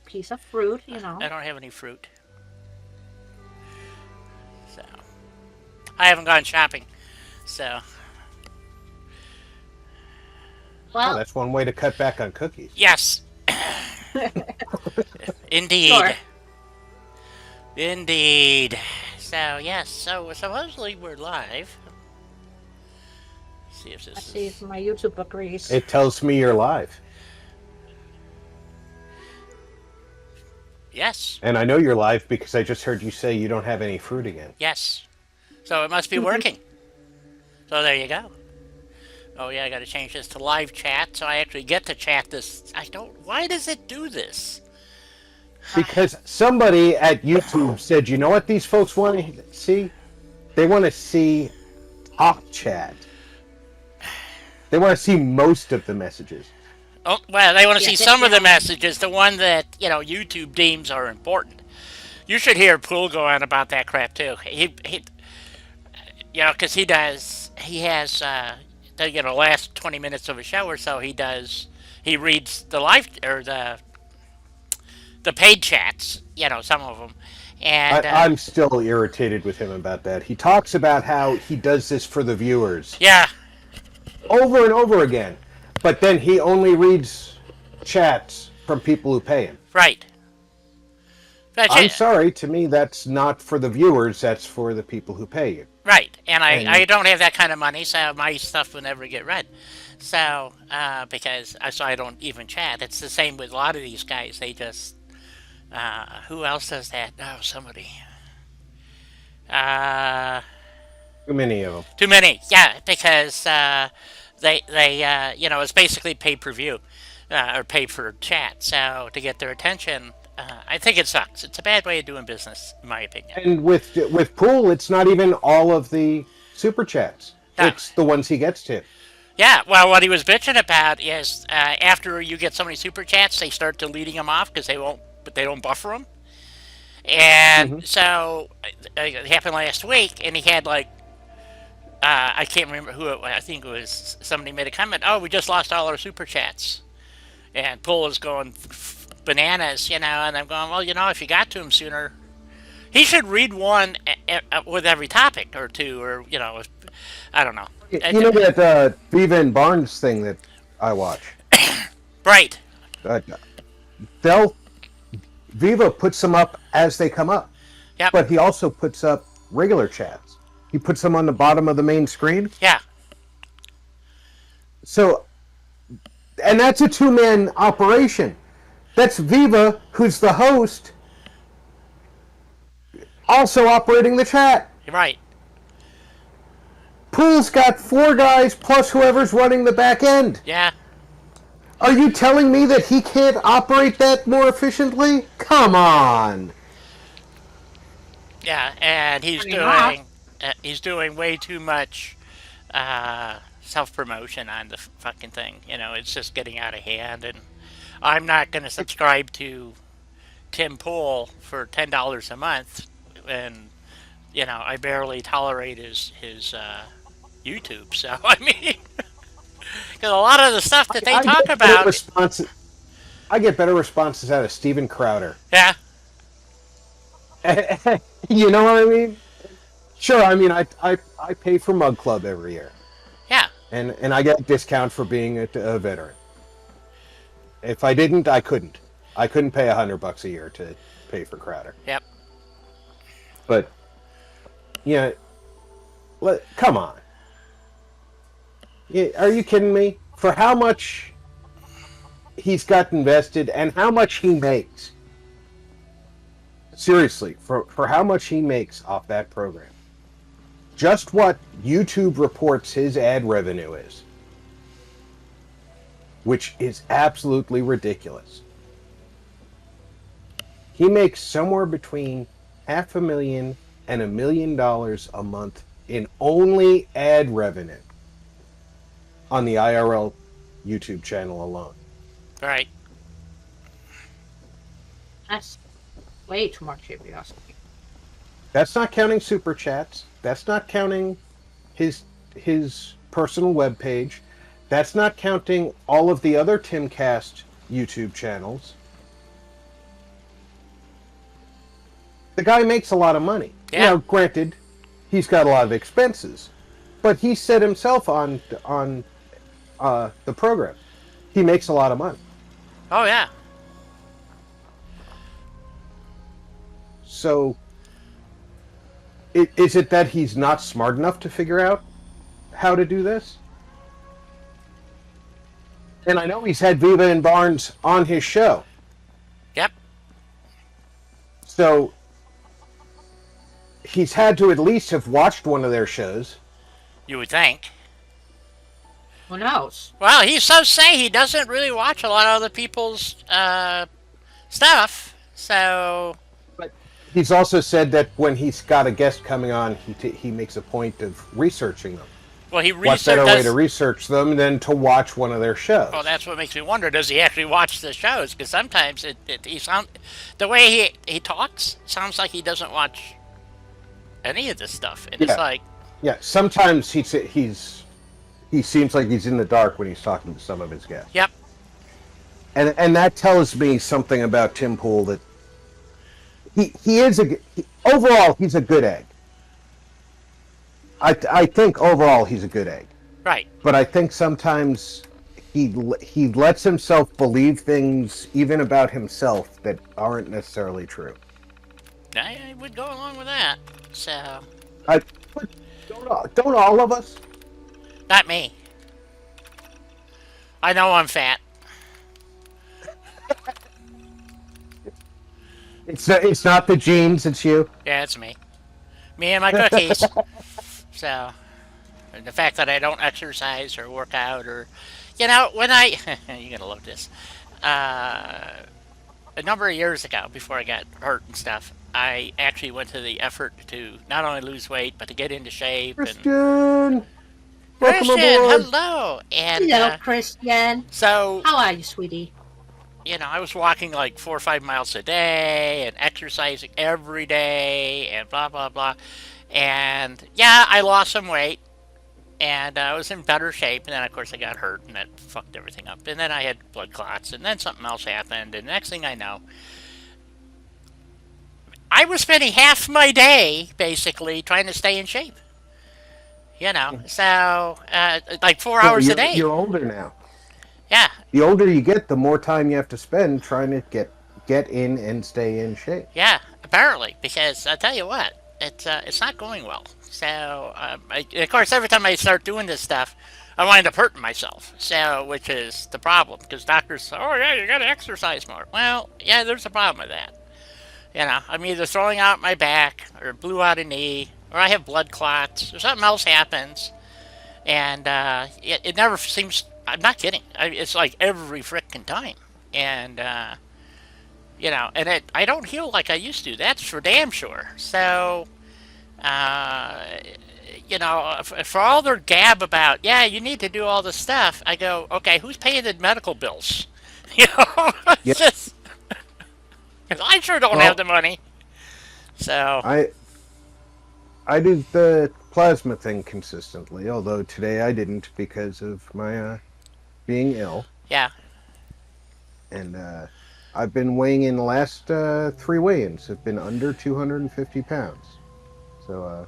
piece of fruit, you know. I don't have any fruit, so I haven't gone shopping. So Well, Well, that's one way to cut back on cookies. yes, indeed, sure. indeed. So yes, so supposedly we're live. See if this Let's see is if my YouTube agrees. It tells me you're live. yes, And I know you're live because I just heard you say you don't have any fruit again. yes. So it must be working. So there you go. Oh yeah, I got to change this to live chat so I actually get to chat this. I don't. Why does it do this? Because somebody at YouTube said, you know what these folks want to see? They want to see talk chat. They want to see most of the messages. Oh well, they want to Yeah, see some of the yeah. messages, the one that YouTube deems are important. You should hear Poole go on about that crap too. He because he has the last 20 minutes of a show or so he reads the live or the paid chats, some of them, and I'm still irritated with him about that. He talks about how he does this for the viewers yeah, over and over again, but then he only reads chats from people who pay him. right. But, I'm sorry, to me that's not for the viewers, that's for the people who pay you. right, and I And don't have that kind of money, so my stuff will never get read. So because I don't even chat. It's the same with a lot of these guys. They just who else does that? Oh, somebody. Uh, too many of them. Too many. Yeah, because they it's basically pay per view or pay for chat. So to get their attention, I think it sucks. It's a bad way of doing business, in my opinion. And with Poole, it's not even all of the super chats. No. It's the ones he gets to. Yeah, well, what he was bitching about is after you get so many super chats, they start deleting them off because they don't buffer them. And Mm-hmm. so it happened last week, and he had like I can't remember who it was. I think it was somebody made a comment. Oh, we just lost all our super chats, and Poole is going bananas, And I'm going, well, if you got to him sooner, he should read one with every topic or two, or I don't know. You know that Viva and Barnes thing that I watch? Right. Uh, they'll Viva puts them up as they come up, Yep. but he also puts up regular chats. He puts them on the bottom of the main screen. Yeah. So, and that's a two-man operation. That's Viva, who's the host, also operating the chat. Right. Poole's got 4 guys plus whoever's running the back end. Yeah. Are you telling me that he can't operate that more efficiently? Come on. Yeah, and he's doing way too much self promotion on the fucking thing. It's just getting out of hand, and I'm not going to subscribe to Tim Pool for $10 a month, and I barely tolerate his YouTube. So I mean, because a lot of the stuff that they talk about, I get better responses out of Steven Crowder. yeah, You know what I mean? Sure. I mean, I pay for Mug Club every year, yeah, and I get a discount for being a veteran. If I didn't, I couldn't. I couldn't pay $100 a year to pay for Crowder. yep, But come on. Are you kidding me? For how much he's got invested and how much he makes. Seriously, for how much he makes off that program. Just what YouTube reports his ad revenue is. Which is absolutely ridiculous. He makes somewhere between $500,000 and $1 million a month in only ad revenue on the IRL YouTube channel alone. right, That's way too much if you ask me. That's not counting super chats. That's not counting his personal webpage. That's not counting all of the other Timcast YouTube channels. the guy makes a lot of money. Yeah. Now, granted, he's got a lot of expenses, but he said himself on the program, he makes a lot of money. Oh, yeah. So, is it that he's not smart enough to figure out how to do this? And I know he's had Viva and Barnes on his show. Yep. So, he's had to at least have watched one of their shows. You would think. Who knows? Well, he does say he doesn't really watch a lot of other people's stuff, so... But he's also said that when he's got a guest coming on, he makes a point of researching them. Well, he What better way to research them than to watch one of their shows? Well, that's what makes me wonder, does he actually watch the shows? Because sometimes the way he talks sounds like he doesn't watch any of this stuff. And it's like... Yeah, sometimes he seems like he's in the dark when he's talking to some of his guests. Yep. And that tells me something about Tim Pool, that he is overall he's a good egg. I think overall he's a good egg. Right. But I think sometimes he lets himself believe things even about himself that aren't necessarily true. I would go along with that. So... Don't all of us? Not me. I know I'm fat. It's not the genes, it's you. Yeah, it's me. Me and my cookies. So, and the fact that I don't exercise or work out or... You know, when I... You're gonna love this. A number of years ago, before I got hurt and stuff, I actually went to the effort to not only lose weight, but to get into shape. Christian! Welcome Christian, aboard. hello! And, Hello, Christian. So... How are you, sweetie? You know, I was walking like 4 or 5 miles a day and exercising every day and blah, blah, blah. And, yeah, I lost some weight. And I was in better shape. And then, of course, I got hurt and that fucked everything up. And then I had blood clots. And then something else happened. And the next thing I know, I was spending half my day, basically, trying to stay in shape. You know, so, like 4 hours a day. You're older now. Yeah. The older you get, the more time you have to spend trying to get in and stay in shape. Yeah, apparently, because I'll tell you what, it's not going well. So, of course, every time I start doing this stuff, I wind up hurting myself. So, which is the problem, because doctors say, oh yeah, you got to exercise more. Well, yeah, there's a problem with that. You know, I'm either throwing out my back, or blew out a knee, or I have blood clots, or something else happens, and it never seems. I'm not kidding. It's like every frickin' time. And, you know, and I don't heal like I used to. That's for damn sure. So, you know, for all their gab about, yeah, you need to do all this stuff, I go, okay, who's paying the medical bills? You know? It's just... Because I sure don't have the money. So... I do the plasma thing consistently, although today I didn't because of my... being ill. Yeah. And I've been weighing in the last 3 weigh-ins. Have been under 250 pounds. So,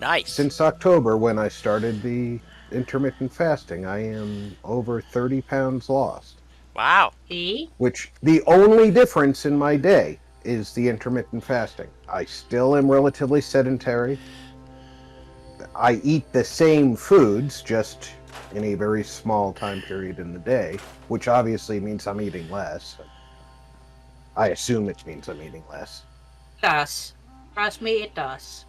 nice. Since October, when I started the intermittent fasting, I am over 30 pounds lost. Wow. See? Which, the only difference in my day is the intermittent fasting. I still am relatively sedentary. I eat the same foods, just in a very small time period in the day, which obviously means I'm eating less. I assume it means I'm eating less. It does. Trust me, it does.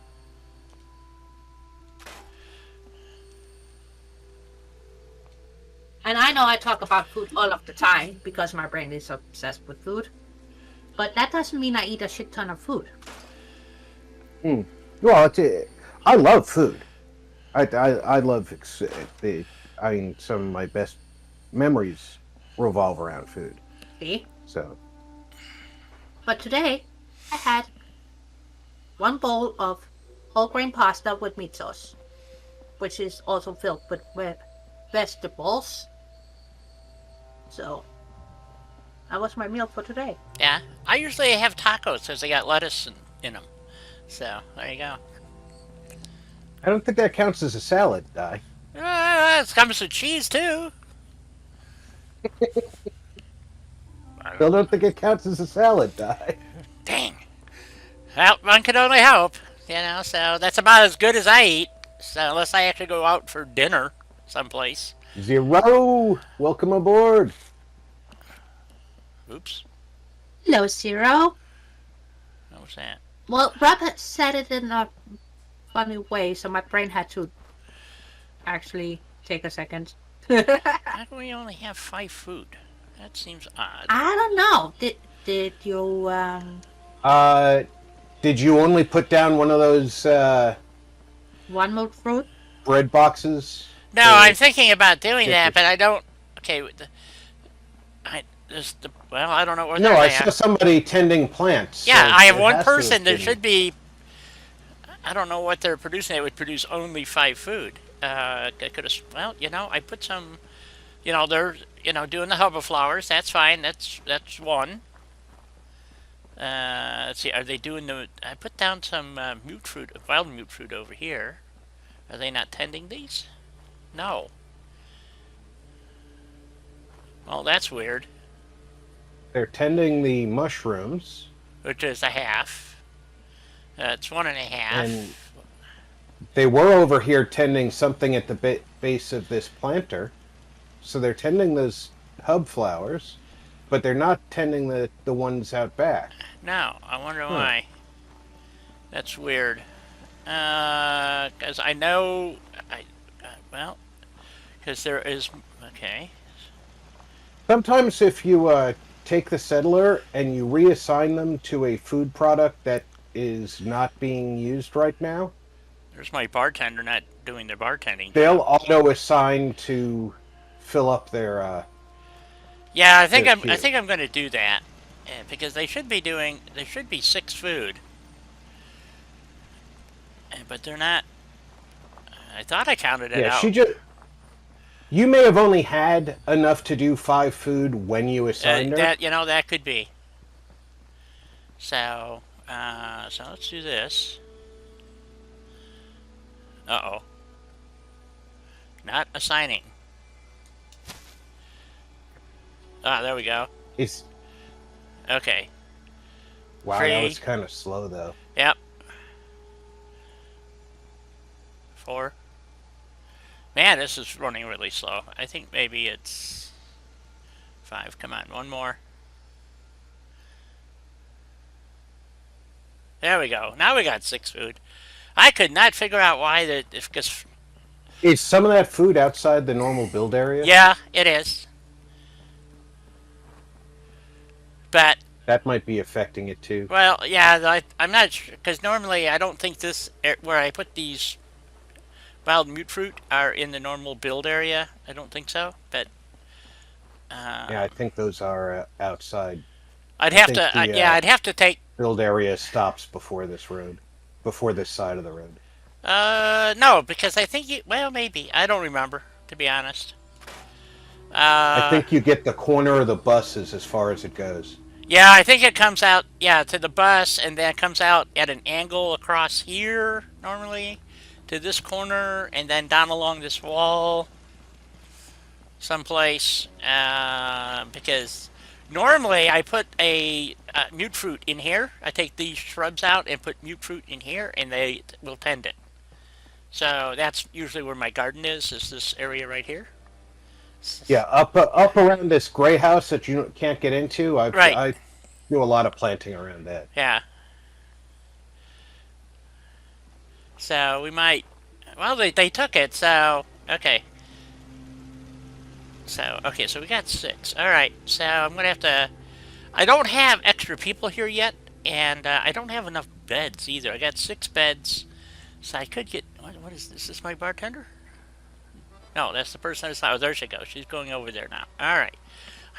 And I know I talk about food all of the time because my brain is obsessed with food. But that doesn't mean I eat a shit ton of food. Well, I love food. I love some of my best memories revolve around food. See? So. But today, I had 1 bowl of whole grain pasta with meat sauce, which is also filled with vegetables. So, that was my meal for today. Yeah. I usually have tacos because they got lettuce and in them. So there you go. I don't think that counts as a salad, Di. It comes with cheese too. Still don't think it counts as a salad, Di. Dang. Well, one can only hope. So that's about as good as I eat. So unless I actually go out for dinner someplace. Zero! Welcome aboard. Oops. Hello, Zero. What was that? Well, Rob had said it in a funny way, so my brain had to actually take a second. How do we only have 5 food? That seems odd. I don't know. Did you Did you only put down one of those one more fruit? bread boxes? No, I'm thinking about doing that, but I don't. Okay, I don't know where No, they're I at. saw somebody tending plants. Yeah, so I have it one has to have person. There been- should be. I don't know what they're producing. They would produce only 5 food. I could have. Well, I put some. They're doing the hubba flowers. That's fine. That's one. Let's see. Are they doing the? I put down some mute fruit, wild mute fruit over here. Are they not tending these? No. Well, that's weird. They're tending the mushrooms. Which is a half. It's 1.5. And they were over here tending something at the base of this planter. So they're tending those hub flowers, but they're not tending the ones out back. No, I wonder why. That's weird. Because I know, because there is, okay. Sometimes if you take the settler and you reassign them to a food product that is not being used right now, There's my bartender not doing their bartending. they'll auto-assign to fill up their... Yeah, I think their I'm queue. going to do that. Because there should be 6 food. But they're not. I thought I counted it out. You may have only had enough to do 5 food when you assigned her. That could be. So let's do this. Uh-oh. Not assigning. Ah, there we go. Okay. Wow, 3. that was kind of slow, though. Yep. 4. Man, this is running really slow. I think maybe it's 5. Come on, one more. There we go. Now we got 6 food. I could not figure out why because Is some of that food outside the normal build area? yeah, it is. But That might be affecting it, too. well, yeah, I'm not sure because normally I don't think where I put these wild mute fruit are in the normal build area. I don't think so, but Yeah, I think those are outside. I'd have think to. the, I'd have to take. Build area stops before this side of the road. No, because I think well, maybe I don't remember, to be honest. I think you get the corner of the buses as far as it goes. Yeah, I think it comes out. Yeah, to the bus, and then it comes out at an angle across here normally to this corner, and then down along this wall, someplace. Because normally I put a mute fruit in here. I take these shrubs out and put mute fruit in here, and they will tend it. So that's usually where my garden is this area right here. Yeah, up around this gray house that you can't get into. I do a lot of planting around that. Yeah. So we might. Well, they took it. So okay. So we got 6. All right. So I'm gonna have to. I don't have extra people here yet, and I don't have enough beds either. I got 6 beds, so I could get. What is this? Is this my bartender? No, that's the person that's. Oh, there she goes. She's going over there now. All right.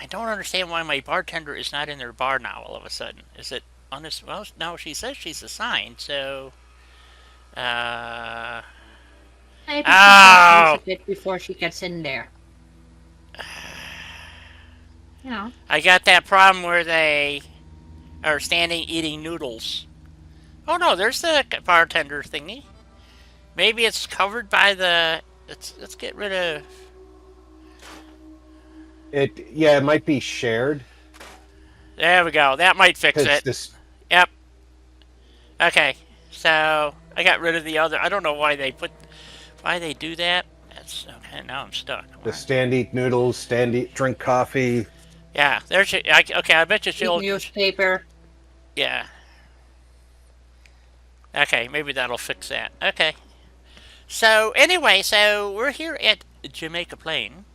I don't understand why my bartender is not in their bar now. All of a sudden, is it on this? Well, no. She says she's assigned. So. Maybe she Ow! can use a bit before she gets in there. You know. I got that problem where they are standing eating noodles. Oh no, there's the bartender thingy. Maybe it's covered by the. Let's get rid of. Yeah, it might be shared There we go. That might fix because it. this Yep. Okay. So I got rid of the other. I don't know why they do that. That's okay. Now I'm stuck. the stand eat noodles, stand eat drink coffee. Yeah. There's. Okay. I bet you Eat she'll. newspaper. Yeah. Okay. Maybe that'll fix that. Okay. So anyway, so we're here at Jamaica Plain,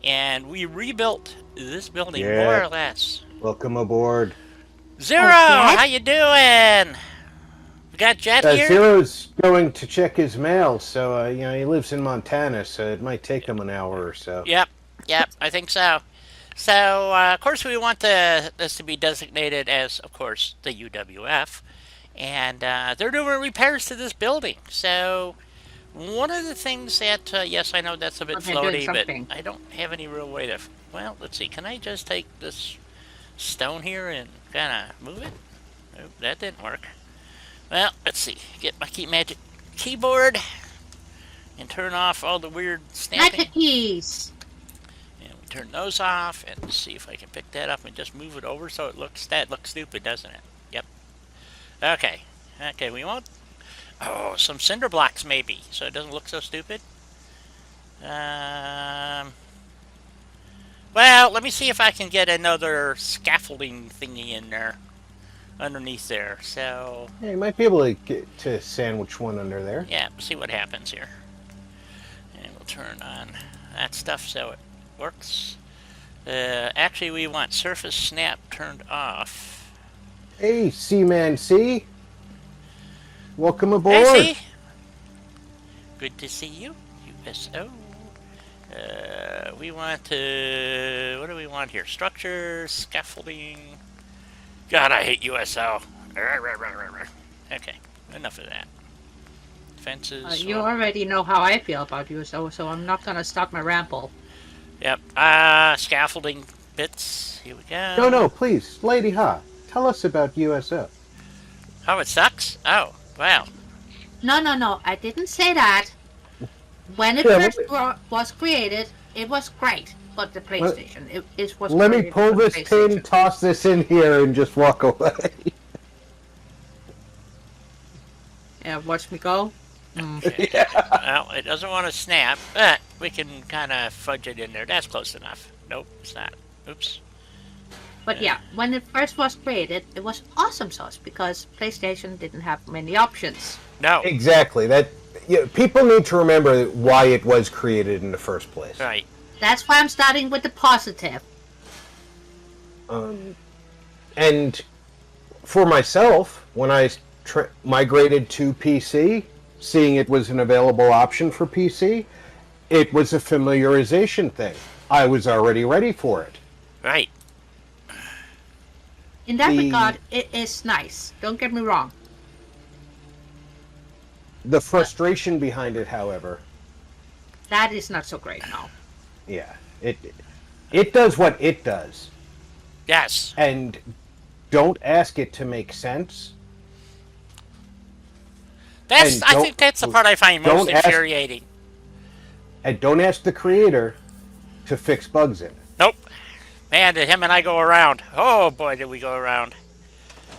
and we rebuilt this building more Yeah. or less. Welcome aboard. Zero, Jet? how you doing? We got Jet here. Zero's going to check his mail, so he lives in Montana, so it might take him an hour or so. Yep, I think so. So of course we want this to be designated as, of course, the UWF, and they're doing repairs to this building. So one of the things that yes, I know that's a bit They're doing floaty, but something. I don't have any real way to. Well, let's see. Can I just take this stone here and kind of move it? Nope, that didn't work. Well, let's see. Get my magic keyboard and turn off all the weird stamping. Magic keys. And we turn those off and see if I can pick that up and just move it over so that looks stupid, doesn't it? Yep. Okay. Okay, we want some cinder blocks maybe so it doesn't look so stupid. Well, let me see if I can get another scaffolding thingy in there. Underneath there, so Yeah, you might be able to get to sandwich one under there. yeah, see what happens here. And we'll turn on that stuff so it works. Actually, we want surface snap turned off. Hey, Seaman C. Welcome aboard. Hey, see? Good to see you, USO. We want to. What do we want here? Structure, scaffolding. God, I hate USO. Okay, enough of that. Fences. You already know how I feel about you, so I'm not gonna stop my ramble. Yep. Scaffolding bits. Here we go. No, please, Lady Ha, tell us about USO. Oh, it sucks? Oh, wow. No, I didn't say that. When it Yeah, first was created, it was great. But the PlayStation, it was. Let me created pull for the this pin, PlayStation. toss this in here, and just walk away. Yeah, watch me go. Okay. Well, it doesn't want to snap, but we can kind of fudge it in there. That's close enough. Nope, it's not. Oops. But yeah, when it first was created, it was awesome sauce because PlayStation didn't have many options. No. Exactly. People need to remember why it was created in the first place. Right. That's why I'm starting with the positive. And for myself, when I migrated to PC, seeing it was an available option for PC, it was a familiarization thing. I was already ready for it. Right. In that regard, it is nice. Don't get me wrong. The frustration behind it, however, That is not so great now. yeah, it does what it does. Yes. And don't ask it to make sense. I think that's the part I find most infuriating. And don't ask the creator to fix bugs in it. Nope. Man, did him and I go around. Oh boy, did we go around.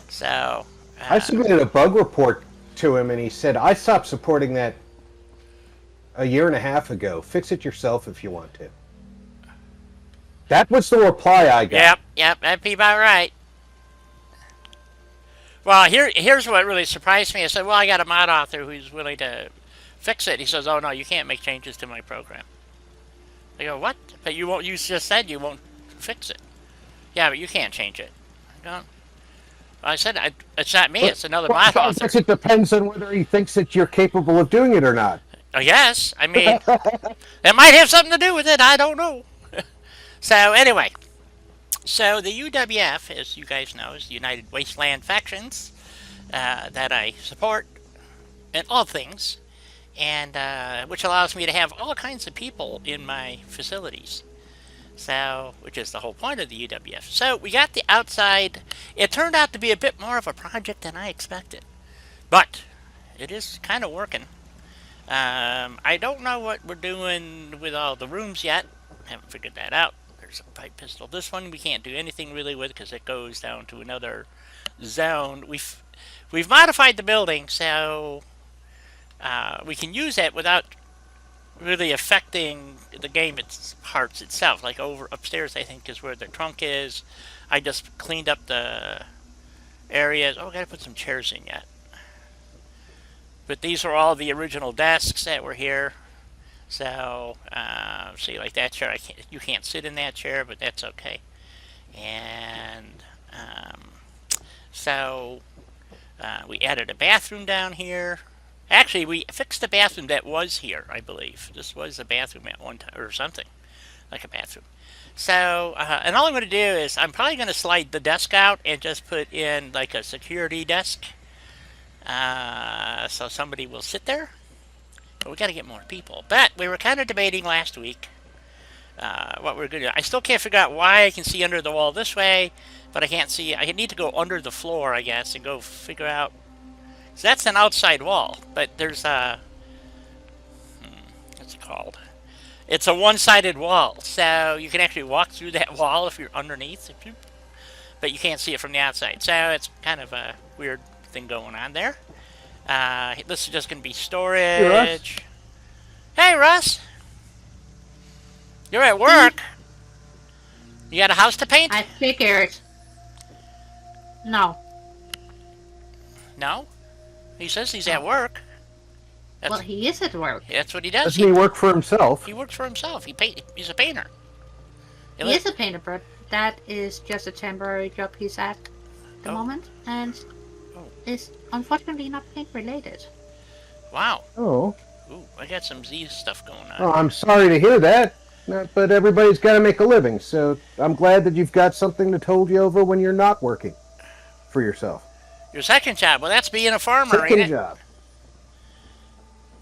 So. I submitted a bug report to him, and he said, I stopped supporting that a year and a half ago. Fix it yourself if you want to. That was the reply I got. Yep, that'd be about right. Well, here's what really surprised me. I said, well, I got a mod author who's willing to fix it. He says, oh, no, you can't make changes to my program. I go, what? But you won't. You just said you won't fix it. Yeah, but you can't change it. I said, it's not me. It's another mod author. It depends on whether he thinks that you're capable of doing it or not. Oh, yes. I mean, that might have something to do with it. I don't know. So, anyway. So, the UWF, as you guys know, is the United Wasteland Factions that I support in all things, and which allows me to have all kinds of people in my facilities. So, which is the whole point of the UWF. So, we got the outside. It turned out to be a bit more of a project than I expected. But it is kind of working. I don't know what we're doing with all the rooms yet. Haven't figured that out. There's a pipe pistol. This one we can't do anything really with because it goes down to another zone. We've modified the building so we can use it without really affecting the game parts itself. Like over upstairs, I think is where the trunk is. I just cleaned up the areas. Oh, I gotta put some chairs in yet. But these are all the original desks that were here. So, see, like that chair, you can't sit in that chair, but that's okay. And so we added a bathroom down here. Actually, we fixed the bathroom that was here, I believe. This was a bathroom at one time, or something like a bathroom. So, and all I'm going to do is I'm probably going to slide the desk out and just put in like a security desk. So somebody will sit there. But we got to get more people. But we were kind of debating last week what we're going to do. I still can't figure out why I can see under the wall this way, but I can't see. I need to go under the floor, I guess, and go figure out. So that's an outside wall, but there's a. What's it called? It's a one-sided wall, so you can actually walk through that wall if you're underneath, but you can't see it from the outside. So it's kind of a weird thing going on there. This is just going to be storage. Hey, Russ. You're at work. You got a house to paint? I figured. No. No? He says he's at work. Well, he is at work. That's what he does. Doesn't he work for himself? He works for himself. He's a painter. He is a painter, but that is just a temporary job he's at the moment, and is unfortunately not paint related. Wow. Oh. Ooh, I got some Z stuff going on. Oh, I'm sorry to hear that. But everybody's got to make a living, so I'm glad that you've got something to hold you over when you're not working for yourself. Your second job? Well, that's being a farmer, ain't Second it? job.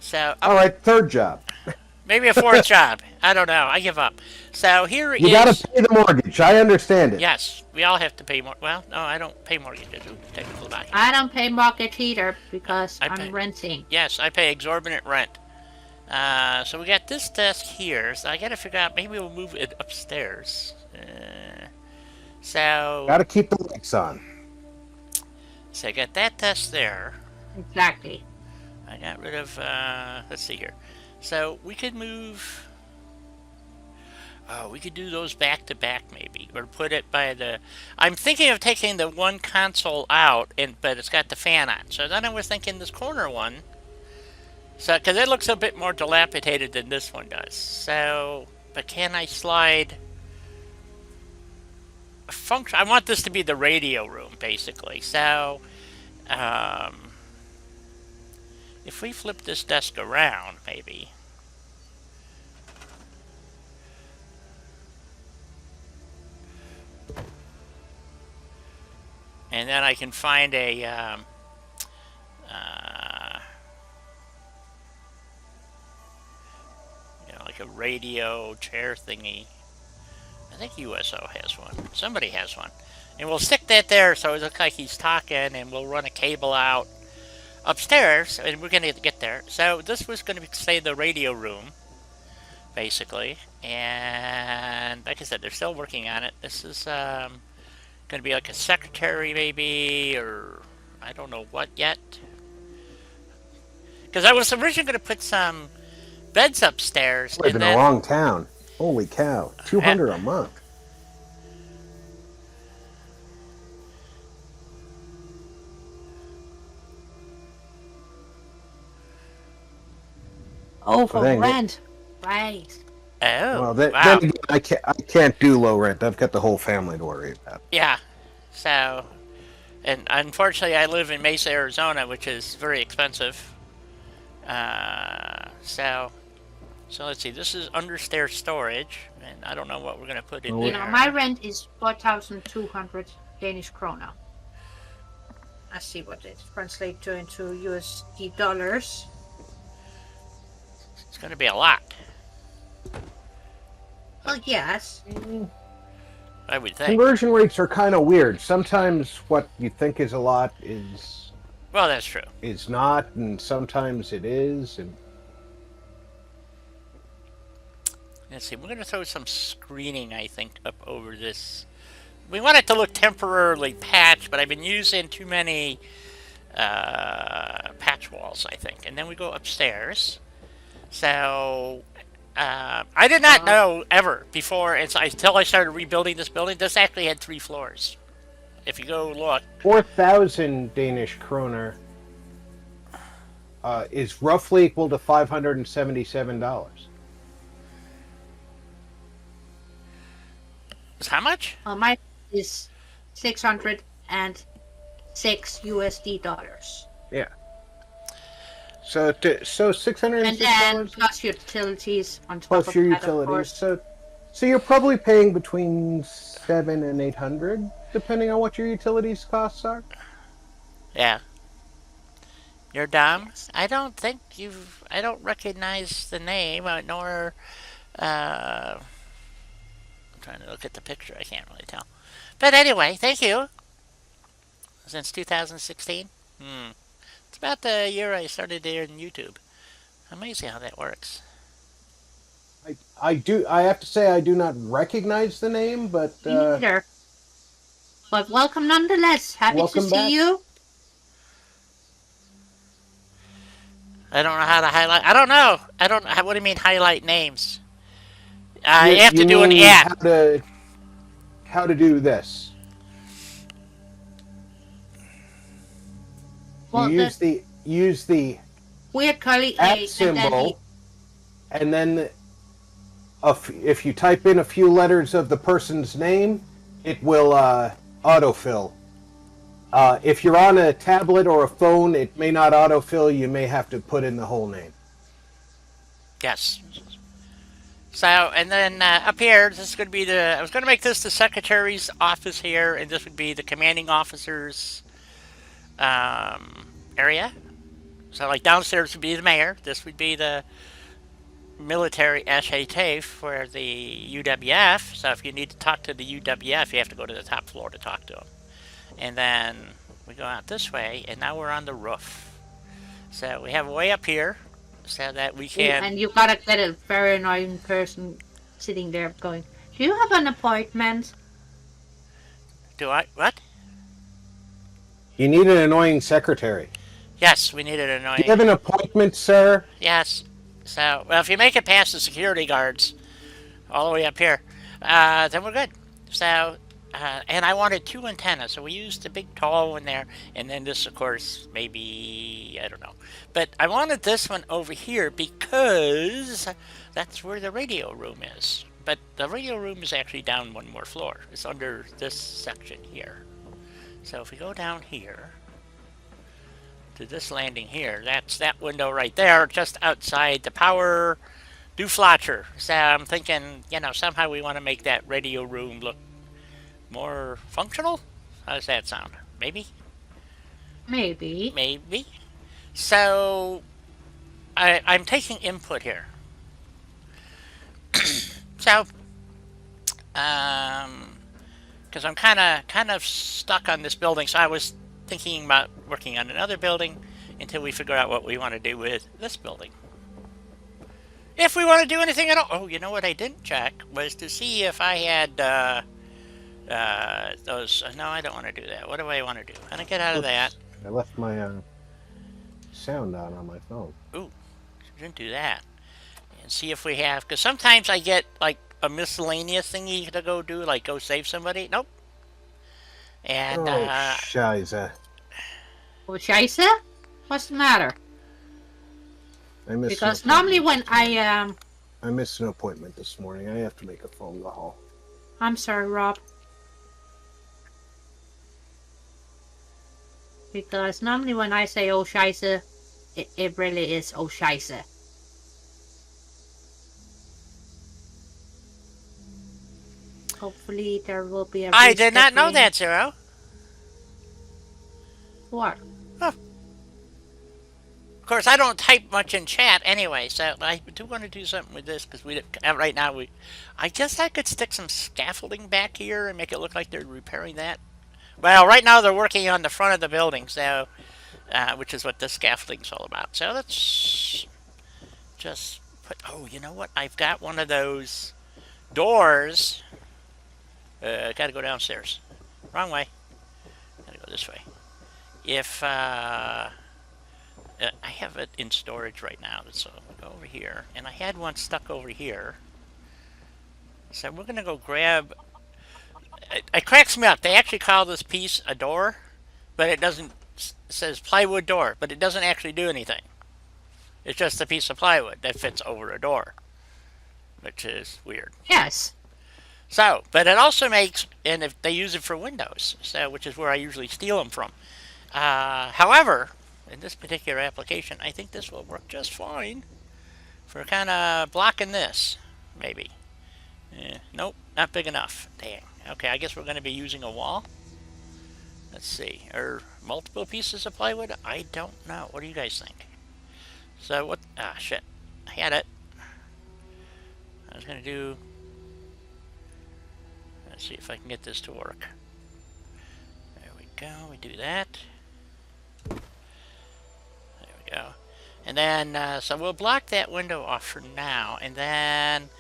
So, all right, third job. Maybe a fourth job. I don't know. I give up. So here you got to pay the mortgage. I understand it. Yes, we all have to pay more. Well, no, I don't pay mortgages. Technical document. I don't pay mortgage either because I'm renting. Yes, I pay exorbitant rent. So we got this desk here. So I got to figure out. Maybe we'll move it upstairs. So got to keep the lights on. So I got that desk there. Exactly. I got rid of. Let's see here. So we could move. Oh, we could do those back to back maybe, or put it by the. I'm thinking of taking the one console out, but it's got the fan on. So then I was thinking this corner one. So because it looks a bit more dilapidated than this one does. So, but can I slide a function? I want this to be the radio room basically. So, if we flip this desk around, maybe. And then I can find a, like a radio chair thingy. I think USO has one. Somebody has one. And we'll stick that there so it looks like he's talking, and we'll run a cable out upstairs, and we're going to get there. So this was going to stay the radio room, basically. And like I said, they're still working on it. This is going to be like a secretary, maybe, or I don't know what yet. Because I was originally going to put some beds upstairs. Live in the wrong town. Holy cow. $200 a month. Oh, for rent. Right. Oh, well, then again, I can't do low rent. I've got the whole family to worry about. Yeah. So, and unfortunately, I live in Mesa, Arizona, which is very expensive. So let's see. This is understair storage, and I don't know what we're gonna put in there. My rent is 4,200 Danish krona. Let's see what it translates to into USD dollars. It's gonna be a lot. Well, yes. I would think. Conversion rates are kind of weird. Sometimes what you think is a lot is Well, that's true. is not, and sometimes it is. And Let's see. We're going to throw some screening, I think, up over this. We want it to look temporarily patched, but I've been using too many patch walls, I think. And then we go upstairs. So I did not know ever before until I started rebuilding this building. This actually had 3 floors. If you go look, 4,000 Danish kroner is roughly equal to $577. it's how much? My is 606 USD dollars. Yeah. So $606. And then plus utilities on top Plus of your that, of utilities. course. So you're probably paying between $700 and $800, depending on what your utilities costs are. Yeah. You're dumb. I don't think I don't recognize the name, nor. I'm trying to look at the picture. I can't really tell. But anyway, thank you. Since 2016. It's about the year I started there in YouTube. Amazing how that works. I have to say I do not recognize the name, but Me neither. But welcome nonetheless. Happy to welcome back. see you. I don't know how to highlight. I don't know. What do you mean highlight names? You have to do an mean ad. how to do this. Well, You use the weird curly at A, symbol, and then if you type in a few letters of the person's name, it will autofill. If you're on a tablet or a phone, it may not autofill. You may have to put in the whole name. Yes. So, and then up here, this is going to be I was going to make this the secretary's office here, and this would be the commanding officer's area. So, like downstairs would be the mayor. This would be the military SAT for the UWF. So, if you need to talk to the UWF, you have to go to the top floor to talk to them. And then we go out this way, and now we're on the roof. So, we have a way up here so that we can. And you gotta get a very annoying person sitting there going, "Do you have an appointment?" Do I? What? You need an annoying secretary. Yes, we need an annoying. Do you have an appointment, sir? Yes. So, well, if you make it past the security guards, all the way up here, then we're good. So, and I wanted 2 antennas, so we used the big tall one there, and then this, of course, maybe, I don't know. But I wanted this one over here because that's where the radio room is. But the radio room is actually down 1 more floor. It's under this section here. So if we go down here to this landing here, that's that window right there, just outside the power duflatcher. So I'm thinking, somehow we want to make that radio room look more functional. How does that sound? Maybe? Maybe. So I'm taking input here. So, because I'm kind of stuck on this building, so I was thinking about working on another building until we figure out what we want to do with this building. If we want to do anything at all. Oh, you know what I didn't check was to see if I had those. No, I don't want to do that. What do I want to do? How to get out of that? I left my sound on my phone. Ooh, shouldn't do that. And see if we have, because sometimes I get like a miscellaneous thingy to go do, like go save somebody. Nope. And Scheiße. Oh, Scheisse? What's the matter? I missed Because normally when I missed an appointment this morning. I have to make a phone call. I'm sorry, Rob. Because normally when I say "oh Scheisse," it really is "oh Scheisse." Hopefully there will be a. I did not know that, Zero. What? Of course, I don't type much in chat anyway, so I do want to do something with this because right now I guess I could stick some scaffolding back here and make it look like they're repairing that. Well, right now they're working on the front of the building, so which is what the scaffolding's all about. So let's just put. Oh, you know what? I've got one of those doors. Got to go downstairs. Wrong way. Got to go this way. If I have it in storage right now, so we'll go over here, and I had one stuck over here. So we're gonna go grab. It cracks me up. They actually call this piece a door, but it doesn't. It says plywood door, but it doesn't actually do anything. It's just a piece of plywood that fits over a door, which is weird. Yes. So, but it also makes, and if they use it for windows, so which is where I usually steal them from. However, in this particular application, I think this will work just fine for kind of blocking this, maybe. Nope, not big enough. Dang. Okay, I guess we're going to be using a wall. Let's see. Are multiple pieces of plywood? I don't know. What do you guys think? So what? Ah, shit. I had it. I was going to do... Let's see if I can get this to work. There we go. We do that. There we go. And then, so we'll block that window off for now. And then,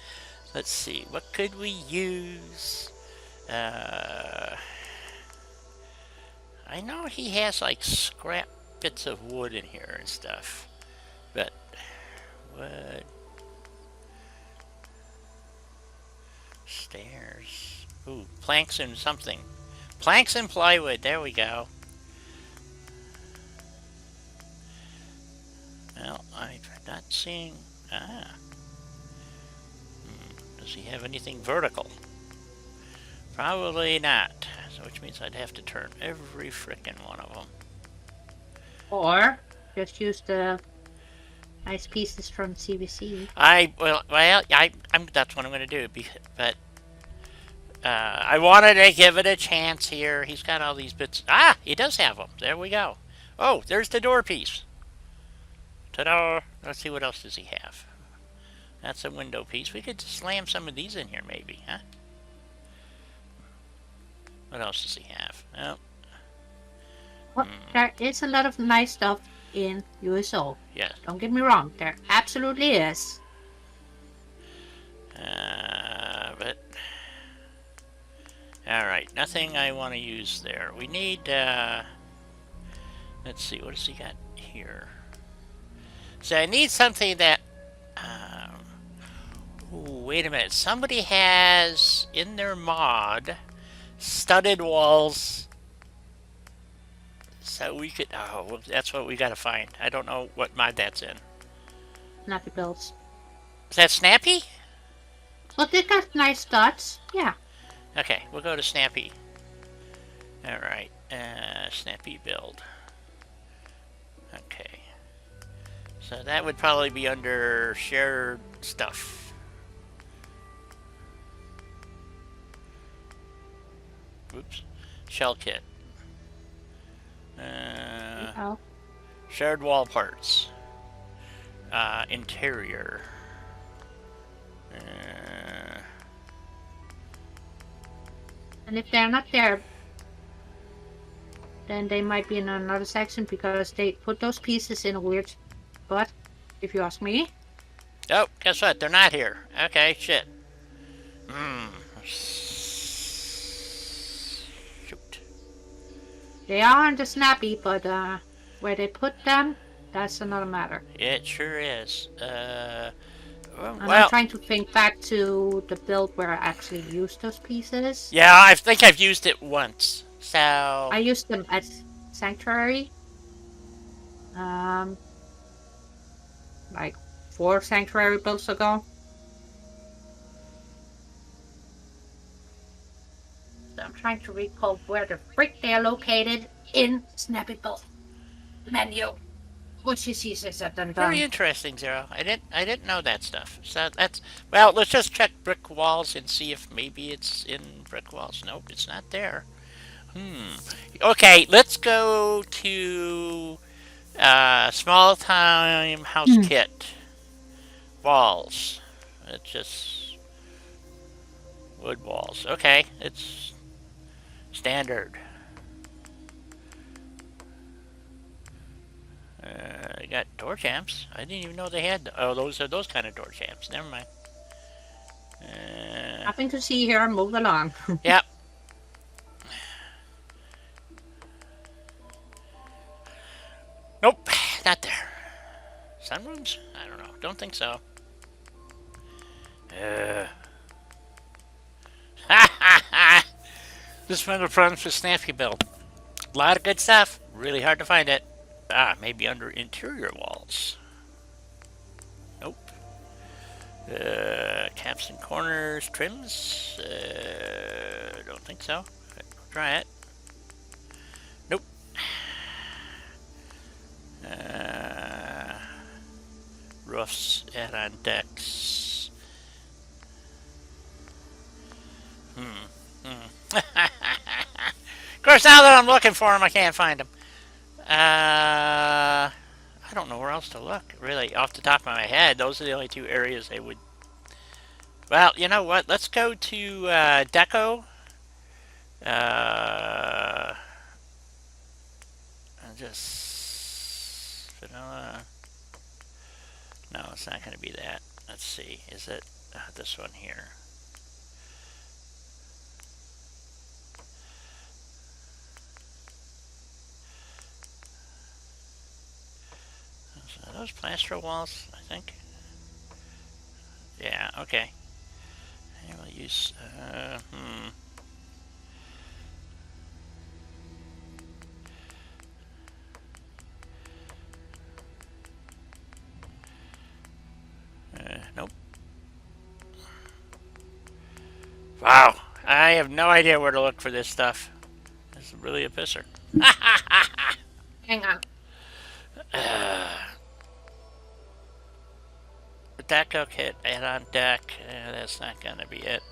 let's see. What could we use? I know he has like scrap bits of wood in here and stuff, but wood, stairs, ooh, planks and something, planks and plywood. There we go. Well, I'm not seeing. Does he have anything vertical? Probably not. So which means I'd have to turn every frickin' one of them. Or just use the nice pieces from CBC. I'm that's what I'm gonna do. But I wanted to give it a chance here. He's got all these bits. Ah, he does have them. There we go. Oh, there's the door piece. Ta-da! Let's see, what else does he have? That's a window piece. We could slam some of these in here, maybe, huh? What else does he have? Oh. Well, there is a lot of nice stuff in USO. Yes. Don't get me wrong. There absolutely is. But... Alright, nothing I want to use there. We need, let's see, what does he got here? So I need something that... ooh, wait a minute. Somebody has, in their mod... studded walls, so we could. Oh, well, that's what we gotta find. I don't know what mod that's in. Snappy builds. Is that Snappy? Look, they got nice studs. Yeah. Okay, we'll go to Snappy. All right, Snappy build. Okay, so that would probably be under shared stuff. Oops. Shell kit. Shared wall parts. Interior. And if they're not there, then they might be in another section because they put those pieces in a weird spot, if you ask me. Oh, guess what? They're not here. Okay, shit. They are on the Snappy, but where they put them, that's another matter. It sure is. I'm trying to think back to the build where I actually used those pieces. Yeah, I think I've used it once. So I used them at Sanctuary. Like 4 Sanctuary builds ago. So I'm trying to recall where the frick they are located in Snappy Build menu. Which is easier said than done. very interesting, Zero. I didn't know that stuff. So that's, well, let's just check brick walls and see if maybe it's in brick walls. Nope, it's not there. Okay, let's go to small time house kit. Walls. It's just wood walls. Okay, it's standard. got door jams. I didn't even know they had. Oh, those are those kind of door jams. Never mind. Nothing to see here. Move along. Yep. Nope, not there. Sunrooms? I don't know. Don't think so. This one of the problems with Snappy Build. A lot of good stuff. Really hard to find it. Ah, maybe under interior walls. Nope. Caps and corners, trims. Don't think so. Try it. Nope. Roofs, add-on decks. Of course, now that I'm looking for them, I can't find them. I don't know where else to look, really, off the top of my head. Those are the only two areas they would... Well, you know what? Let's go to Deco. And just... vanilla... No, it's not going to be that. Let's see. Is it this one here? Are those plaster walls, I think? Yeah, okay. And we'll use, nope. Wow, I have no idea where to look for this stuff. This is really a pisser. Hang on. Deco kit, add-on deck. That's not gonna be it.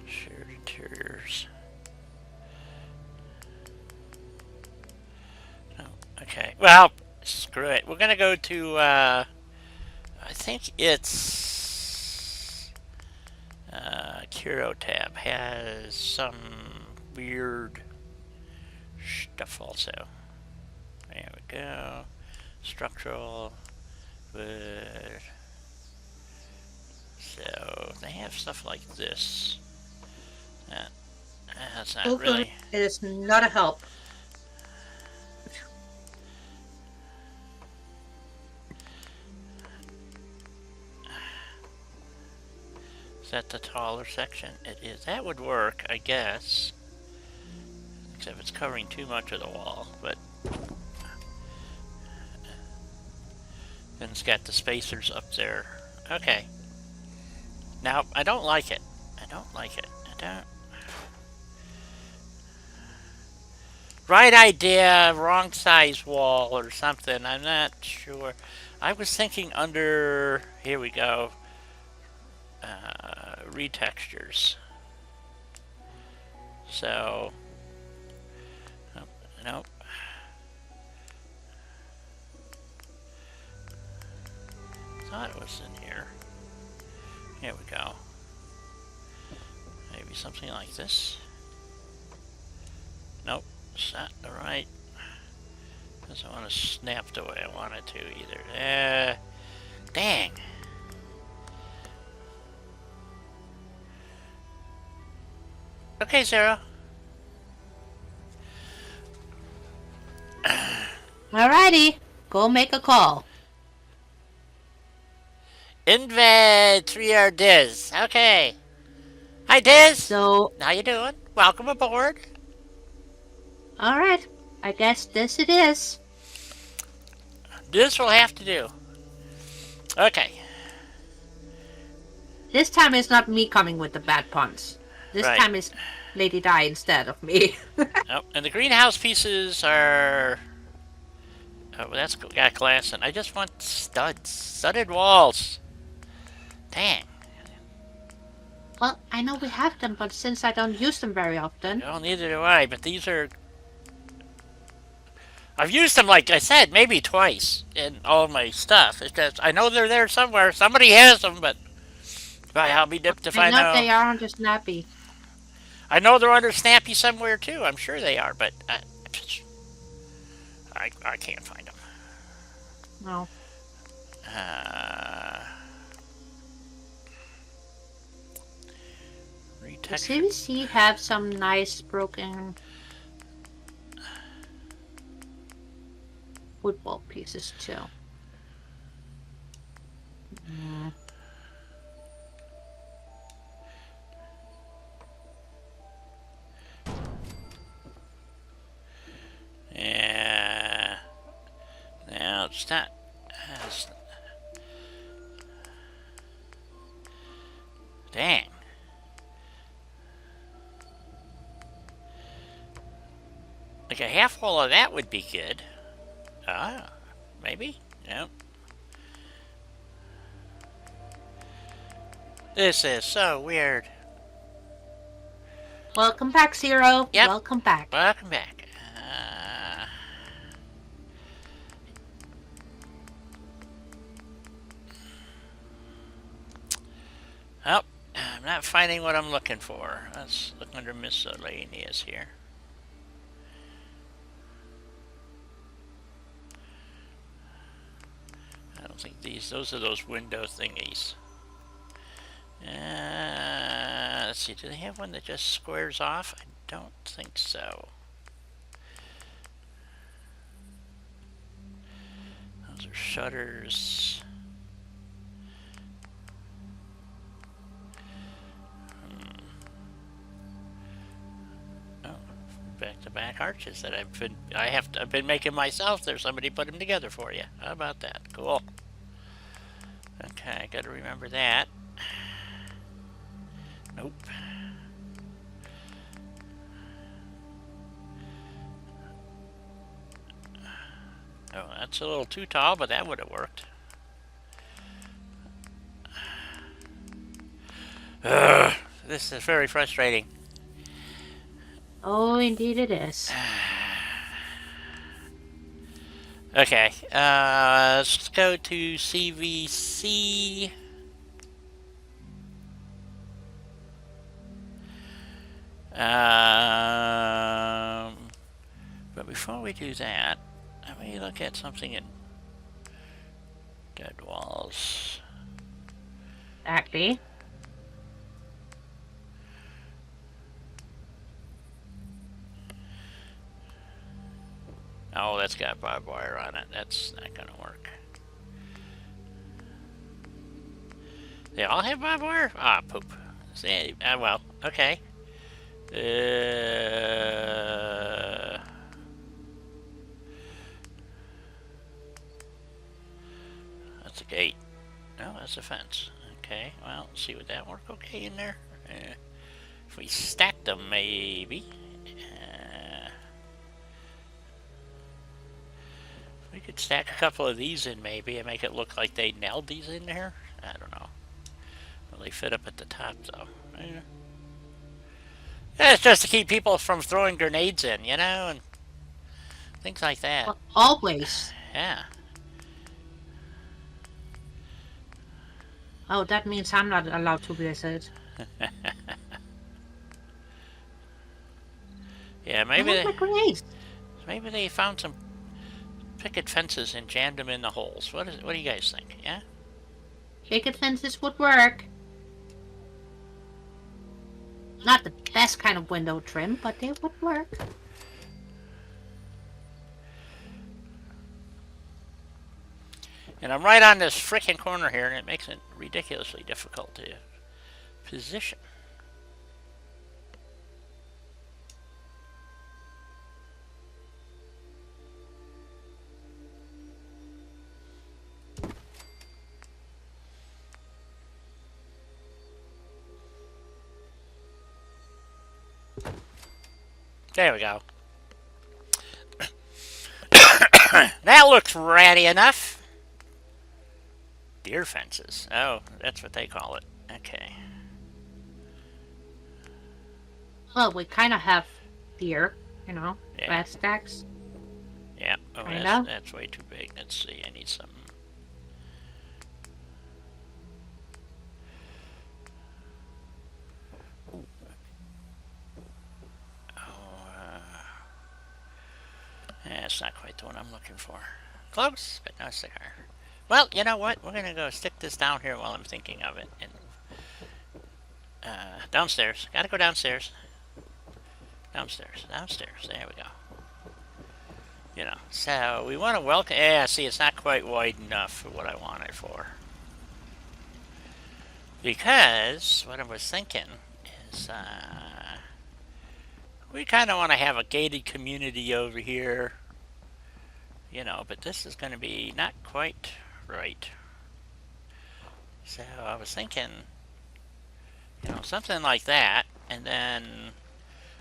Shared interiors. No, okay. Well, screw it. We're gonna go to, I think it's, Curo tab has some weird stuff also. There we go. Structural, wood. So, they have stuff like this. That's not really... It is not a help. Is that the taller section? It is. That would work, I guess. Except it's covering too much of the wall, but... Then it's got the spacers up there. Okay. Now, I don't like it. I don't like it. I don't... Right idea, wrong size wall or something. I'm not sure. I was thinking under... Here we go. Retextures. So... Nope. Nope. Thought it was in here. Here we go. Maybe something like this. Nope. It's not the right. Doesn't want to snap the way I want it to either. Dang. Okay, Sarah. Alrighty. Go make a call. Invade 3R Diz. Okay. Hi, Diz. So, How you doing? Welcome aboard. alright. I guess this it is. This will have to do. Okay. This time it's not me coming with the bad puns. This Right. time it's Lady Di instead of me. Oh, and the greenhouse pieces are Oh, that's got glass in. I just want studs. Studded walls. Dang. Well, I know we have them, but since I don't use them very often. Well, neither do I, but these are... I've used them, like I said, maybe twice in all my stuff. It's just, I know they're there somewhere. Somebody has them, but I'll be dipped if I I know know. they are under Snappy. I know they're under Snappy somewhere, too. I'm sure they are, but I can't find them. No. The CVC have some nice broken football pieces too. Yeah. Now it's not. Dang. Like a half wall of that would be good. Ah, maybe? No. This is so weird. Welcome back, Zero. Yep. Welcome back. Welcome back. Oh, I'm not finding what I'm looking for. Let's look under miscellaneous here. I don't think those are those window thingies. Let's see, do they have one that just squares off? I don't think so. Those are shutters. Oh, back-to-back arches that I've been making myself. There's somebody put them together for you. How about that? Cool. Okay, got to remember that. Nope. Oh, that's a little too tall, but that would have worked. Ugh, this is very frustrating. Oh, indeed it is. Okay, let's go to CVC. But before we do that, let me look at something in dead walls. Exactly. Oh, that's got barbed wire on it. That's not gonna work. They all have barbed wire? Ah, poop. See, well, okay. That's a gate. No, that's a fence. Okay, well, let's see, would that work okay in there? If we stacked them, maybe. We could stack a couple of these in maybe and make it look like they nailed these in there. I don't know. Will they fit up at the top though? Yeah. It's just to keep people from throwing grenades in, you know, and things like that. Well, always. Yeah. Oh, that means I'm not allowed to visit. Yeah, maybe they found some picket fences and jammed them in the holes. What do you guys think? Yeah? Picket fences would work. Not the best kind of window trim, but they would work. And I'm right on this frickin' corner here, and it makes it ridiculously difficult to position. There we go. That looks ratty enough. Deer fences. Oh, that's what they call it. Okay. Well, we kind of have deer, Yeah. rat stacks. Yeah. Oh, Kinda. that's way too big. Let's see. I need some. Yeah, it's not quite the one I'm looking for. Close, but no cigar. Well, you know what? We're gonna go stick this down here while I'm thinking of it. And downstairs. Gotta go downstairs. Downstairs. Downstairs. There we go. So we want to welcome. Yeah, see, it's not quite wide enough for what I want it for. Because what I was thinking is, we kind of want to have a gated community over here. But this is going to be not quite right. So I was thinking, something like that, and then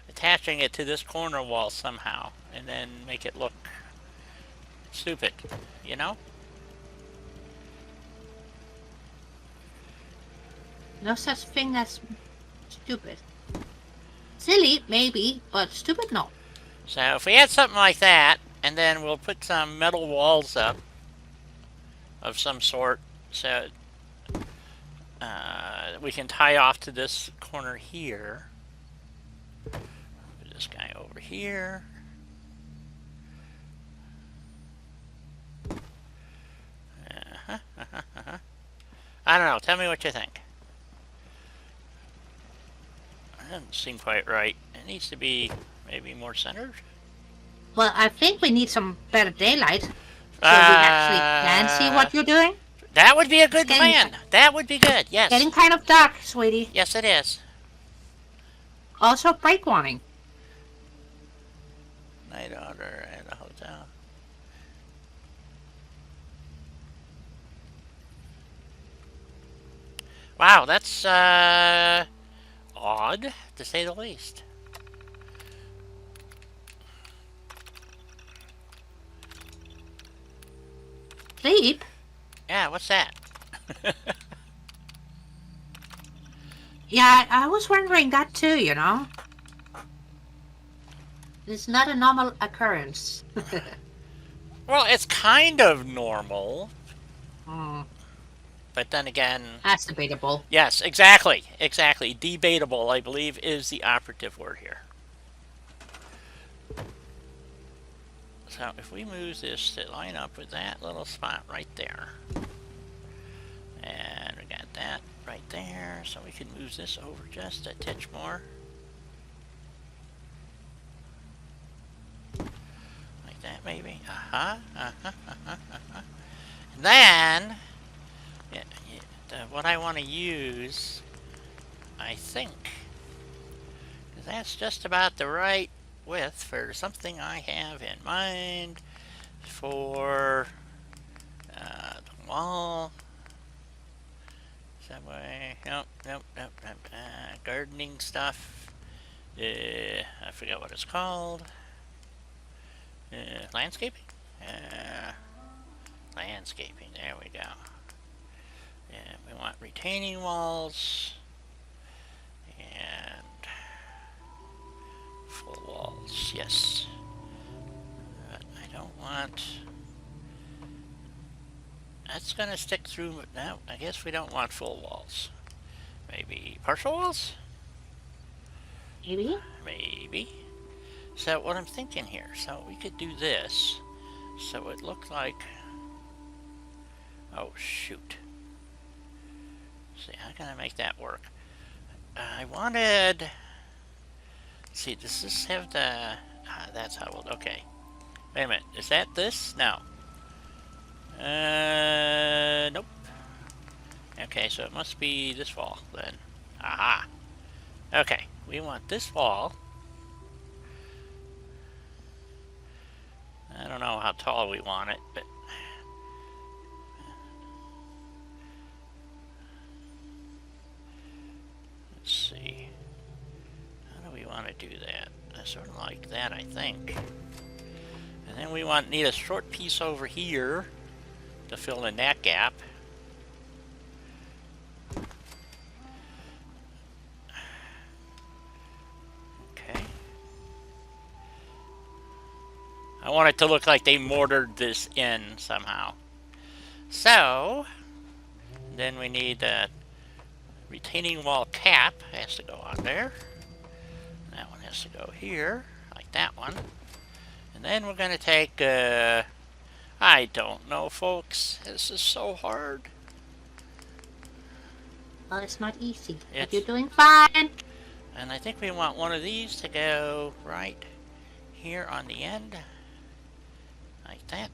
attaching it to this corner wall somehow, and then make it look stupid, No such thing as stupid. Silly, maybe, but stupid, no. So if we had something like that, and then we'll put some metal walls up of some sort, so we can tie off to this corner here. Put this guy over here. I don't know. Tell me what you think. That doesn't seem quite right. It needs to be maybe more centered. Well, I think we need some better daylight so we actually can see what you're doing. That would be a good plan. That would be good, yes. Getting kind of dark, sweetie. Yes, it is. Also, break warning. Night order at a hotel. Wow, that's odd, to say the least. Sleep? Yeah, what's that? Yeah, I was wondering that too, It's not a normal occurrence. Well, it's kind of normal. But then again... That's debatable. Yes, exactly. Exactly. Debatable, I believe, is the operative word here. So if we move this to line up with that little spot right there. And we got that right there. So we can move this over just a titch more. Like that, maybe. Then... what I want to use, I think, that's just about the right width for something I have in mind for the wall. Subway, nope, gardening stuff. I forget what it's called. Landscaping? Landscaping, there we go. And we want retaining walls and full walls, yes. But I don't want... That's gonna stick through, but no, I guess we don't want full walls. Maybe partial walls? Maybe? Maybe. So what I'm thinking here, so we could do this, so it looked like... Oh, shoot. See, how can I make that work? I wanted... See, does this have the... that's how we'll... Okay. Wait a minute. Is that this? No. Nope. Okay, so it must be this wall, then. Aha. Okay, we want this wall. I don't know how tall we want it, but... Let's see. How do we want to do that? Sort of like that, I think. And And we need a short piece over here to fill in that gap. Okay. I want it to look like they mortared this in somehow. So, then we need a retaining wall cap. Has to go on there. That one has to go here, like that one. And then we're going to take, I don't know, folks. This is so hard. Well, it's not easy, but you're doing fine. And I think we want one of these to go right here on the end. Like that.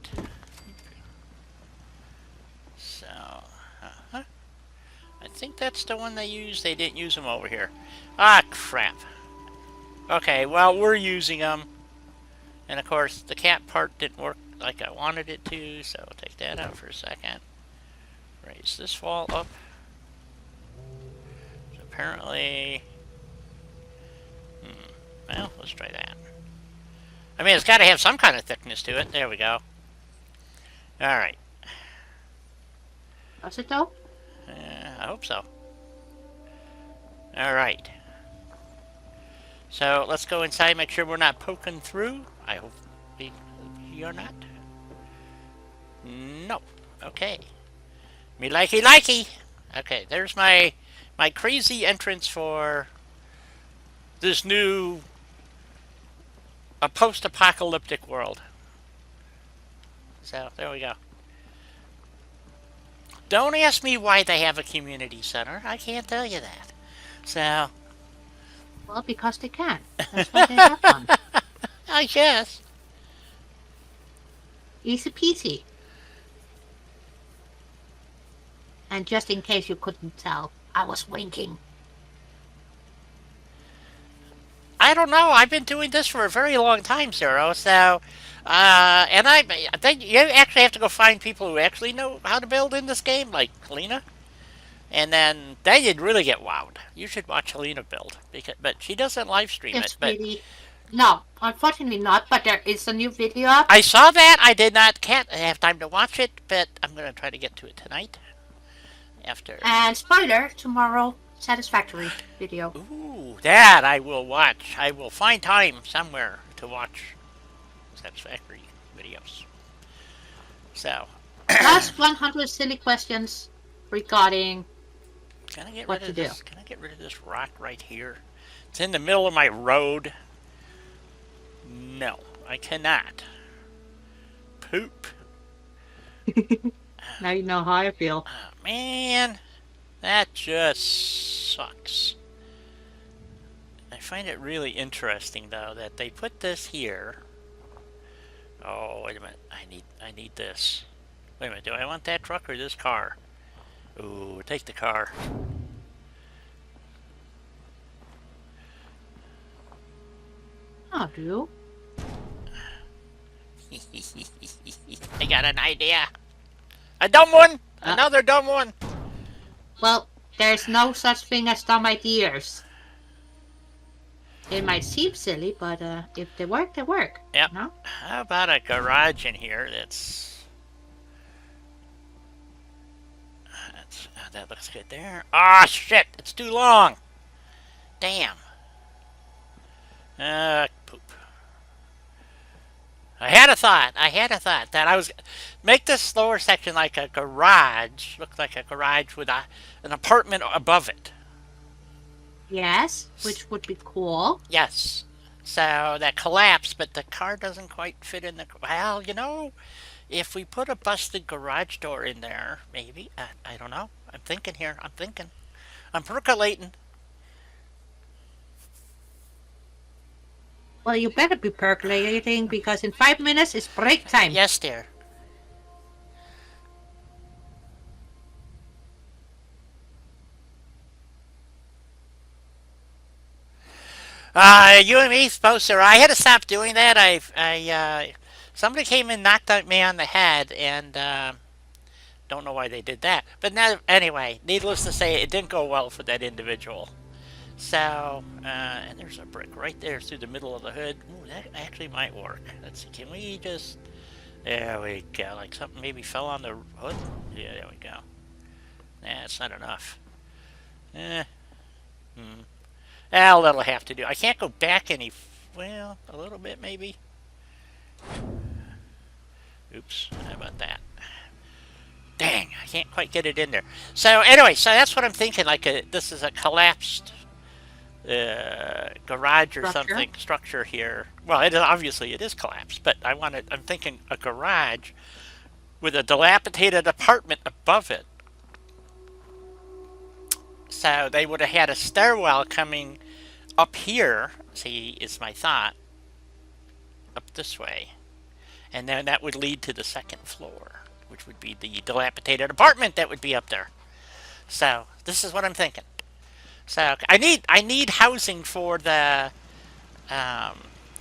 So, I think that's the one they used. They didn't use them over here. Ah, crap. Okay, well, we're using them. And of course, the cap part didn't work like I wanted it to, so I'll take that out for a second. Raise this wall up. So apparently... well, let's try that. I mean, it's got to have some kind of thickness to it. There we go. Alright. Does it though? I hope so. Alright. So, let's go inside, make sure we're not poking through. I hope we are not. No. Okay. Me likey likey. Okay, there's my crazy entrance for this new post-apocalyptic world. So, there we go. Don't ask me why they have a community center. I can't tell you that. So... well, because they can. That's why they have one. I guess. Easy peasy. And just in case you couldn't tell, I was winking. I don't know. I've been doing this for a very long time, Zero. So, and I think you actually have to go find people who actually know how to build in this game, like Helena. And then you'd really get wowed. You should watch Helena build, but she doesn't live stream Yes, it. But really. No, unfortunately not. But there is a new video up. I saw that. I did not have time to watch it, but I'm gonna try to get to it tonight. After. And spoiler, tomorrow, satisfactory video. Ooh, that I will watch. I will find time somewhere to watch satisfactory videos. So. Last 100 silly questions regarding Can I get what rid of to this? do. Can I get rid of this rock right here? It's in the middle of my road. No, I cannot. Poop. Now you know how I feel. Oh, man, that just sucks. I find it really interesting though that they put this here. Oh, wait a minute. I need this. Wait a minute. Do I want that truck or this car? Ooh, take the car. How do? I got an idea. A dumb one. Another dumb one. Well, there's no such thing as dumb ideas. It might seem silly, but if they work, they work. Yep. No? How about a garage in here that looks good there. Ah, shit! It's too long. Damn. Poop. I had a thought that I was make this lower section like a garage, look like a garage with an apartment above it. Yes, which would be cool. Yes. So that collapsed, but the car doesn't quite fit in the... well, you know, if we put a busted garage door in there, maybe. I don't know. I'm thinking here. I'm percolating. Well, you better be percolating because in 5 minutes it's break time. Yes, dear. You and me, poster. I had to stop doing that. Somebody came and knocked me on the head, and don't know why they did that. But now, anyway, needless to say, it didn't go well for that individual. So, and there's a brick right there through the middle of the hood. Ooh, that actually might work. Let's see, can we just... There we go. Like something maybe fell on the hood? Yeah, there we go. Nah, it's not enough. Well, that'll have to do. I can't go back any... Well, a little bit maybe. Oops, how about that? Dang, I can't quite get it in there. So anyway, so that's what I'm thinking. Like this is a collapsed garage or something structure here. Well, obviously it is collapsed, but I'm thinking a garage with a dilapidated apartment above it. So they would have had a stairwell coming up here. See, is my thought. Up this way, and then that would lead to the second floor, which would be the dilapidated apartment that would be up there. So this is what I'm thinking. So I need housing for the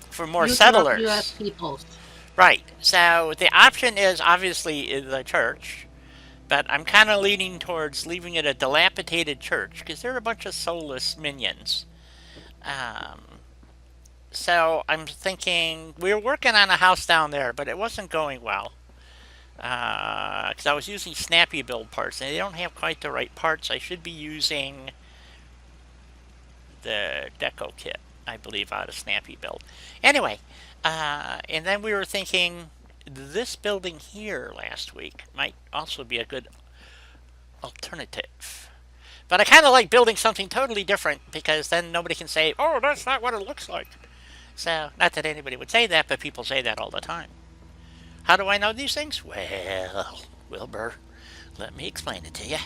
for more settlers. U.S. peoples. Right. So the option is obviously the church, but I'm kind of leaning towards leaving it a dilapidated church because they're a bunch of soulless minions. So I'm thinking we were working on a house down there, but it wasn't going well. Because I was using Snappy Build parts, and they don't have quite the right parts. I should be using the Deco kit, I believe, out of Snappy Build. Anyway, and then we were thinking this building here last week might also be a good alternative. But I kind of like building something totally different because then nobody can say, oh, that's not what it looks like. So, not that anybody would say that, but people say that all the time. How do I know these things? Well, Wilbur, let me explain it to you.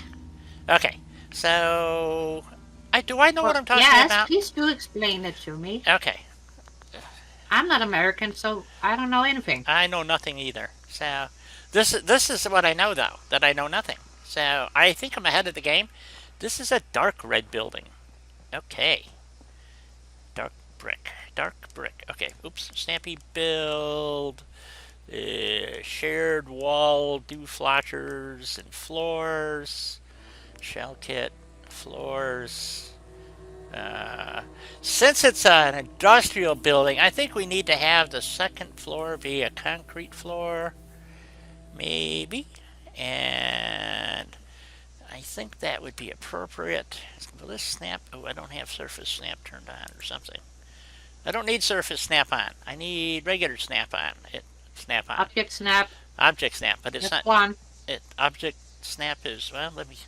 Okay, so... do I know what I'm talking about? Yes, please do explain it to me. Okay. I'm not American, so I don't know anything. I know nothing either. So, this is what I know, though, that I know nothing. So, I think I'm ahead of the game. This is a dark red building. Okay. Dark brick. Okay, oops. Snappy Build. Shared wall dewflotchers and floors. Shell kit. Floors. Since it's an industrial building, I think we need to have the second floor be a concrete floor. Maybe. And I think that would be appropriate. Will this snap? Oh, I don't have surface snap turned on or something. I don't need surface snap on. I need regular snap on. Snap on. Object snap. Object snap, but it's not. One. Object snap is, well, let me.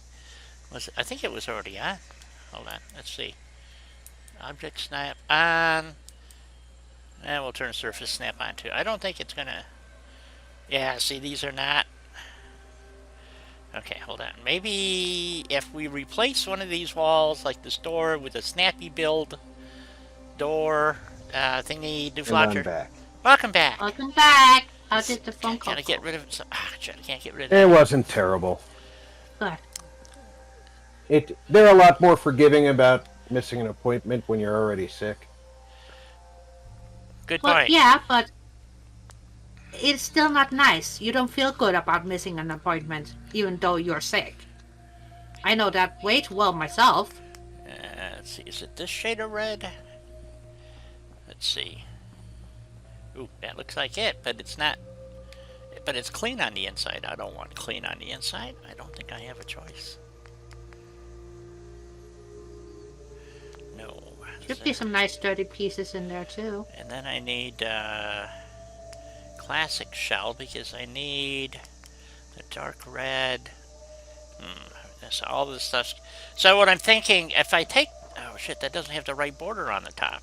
I think it was already on. Hold on. Let's see. Object snap on. And we'll turn surface snap on too. I don't think it's gonna. Yeah, see, these are not. Okay, hold on. Maybe if we replace one of these walls, like this door, with a Snappy Build door thingy, dewflotcher. Welcome back. Welcome back. How did the phone call? Gotta get rid of it. Shit, I can't get rid of it. It wasn't terrible. Good. They're a lot more forgiving about missing an appointment when you're already sick. Good Well, point. yeah, but it's still not nice. You don't feel good about missing an appointment, even though you're sick. I know that way too well myself. Let's see. Is it this shade of red? Let's see. Ooh, that looks like it, but it's not. But it's clean on the inside. I don't want clean on the inside. I don't think I have a choice. No. Should be some nice sturdy pieces in there too. And then I need classic shell because I need the dark red. So all this stuff. So what I'm thinking, if I take... Oh shit, that doesn't have the right border on the top.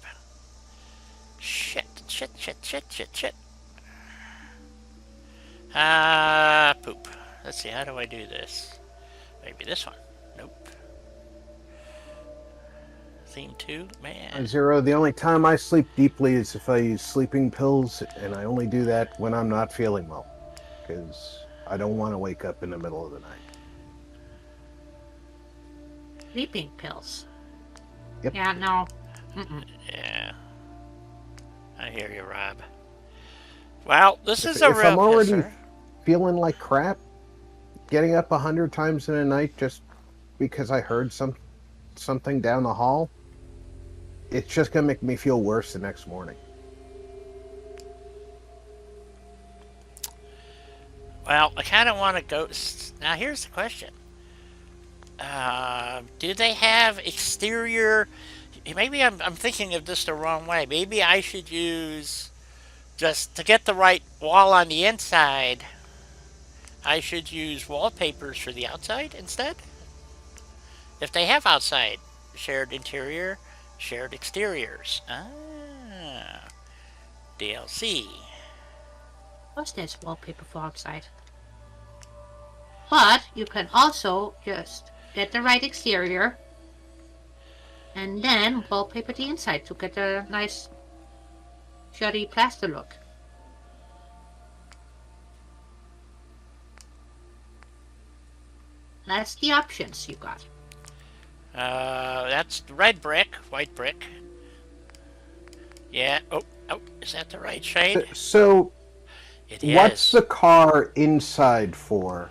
Shit. Poop. Let's see, how do I do this? Maybe this one. Nope. Theme 2? Man. Zero, the only time I sleep deeply is if I use sleeping pills, and I only do that when I'm not feeling well. Because I don't want to wake up in the middle of the night. Sleeping pills. Yep. Yeah, no. Yeah. I hear you, Rob. Well, this is a If real I'm already pisser. feeling like crap, getting up 100 times in a night just because I heard something down the hall, it's just gonna make me feel worse the next morning. Well, I kind of want to go. Now, here's the question: do they have exterior? Maybe I'm thinking of this the wrong way. Maybe I should use just to get the right wall on the inside. I should use wallpapers for the outside instead. If they have outside shared interior, shared exteriors. DLC. What's this wallpaper for outside? But you can also just get the right exterior and then wallpaper the inside to get a nice shutty plaster look. That's the options you got. That's red brick, white brick. Yeah. Oh, is that the right shade? So, It is. what's the car inside for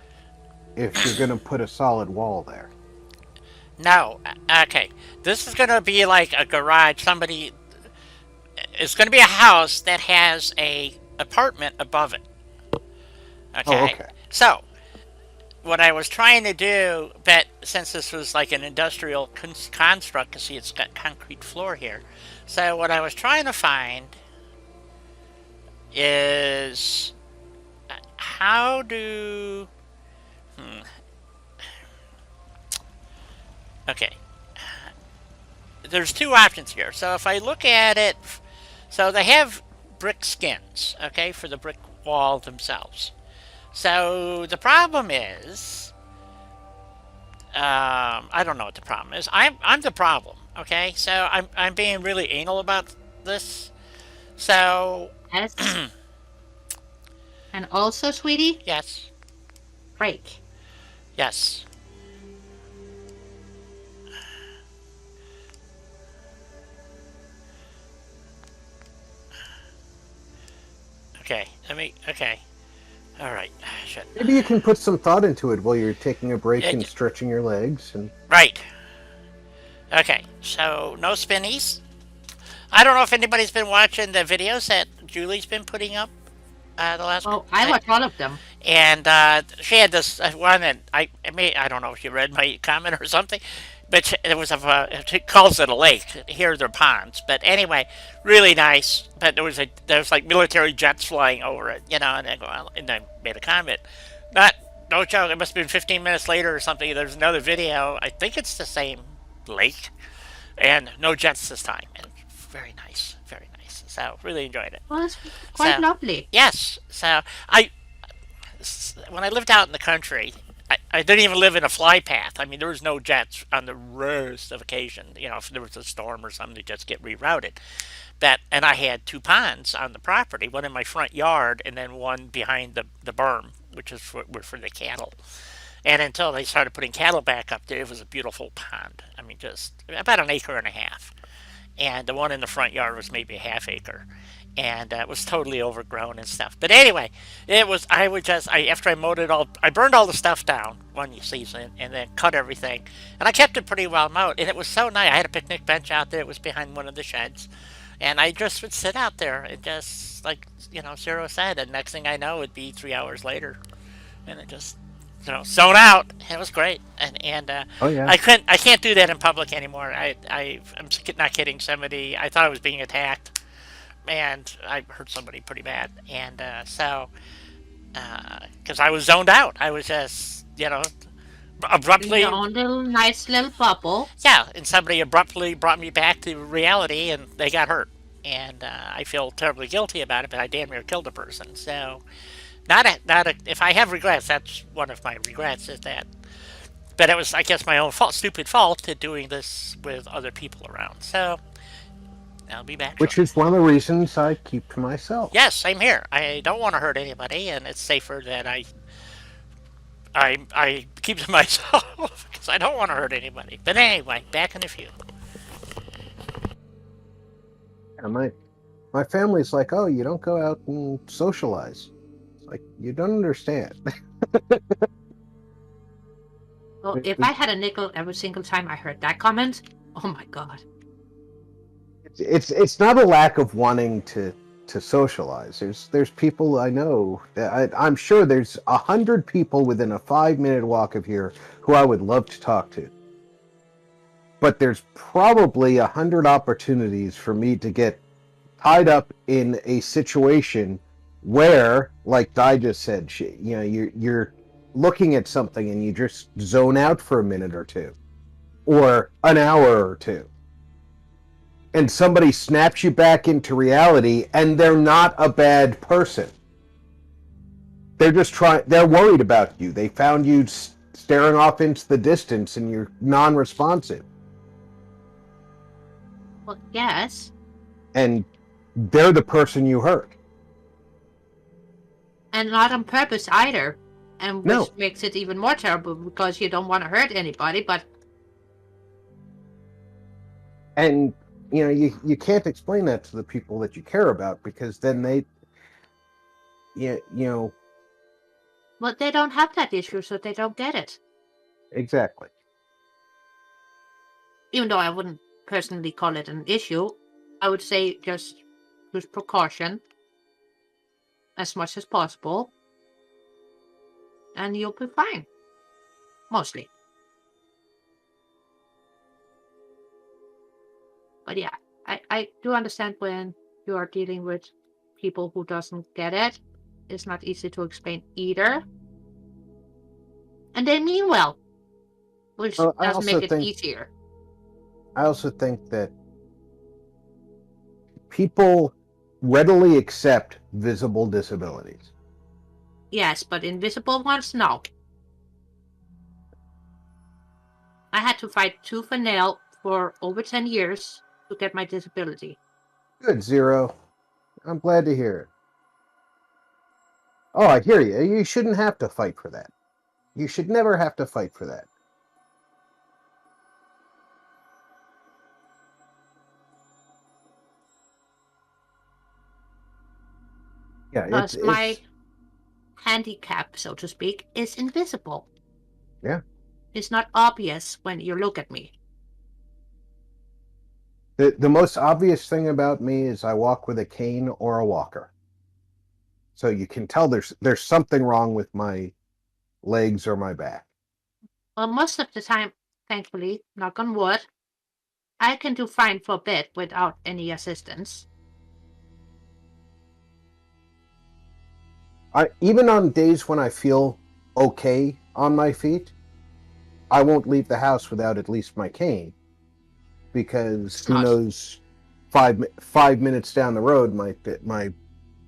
if you're going to put a solid wall there? No. Okay. This is going to be like a garage. It's going to be a house that has a apartment above it. Okay. Oh, okay. So, what I was trying to do, but since this was like an industrial construct, you see it's got concrete floor here. So what I was trying to find is how do... Okay. There's two options here. So if I look at it, so they have brick skins, okay, for the brick wall themselves. So the problem is, I don't know what the problem is. I'm the problem, okay? So I'm being really anal about this. So Yes. And also, sweetie, yes, break. yes. Okay, okay. All right, shit. Maybe you can put some thought into it while you're taking a break Yeah, and stretching your legs. And Right. Okay, so no spinnies. I don't know if anybody's been watching the videos that Julie's been putting up the last. Oh, I watch all of them. And she had this one that I don't know if you read my comment or something, but it was she calls it a lake. Here they're ponds, but anyway, really nice. But there was like military jets flying over it, and I made a comment. No joke. It must have been 15 minutes later or something. There's another video. I think it's the same lake, and no jets this time. And very nice, very nice. So really enjoyed it. Well, it's quite lovely. Yes. So when I lived out in the country, I didn't even live in a fly path. I mean, there was no jets on the rarest of occasion. If there was a storm or something, they just get rerouted. And I had two ponds on the property, one in my front yard and then one behind the berm, which is for the cattle. And until they started putting cattle back up there, it was a beautiful pond. I mean, just about an acre and a half. And the one in the front yard was maybe a half acre. And it was totally overgrown and stuff. But anyway, after I mowed it all, I burned all the stuff down one season and then cut everything. And I kept it pretty well mowed. And it was so nice. I had a picnic bench out there. It was behind one of the sheds. And I just would sit out there and just, like, Zero said. And next thing I know, it'd be 3 hours later. And it just, zone out. It was great. And oh yeah, I can't do that in public anymore. I'm not kidding. I thought I was being attacked. And I hurt somebody pretty bad. And because I was zoned out. I was just, abruptly... In your own nice little bubble. Yeah, and somebody abruptly brought me back to reality, and they got hurt. And I feel terribly guilty about it, but I damn near killed a person. So, if I have regrets, that's one of my regrets, is that... But it was, I guess, my own stupid fault to doing this with other people around. So... I'll be back. Which is one of the reasons I keep to myself. Yes, same here. I don't want to hurt anybody, and it's safer that I keep to myself because I don't want to hurt anybody. But anyway, back in a few. And my family's like, oh, you don't go out and socialize. It's like, you don't understand. Well, if I had a nickel every single time I heard that comment, oh my god. It's not a lack of wanting to socialize. There's people I know that I'm sure there's 100 people within a 5-minute walk of here who I would love to talk to. But there's probably 100 opportunities for me to get tied up in a situation where, like Di just said, you're looking at something and you just zone out for a minute or two, or an hour or two, and somebody snaps you back into reality, and they're not a bad person. They're just they're worried about you. They found you staring off into the distance and you're non-responsive. Well, yes. And they're the person you hurt. And not on purpose either. And which No. makes it even more terrible because you don't want to hurt anybody, but... And, you can't explain that to the people that you care about, because then they, Well, they don't have that issue, so they don't get it. Exactly. Even though I wouldn't personally call it an issue, I would say just use precaution as much as possible, and you'll be fine. Mostly. But yeah, I do understand when you are dealing with people who doesn't get it. It's not easy to explain either. And they mean well, which doesn't make it easier. I also think that people readily accept visible disabilities. Yes, but invisible ones, no. I had to fight tooth and nail for over 10 years to get my disability. Good, Zero. I'm glad to hear it. Oh, I hear you. You shouldn't have to fight for that. You should never have to fight for that. Yeah, because my handicap, so to speak, is invisible. Yeah. It's not obvious when you look at me. The most obvious thing about me is I walk with a cane or a walker. So you can tell there's something wrong with my legs or my back. Well, most of the time, thankfully, knock on wood, I can do fine for a bit without any assistance. Even on days when I feel okay on my feet, I won't leave the house without at least my cane, because who knows, 5 minutes down the road, my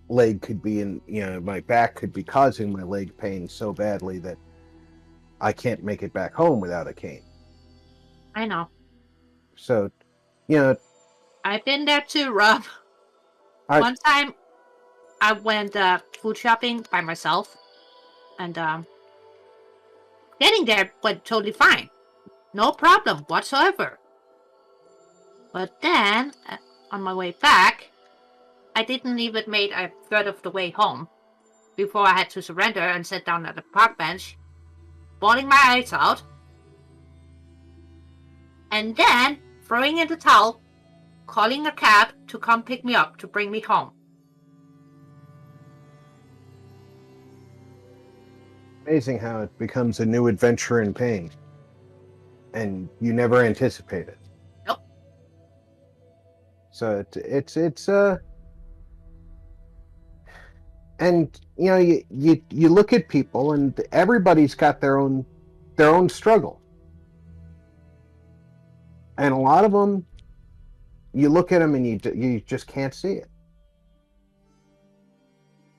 leg could be my back could be causing my leg pain so badly that I can't make it back home without a cane. I know. So, I've been there too, Rob. One time, I went food shopping by myself, and getting there went totally fine. No problem whatsoever. But then, on my way back, I didn't even make a third of the way home before I had to surrender and sit down at the park bench, bawling my eyes out, and then throwing in the towel, calling a cab to come pick me up to bring me home. Amazing how it becomes a new adventure in pain, and you never anticipate it. Nope. So it's and you look at people, and everybody's got their own struggle, and a lot of them, you look at them and you just can't see it,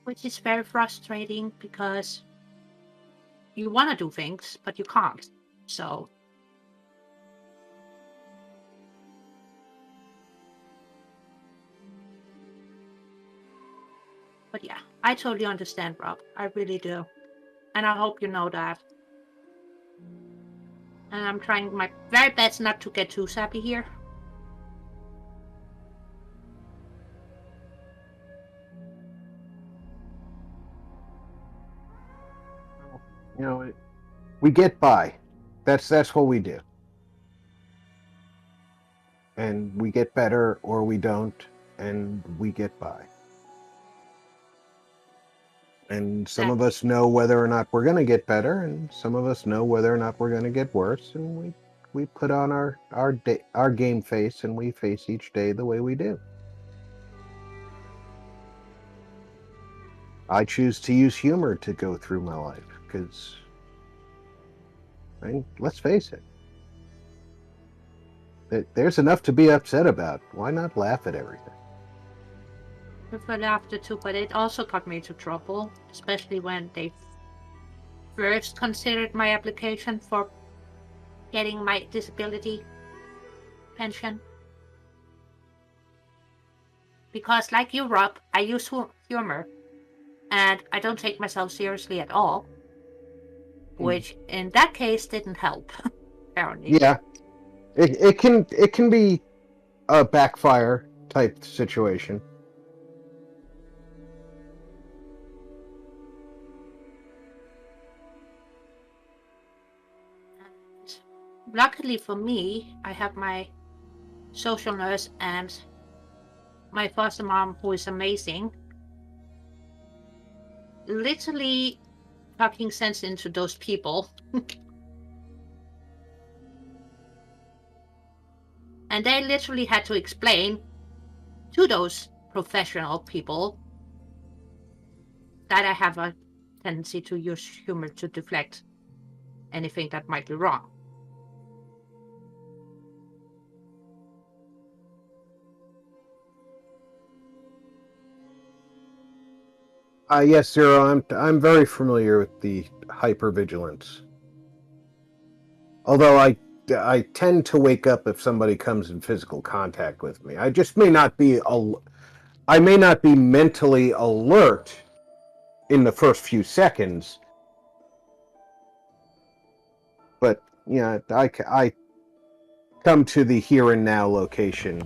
which is very frustrating because you want to do things, but you can't. So, but yeah, I totally understand, Rob. I really do. And I hope you know that. And I'm trying my very best not to get too sappy here. We get by. That's what we do. and we get better, or we don't, and we get by. And some of us know whether or not we're going to get better, and some of us know whether or not we're going to get worse, and we put on our game face, and we face each day the way we do. I choose to use humor to go through my life because, I mean, let's face it, there's enough to be upset about. Why not laugh at everything? I prefer laughter too, but it also got me into trouble, especially when they first considered my application for getting my disability pension. Because, like you, Rob, I use humor, and I don't take myself seriously at all, which in that case didn't help, apparently. Yeah, it can be a backfire type situation. Luckily for me, I have my social nurse and my foster mom, who is amazing, literally talking sense into those people. And they literally had to explain to those professional people that I have a tendency to use humor to deflect anything that might be wrong. Yes, Zero. I'm very familiar with the hypervigilance. Although I tend to wake up if somebody comes in physical contact with me. I just may not be I may not be mentally alert in the first few seconds, but yeah, I come to the here and now location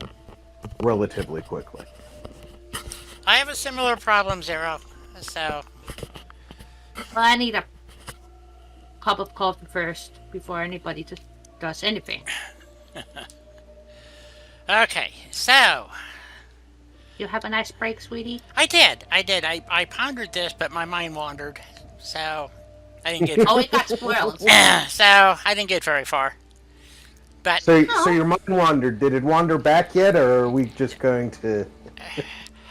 relatively quickly. I have a similar problem, Zero. So, Well, I need a cup of coffee first before anybody does anything. okay, so You have a nice break, sweetie? I did. I pondered this, but my mind wandered. So I didn't get. Oh, it got spoiled. so I didn't get very far. But So Oh. your mind wandered. Did it wander back yet, or are we just going to?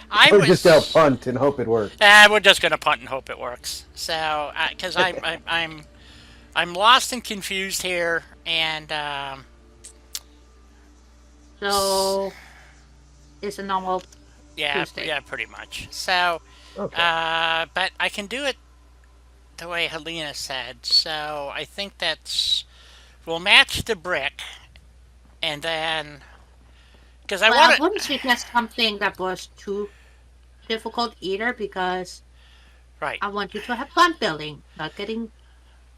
I Or was just out punt and hope it works. We're just gonna punt and hope it works. So, because I'm lost and confused here, and So, it's a normal yeah, Tuesday. yeah, pretty much. So, Okay. but I can do it the way Helena said. So I think we'll match the brick, and then because I Well, want I to. wouldn't suggest something that was too difficult either, because Right. I want you to have fun building, not getting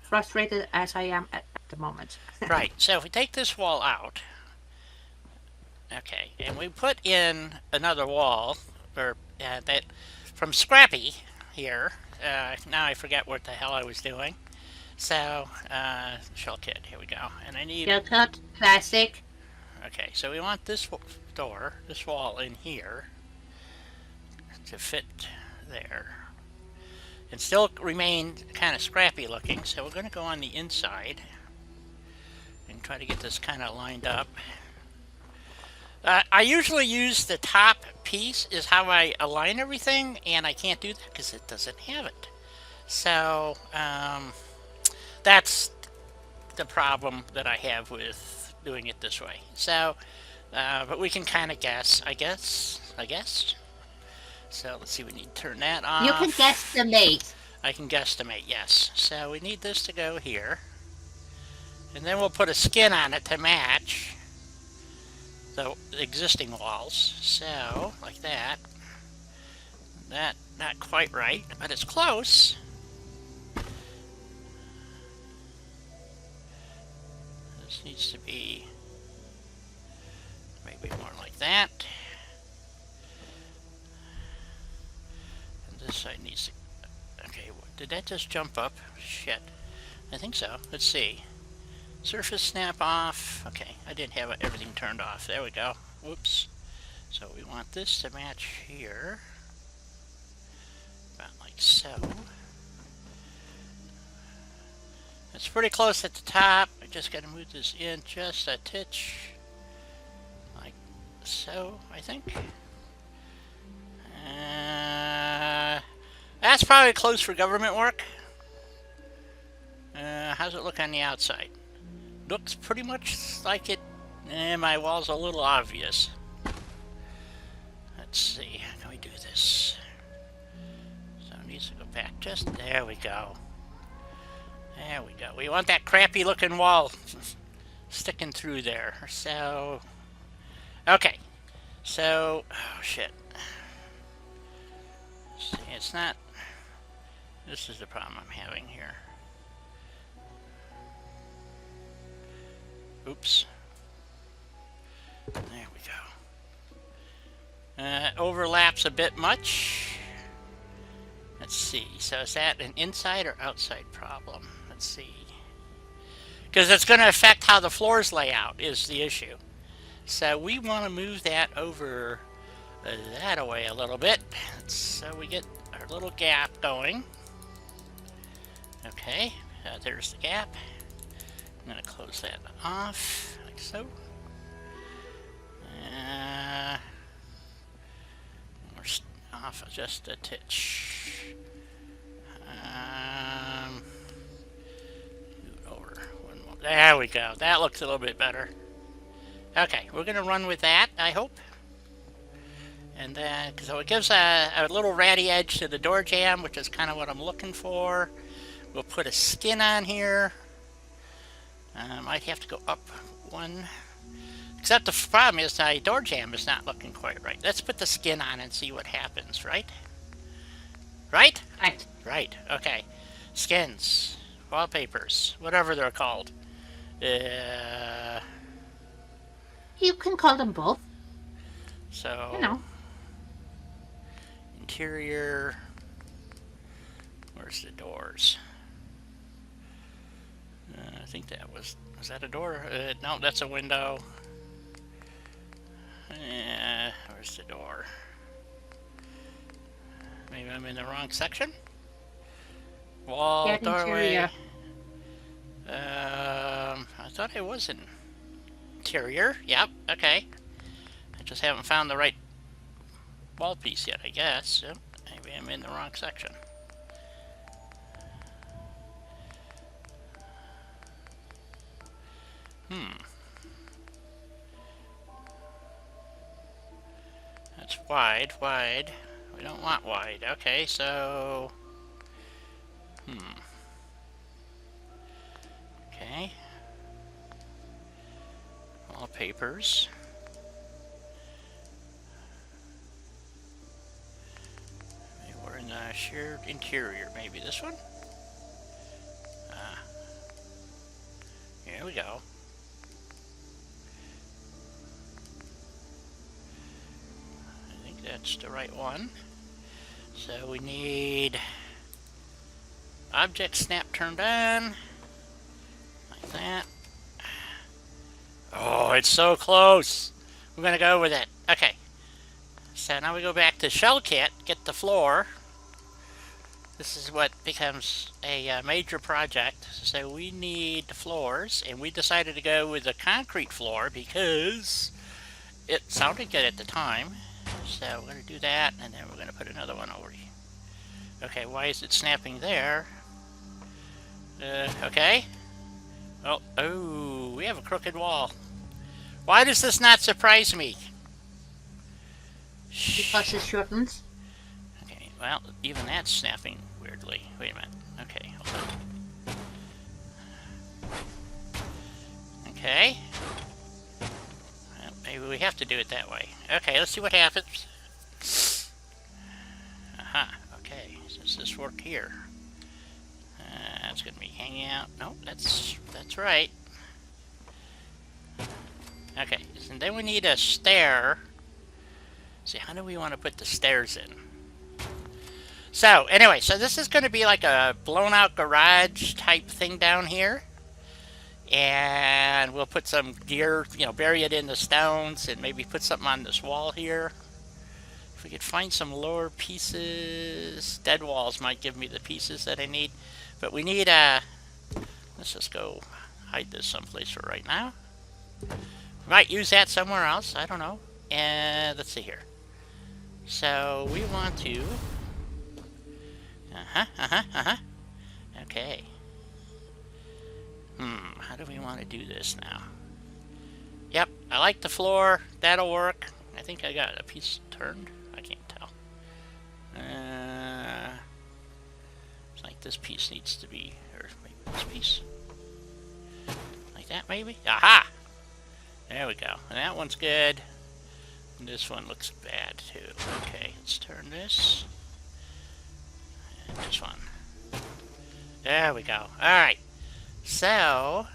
frustrated as I am at the moment. Right. So if we take this wall out, okay, and we put in another wall, or that from Scrappy here. Now I forget what the hell I was doing. So shell kit. Here we go. And I need. Shell cut, classic. Okay, so we want this this wall in here to fit there. And still remain kind of scrappy looking, so we're going to go on the inside and try to get this kind of lined up. I usually use the top piece is how I align everything, and I can't do that because it doesn't have it. So that's the problem that I have with doing it this way. So, but we can kind of guess, I guess. So let's see, we need to turn that off. You can guesstimate. I can guesstimate, yes. So we need this to go here. And then we'll put a skin on it to match the existing walls. So, like that. That, not quite right, but it's close. This needs to be maybe more like that. And this side needs to... Okay, did that just jump up? Shit. I think so. Let's see. Surface snap off. Okay, I didn't have everything turned off. There we go. Whoops. So we want this to match here. About like so. It's pretty close at the top. I just got to move this in just a titch. Like so, I think. That's probably close for government work. How's it look on the outside? Looks pretty much like it. My wall's a little obvious. Let's see. How can we do this? So it needs to go back just. There we go. There we go. We want that crappy looking wall sticking through there. So. Okay. So. Oh shit. See, it's not. This is the problem I'm having here. Oops. There we go. Overlaps a bit much. Let's see. So is that an inside or outside problem? Let's see. Because it's going to affect how the floors lay out is the issue. So we want to move that over that away a little bit. So we get our little gap going. Okay. There's the gap. I'm going to close that off, like so. We're off just a titch. Move over one more. There we go. That looks a little bit better. Okay, we're going to run with that, I hope. And then, so it gives a little ratty edge to the door jamb, which is kind of what I'm looking for. We'll put a skin on here. Might have to go up one. Except the problem is my door jamb is not looking quite right. Let's put the skin on and see what happens, right? Right? Right. Right, okay. Skins, wallpapers, whatever they're called. You can call them both. So, You know. Interior. Where's the doors? I think that was that a door? No, that's a window. Where's the door? Maybe I'm in the wrong section? Wall, Yeah, doorway. interior. I thought it was in interior. Yep, okay. I just haven't found the right wall piece yet, I guess. So maybe I'm in the wrong section. That's wide. We don't want wide. Okay, so... Okay. Wallpapers. Maybe we're in the shared interior. Maybe this one? Here we go. I think that's the right one. So we need object snap turned on. Like that. Oh, it's so close. We're going to go with it. Okay. So now we go back to shell kit, get the floor. This is what becomes a major project. So we need the floors, and we decided to go with a concrete floor because it sounded good at the time. So we're going to do that, and then we're going to put another one over here. Okay, why is it snapping there? Okay. Oh, we have a crooked wall. Why does this not surprise me? Because it shortens. Okay, well, even that's snapping weirdly. Wait a minute. Okay, hold on. Okay. Well, maybe we have to do it that way. Okay, let's see what happens. Aha, okay. So does this work here? That's going to be hanging out. No, that's right. Okay, and then we need a stair. See, how do we want to put the stairs in? So, anyway, so this is going to be like a blown-out garage type thing down here. And we'll put some gear, bury it in the stones and maybe put something on this wall here. If we could find some lower pieces, dead walls might give me the pieces that I need. But we need let's just go hide this someplace for right now. We might use that somewhere else, I don't know. And let's see here. So we want to, okay. How do we want to do this now? Yep, I like the floor. That'll work. I think I got a piece turned. I can't tell. It's like this piece needs to be, or maybe this piece. Like that, maybe? Aha! There we go. And that one's good. And this one looks bad, too. Okay, let's turn this. And this one. There we go. Alright. So,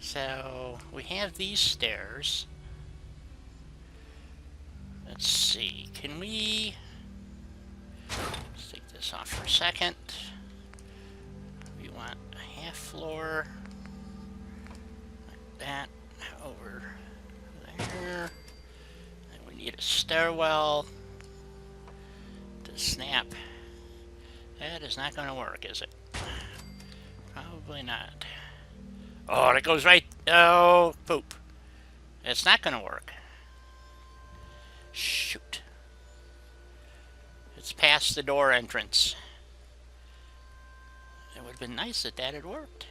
so we have these stairs. Let's see, can we, let's take this off for a second. We want a half floor, like that, over there. And we need a stairwell to snap. That is not going to work, is it? Probably not. Oh, it goes right... Oh, poop. It's not going to work. Shoot. It's past the door entrance. It would have been nice if that had worked.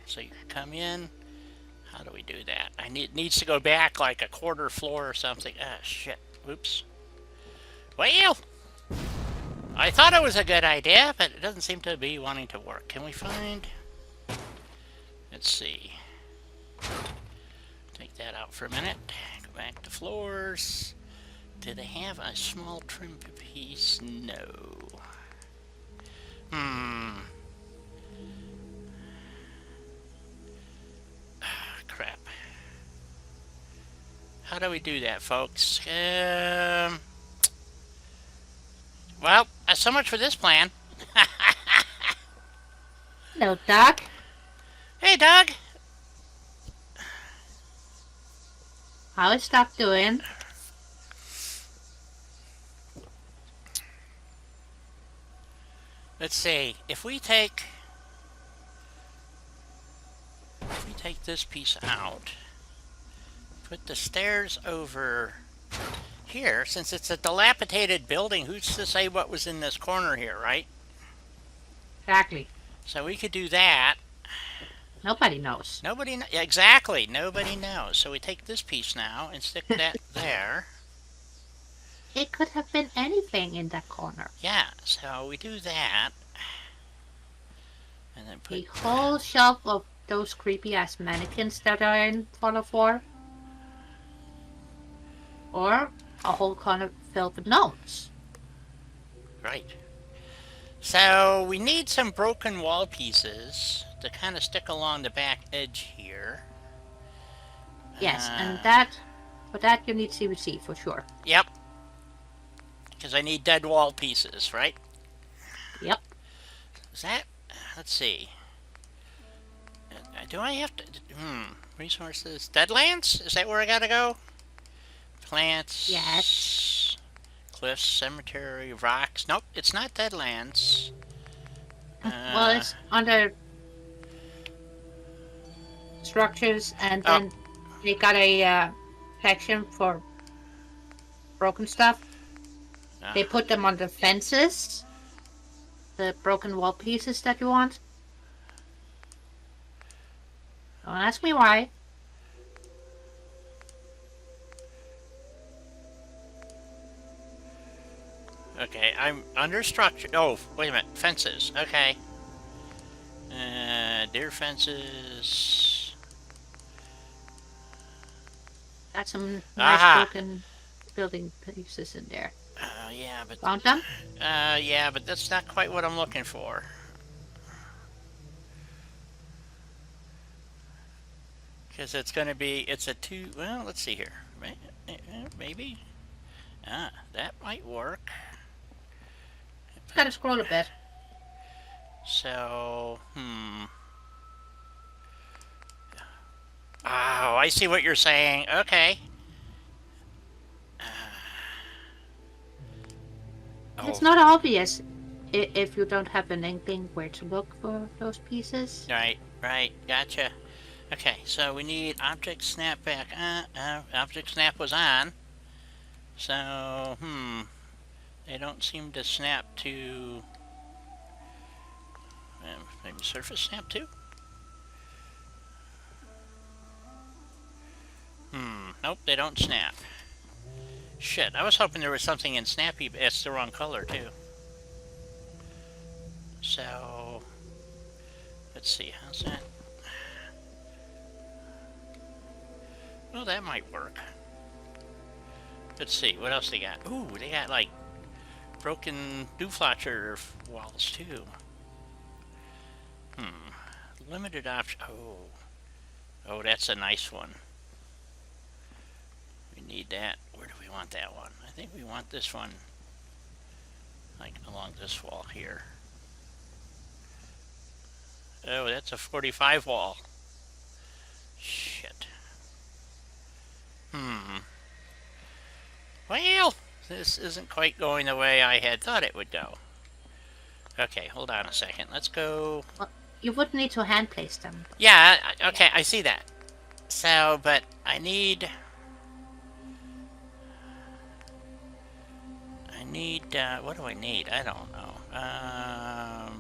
So you come in. How do we do that? It needs to go back like a quarter floor or something. Ah, shit. Oops. Well... I thought it was a good idea, but it doesn't seem to be wanting to work. Can we find... Let's see. Take that out for a minute. Go back to floors. Do they have a small trim piece? No. Crap. How do we do that, folks? Well, so much for this plan. Hello, Doc. Hey, Doug. How is Doc doing? Let's see. If we take this piece out, put the stairs over here, since it's a dilapidated building, who's to say what was in this corner here, right? Exactly. So we could do that. Nobody knows. Exactly. Nobody knows. So we take this piece now and stick that there. It could have been anything in that corner. Yeah. So we do that, and then put The whole shelf of those creepy ass mannequins that are in FO4, or a whole corner filled with notes. Right. So we need some broken wall pieces to kind of stick along the back edge here. Yes, and for that you need CVC for sure. Yep. Because I need dead wall pieces, right? Yep. Is that... Let's see. Do I have to... Resources. Deadlands? Is that where I gotta go? Plants. Yes. Cliffs, cemetery, rocks. Nope, it's not Deadlands. Well, it's under structures, and then they got a section for broken stuff. They put them on the fences. The broken wall pieces that you want. Don't ask me why. Okay, I'm under structure. Oh, wait a minute. Fences. Okay. Deer fences. Got some nice broken building pieces in there. Yeah, but... Found them? Yeah, but that's not quite what I'm looking for. Because it's going to be... It's a two... Well, let's see here. Maybe? That might work. Gotta scroll a bit. So, Oh, I see what you're saying. Okay. It's Oh, not obvious if you don't have an inkling where to look for those pieces. right, right. Gotcha. Okay, so we need object snap back. Object snap was on. So, they don't seem to snap to... maybe surface snap too? Nope, they don't snap. Shit, I was hoping there was something in Snappy, but it's the wrong color too. So, let's see, how's that? Well, that might work. Let's see, what else they got? Ooh, they got like broken dewflatcher walls too. Limited option. Oh, that's a nice one. We need that. Where do we want that one? I think we want this one, like along this wall here. Oh, that's a 45 wall. Shit. Well, this isn't quite going the way I had thought it would go. Okay, hold on a second. Let's go. Well, you would need to hand place them. Yeah, okay, I see that. So, but I need, what do I need? I don't know.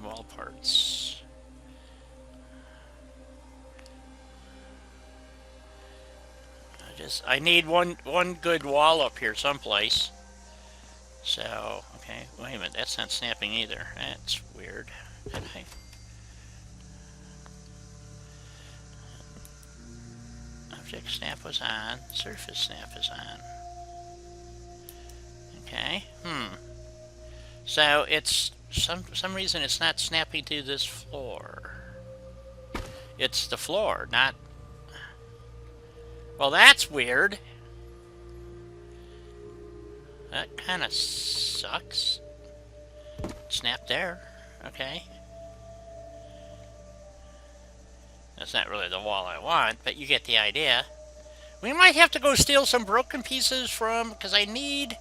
Wall parts. I need one good wall up here someplace. So, okay, wait a minute, that's not snapping either. That's weird. Object snap was on, surface snap is on. Okay, So it's some reason it's not snapping to this floor. It's the floor, not... Well, that's weird. That kind of sucks. Snap there. Okay. That's not really the wall I want, but you get the idea. We might have to go steal some broken pieces from... Because I need...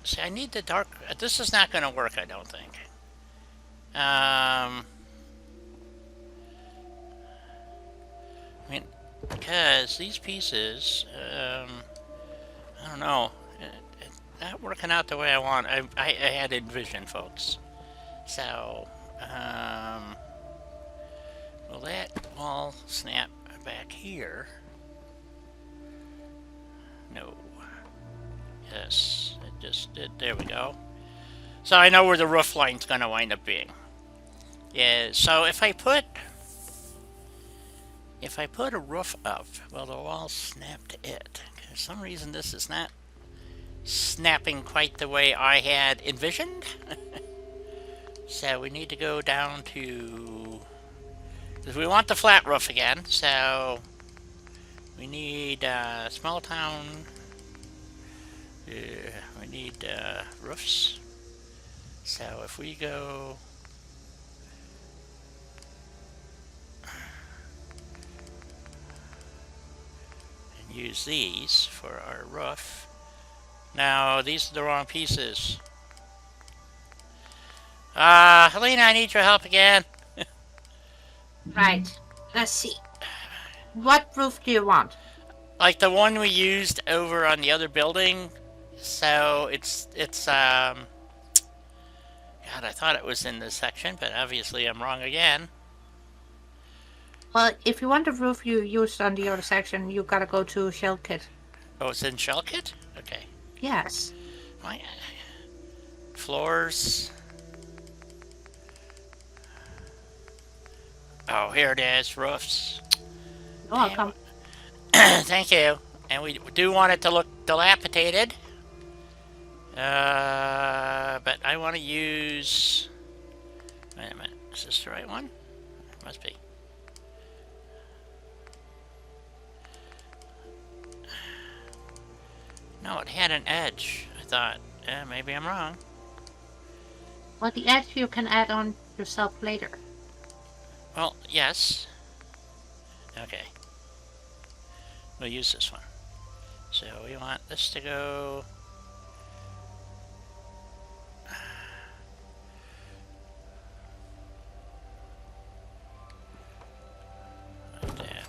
see, I need the dark... This is not going to work, I don't think. I mean, because these pieces... I don't know. It's not working out the way I want. I had envisioned, folks. So, will that wall snap back here? No. Yes, it just did. There we go. So I know where the roof line's going to wind up being. Yeah, so if I put a roof up, well, the wall snap to it. For some reason, this is not snapping quite the way I had envisioned. So we need to go down to... Because we want the flat roof again, so... We need small town... we need roofs. So if we go... use these for our roof. Now, these are the wrong pieces. Helena, I need your help again. Right. Let's see. What roof do you want? Like the one we used over on the other building. So, it's God, I thought it was in this section, but obviously I'm wrong again. Well, if you want the roof you used on the other section, you gotta go to Shell Kit. Oh, it's in Shell Kit? Okay. Yes. My floors. Oh, here it is. Roofs. You're welcome. Thank you. And we do want it to look dilapidated. But I want to use... Wait a minute. Is this the right one? It must be. No, it had an edge. I thought, maybe I'm wrong. Well, the edge you can add on yourself later. Well, yes. Okay. We'll use this one. So we want this to go... like that.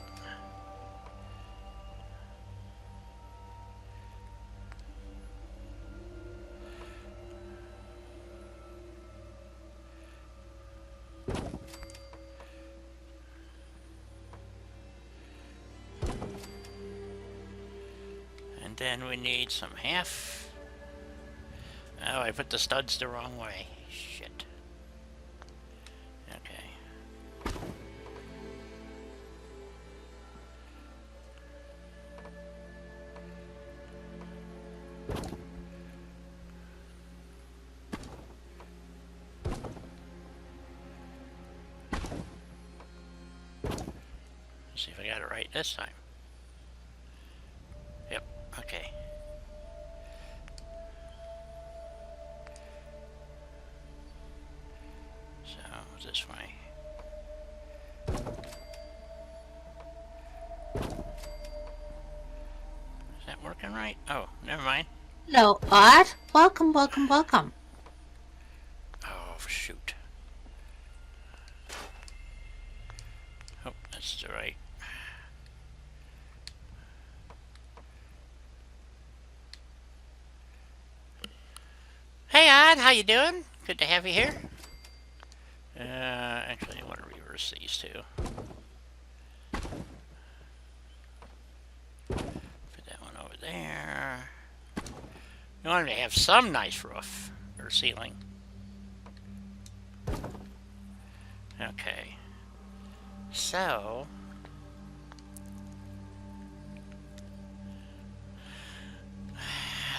And then we need some half. Oh, I put the studs the wrong way. Shit. Okay. Let's see if I got it right this time. Yep, okay. So, this way. Is that working right? Oh, never mind. Hello, Odd. Welcome, welcome, welcome. Oh, shoot. Oh, that's the right. Hey, Odd, how you doing? Good to have you here. Actually, I want to reverse these two. Put that one over there. You want to have some nice roof or ceiling. Okay. So...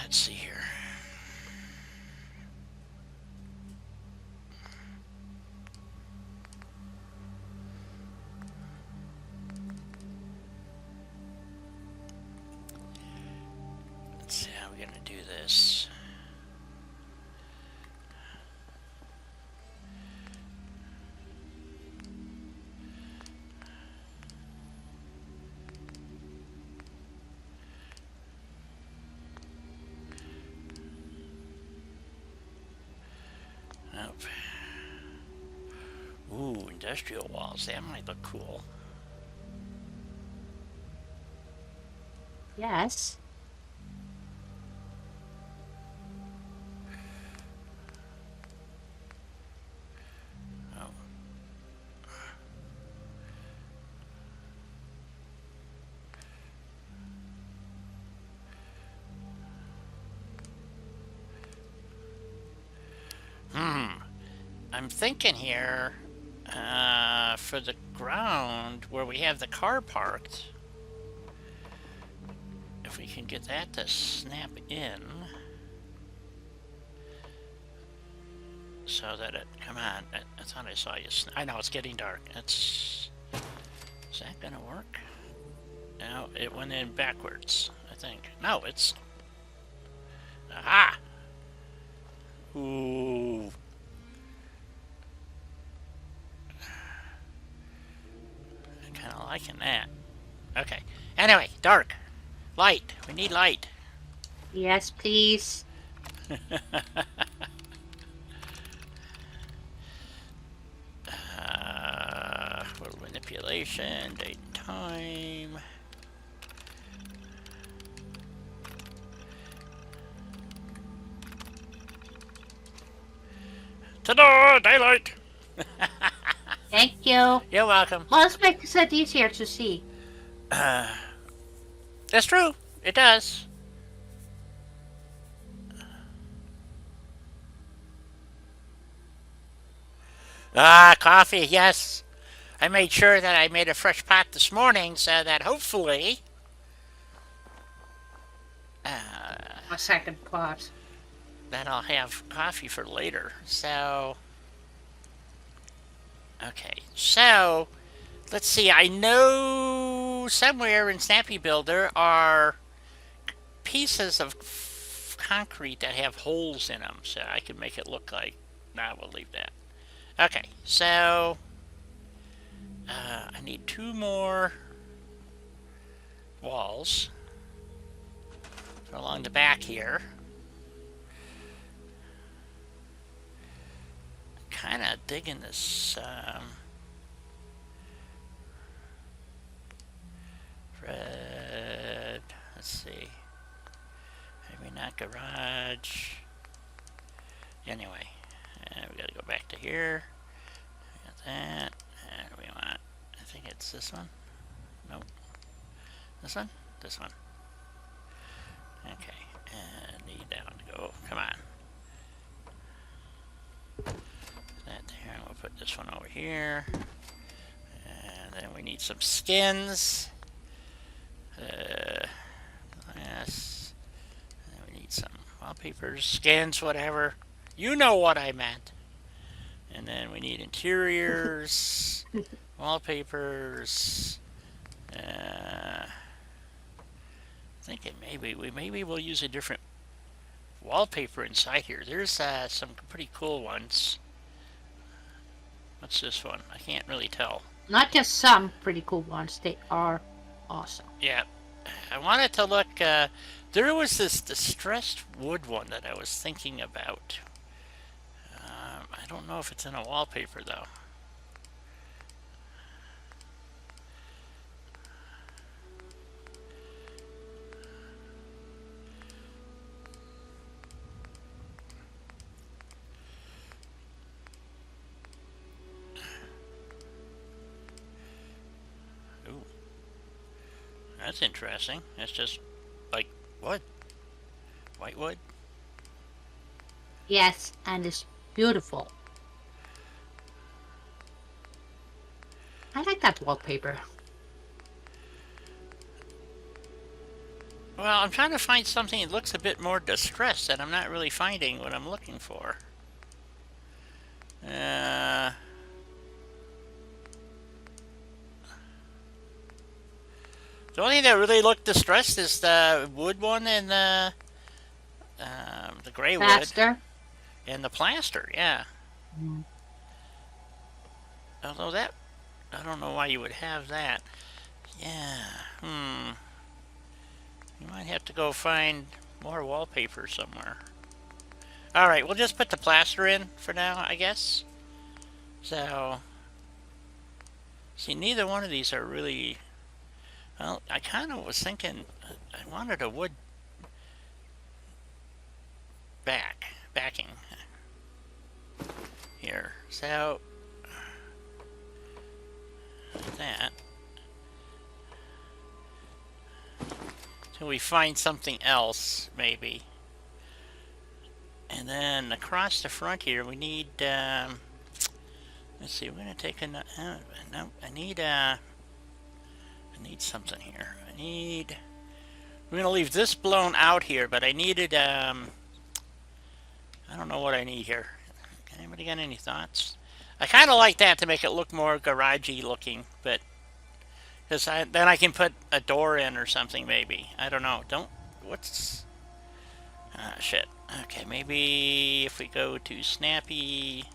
let's see here. Let's see how we're gonna do this. Nope. Ooh, industrial walls. That might look cool. Yes. Oh. I'm thinking here, for the ground where we have the car parked, if we can get that to snap in, so that it, come on, I thought I saw you, I know it's getting dark, is that gonna work? No, it went in backwards, I think. No, it's, aha! Ooh. I'm kind of liking that. Okay. Anyway, dark. Light. We need light. Yes, please. Little manipulation, date and time. Ta-da! Daylight! Thank you. You're welcome. Well, let's make it easier to see. That's true. It does. Ah, coffee, yes. I made sure that I made a fresh pot this morning so that hopefully... A second pot. that I'll have coffee for later. So... okay, so... let's see, I know somewhere in Snappy Builder are pieces of concrete that have holes in them, so I can make it look like Nah, we'll leave that. Okay, so I need 2 more walls. So along the back here. Kind of digging this red. Let's see. Maybe not garage. Anyway, we gotta go back to here. We got that. And we want, I think it's this one. Nope. This one? This one. Okay. And need that one to go. Come on. That there. And we'll put this one over here. And then we need some skins. Glass. And we need some wallpapers, skins, whatever. You know what I meant. And then we need interiors, wallpapers. Thinking maybe we'll use a different wallpaper inside here. There's some pretty cool ones. What's this one? I can't really tell. Not just some pretty cool ones. They are awesome. Yeah. I wanted to look. There was this distressed wood one that I was thinking about. I don't know if it's in a wallpaper though. Ooh. That's interesting. That's just like wood. White wood. Yes, and it's beautiful. I like that wallpaper. Well, I'm trying to find something that looks a bit more distressed, and I'm not really finding what I'm looking for. The only thing that really looked distressed is the wood one and the gray wood. Plaster. And the plaster, yeah. Mm. Although that, I don't know why you would have that. Yeah, You might have to go find more wallpaper somewhere. Alright, we'll just put the plaster in for now, I guess. So, see, neither one of these are really... Well, I kind of was thinking, I wanted a wood backing here. So, that. Till we find something else, maybe. And then across the front here, we need, let's see, we're going to take a, no, I need something here. We're going to leave this blown out here, but I needed, I don't know what I need here. Can anybody got any thoughts? I kind of like that to make it look more garagey looking, but because then I can put a door in or something, maybe. I don't know. Shit. Okay, maybe if we go to Snappy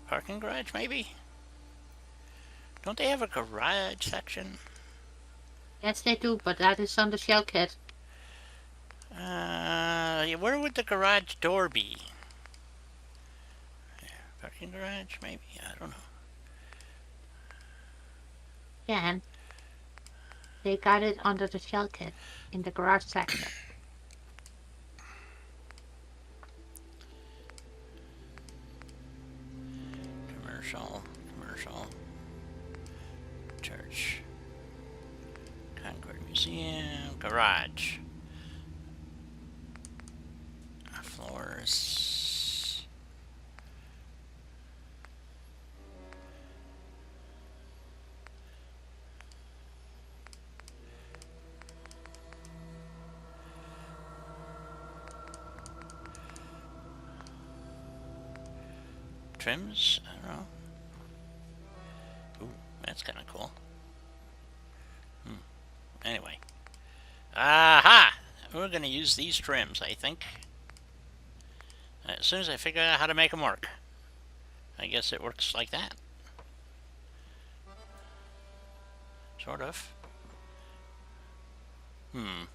parking garage, maybe? Don't they have a garage section? Yes, they do, but that is on the shell kit. Where would the garage door be? Parking garage, maybe? I don't know. Jan, they got it under the shell kit in the garage section. Commercial, church, Concord Museum, garage, floors, trims, I don't know. Ooh, that's kind of cool. Anyway. Aha! We're going to use these trims, I think. As soon as I figure out how to make them work. I guess it works like that. Sort of. I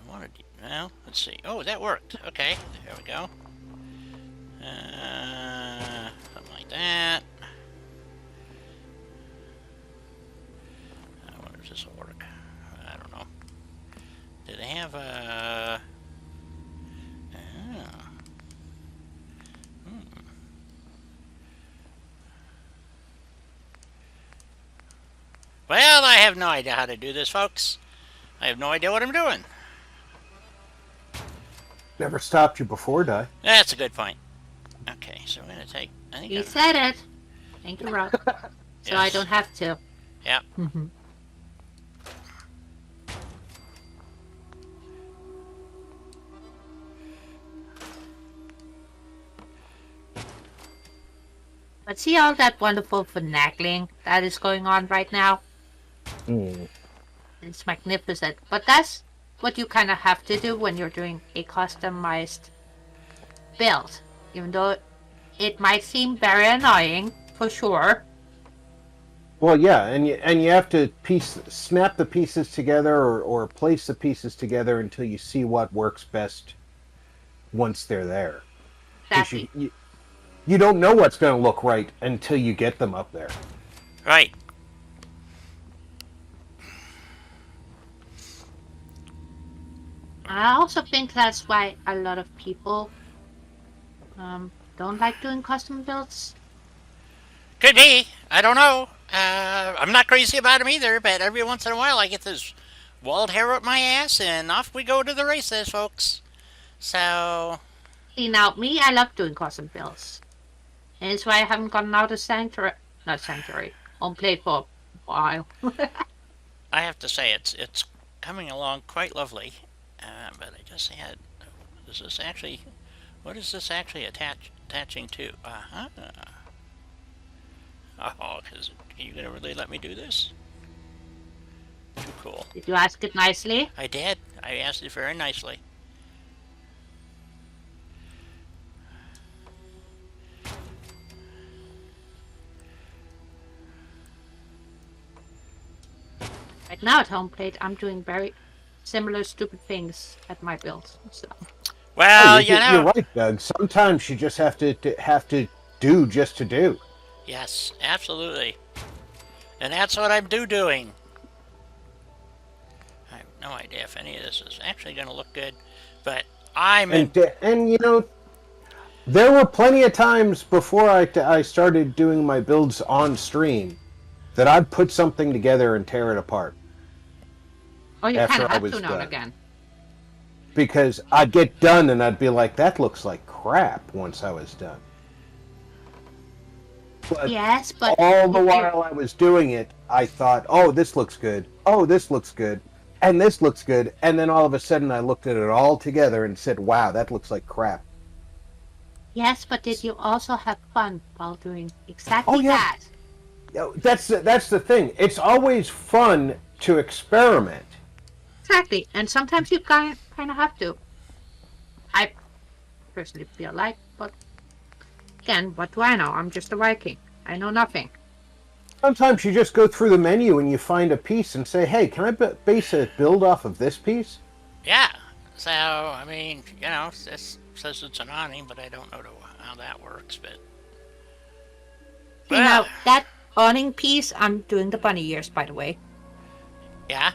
wanted... Well, let's see. Oh, that worked. Okay, there we go. Something like that. I wonder if this will work. I don't know. Did they have a... Well, I have no idea how to do this, folks. I have no idea what I'm doing. Never stopped you before, Di. That's a good point. Okay, so we're gonna take... I think You said it. Thank you, Rob. So I don't have to. Yep. But see all that wonderful finagling that is going on right now? It's magnificent. But that's what you kind of have to do when you're doing a customized build. Even though it might seem very annoying, for sure. Well, yeah, and you have to snap the pieces together or place the pieces together until you see what works best once they're there. 'Cause Exactly. you don't know what's going to look right until you get them up there. Right. I also think that's why a lot of people don't like doing custom builds. Could be. I don't know. I'm not crazy about them either, but every once in a while I get this walled hair up my ass, and off we go to the races, folks. So... See, now, me, I love doing custom builds. And it's why I haven't gotten out of on play for a while. I have to say, it's coming along quite lovely. But I just had... Is this actually... What is this actually attaching to? Uh-huh. Oh, because are you going to really let me do this? Too cool. Did you ask it nicely? I did. I asked it very nicely. Right now at home plate, I'm doing very similar stupid things at my builds. So. Well, you're right, Doug. Sometimes you just have to do just to do. Yes, absolutely. And that's what I'm doing. I have no idea if any of this is actually going to look good, but and you know, there were plenty of times before I started doing my builds on stream that I'd put something together and tear it apart. Oh, you kind of have to now and again. Because I'd get done and I'd be like, that looks like crap once I was done. But yes, but... all the while I was doing it, I thought, oh, this looks good. Oh, this looks good. And this looks good. And then all of a sudden I looked at it all together and said, wow, that looks like crap. Yes, but did you also have fun while doing exactly that? That's the thing. It's always fun to experiment. Exactly, and sometimes you kind of have to. I personally feel like, but again, what do I know? I'm just a Viking. I know nothing. Sometimes you just go through the menu and you find a piece and say, hey, can I base a build off of this piece? Yeah. So, I mean, you know, this says it's an awning, but I don't know how that works, but... You know, that awning piece, I'm doing the bunny ears, by the way. Yeah?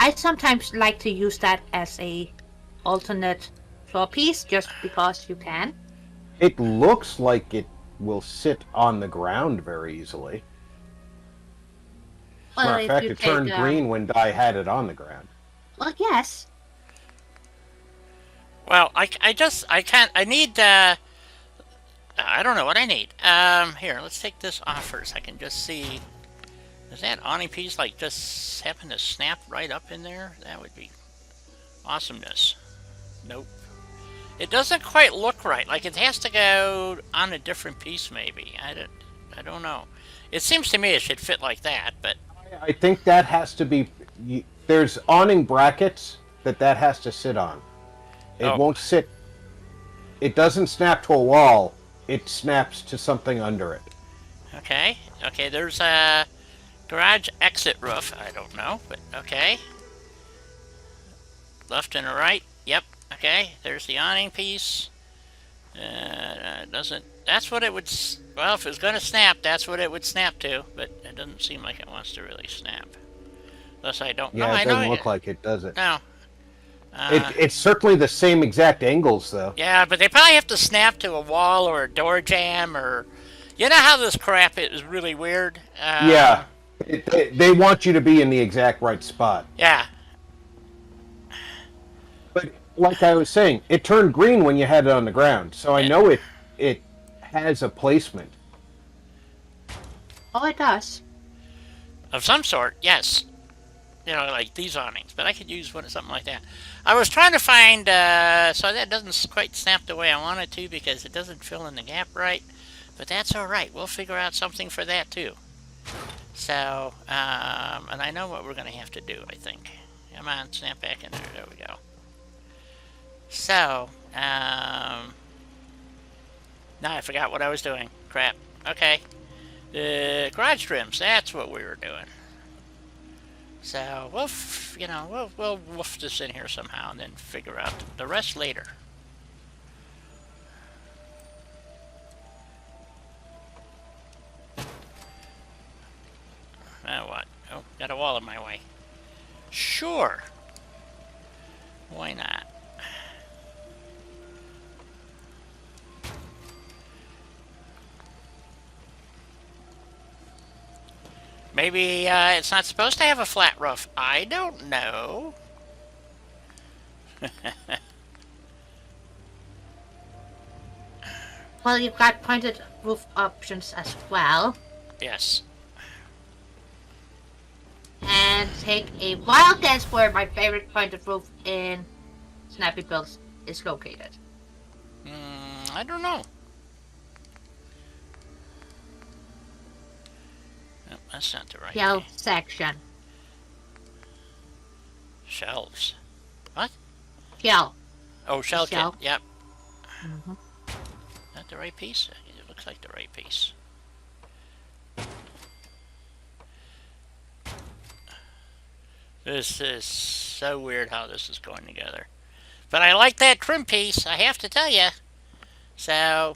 I sometimes like to use that as a alternate floor piece, just because you can. It looks like it will sit on the ground very easily. As a matter of fact, it turned green when Di had it on the ground. Well, yes. Well, I need, I don't know what I need. Here, let's take this off first. I can just see... Does that awning piece, like, just happen to snap right up in there? That would be awesomeness. Nope. It doesn't quite look right. Like, it has to go on a different piece, maybe. I don't know. It seems to me it should fit like that, but... I think that has to be... There's awning brackets that has to sit on. It won't sit it doesn't snap to a wall. It snaps to something under it. Okay. Okay, there's a garage exit roof. I don't know, but okay. Left and a right. Yep. Okay. There's the awning piece. Doesn't. That's what it would. Well, if it was gonna snap, that's what it would snap to. But it doesn't seem like it wants to really snap. Unless I don't. Yeah, No, it I doesn't know look like it, does it? No. It's certainly the same exact angles, though. Yeah, but they probably have to snap to a wall or a door jamb or. You know how this crap is really weird. Yeah, they want you to be in the exact right spot. Yeah. But like I was saying, it turned green when you had it on the ground, so I know it has a placement. Oh, it does. Of some sort, yes. You know, like these awnings, but I could use something like that. I was trying to find, so that doesn't quite snap the way I want it to because it doesn't fill in the gap right, but that's all right. We'll figure out something for that too. So, and I know what we're going to have to do, I think. Come on, snap back in there. There we go. So, now I forgot what I was doing. Crap. Okay. The garage trims, that's what we were doing. So, we'll woof this in here somehow and then figure out the rest later. Now what? Oh, got a wall in my way. Sure. Why not? Maybe it's not supposed to have a flat roof. I don't know. Well, you've got pointed roof options as well. Yes. And take a wild guess where my favorite pointed roof in Snappy Builds is located. I don't know. Nope, that's not the right Shell thing. section. Shelves. What? Shell. Oh, shell kit. Shell. Yep. Mm-hmm. That the right piece? It looks like the right piece. This is so weird how this is going together. But I like that trim piece, I have to tell you. So,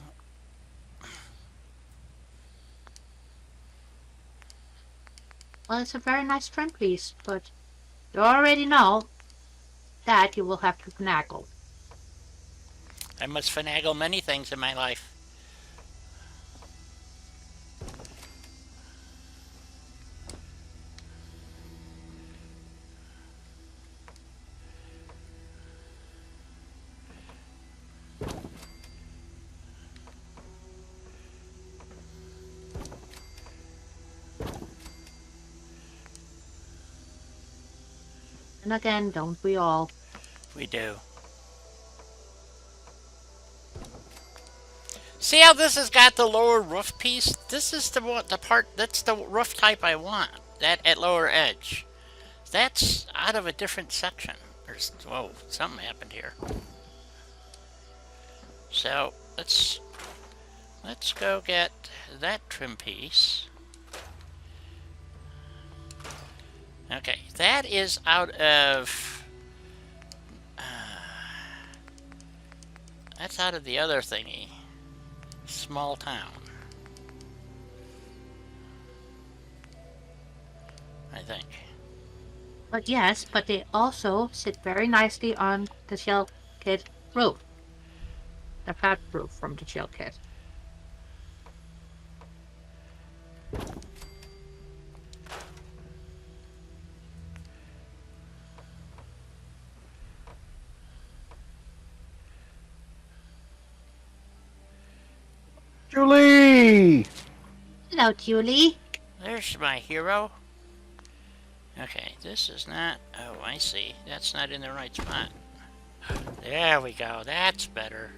Well, it's a very nice trim piece, but you already know that you will have to finagle. I must finagle many things in my life. And again, don't we all? We do. See how this has got the lower roof piece? This is the part, that's the roof type I want. That at lower edge. That's out of a different section. Whoa, something happened here. So, let's go get that trim piece. Okay, that is out of... that's out of the other thingy. Small town. I think. But yes, but they also sit very nicely on the shell kit roof. The flat roof from the shell kit. Julie! Hello, Julie. There's my hero. Okay, this is not... Oh, I see. That's not in the right spot. There we go. That's better.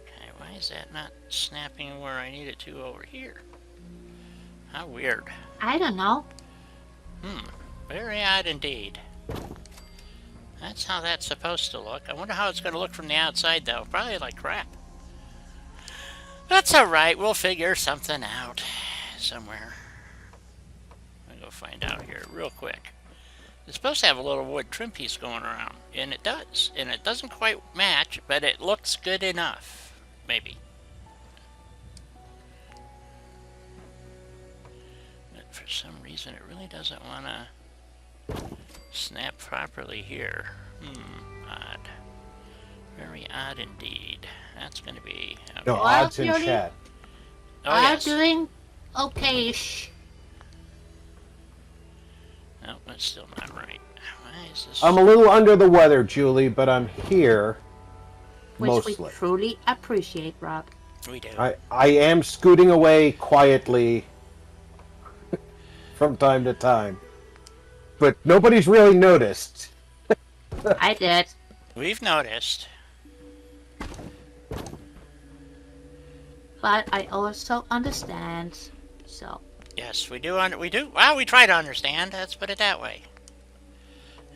Okay, why is that not snapping where I need it to over here? How weird. I don't know. Very odd indeed. That's how that's supposed to look. I wonder how it's going to look from the outside, though. Probably like crap. That's alright. We'll figure something out somewhere. I'm going to go find out here real quick. It's supposed to have a little wood trim piece going around, and it does. And it doesn't quite match, but it looks good enough. Maybe. But for some reason, it really doesn't want to snap properly here. Odd. Very odd indeed. That's going to be... Okay. No, odds in Beauty? chat. Oh, I'm yes. doing okay-ish. No, that's still not right. Why is this? I'm a little under the weather, Julie, but I'm here. Which Mostly. we truly appreciate, Rob. We do. I am scooting away quietly from time to time. But nobody's really noticed. I did. We've noticed. But I also understand. So, Yes, we do. We do. Well, we try to understand. Let's put it that way.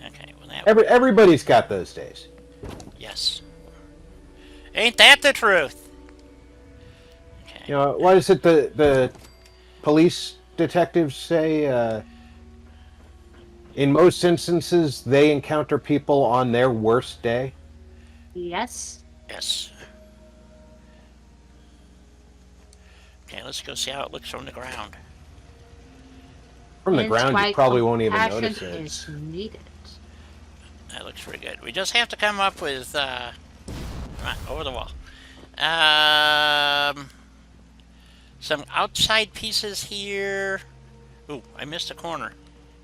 Okay. Well, that. Everybody's got those days. Yes. Ain't that the truth? Okay. You know, what is it the police detectives say? In most instances, they encounter people on their worst day. yes. Yes. Okay, let's go see how it looks from the ground. From the Hence ground, why you probably won't even compassion notice it. is needed. That looks pretty good. We just have to come up with come on, over the wall. Some outside pieces here. Ooh, I missed a corner.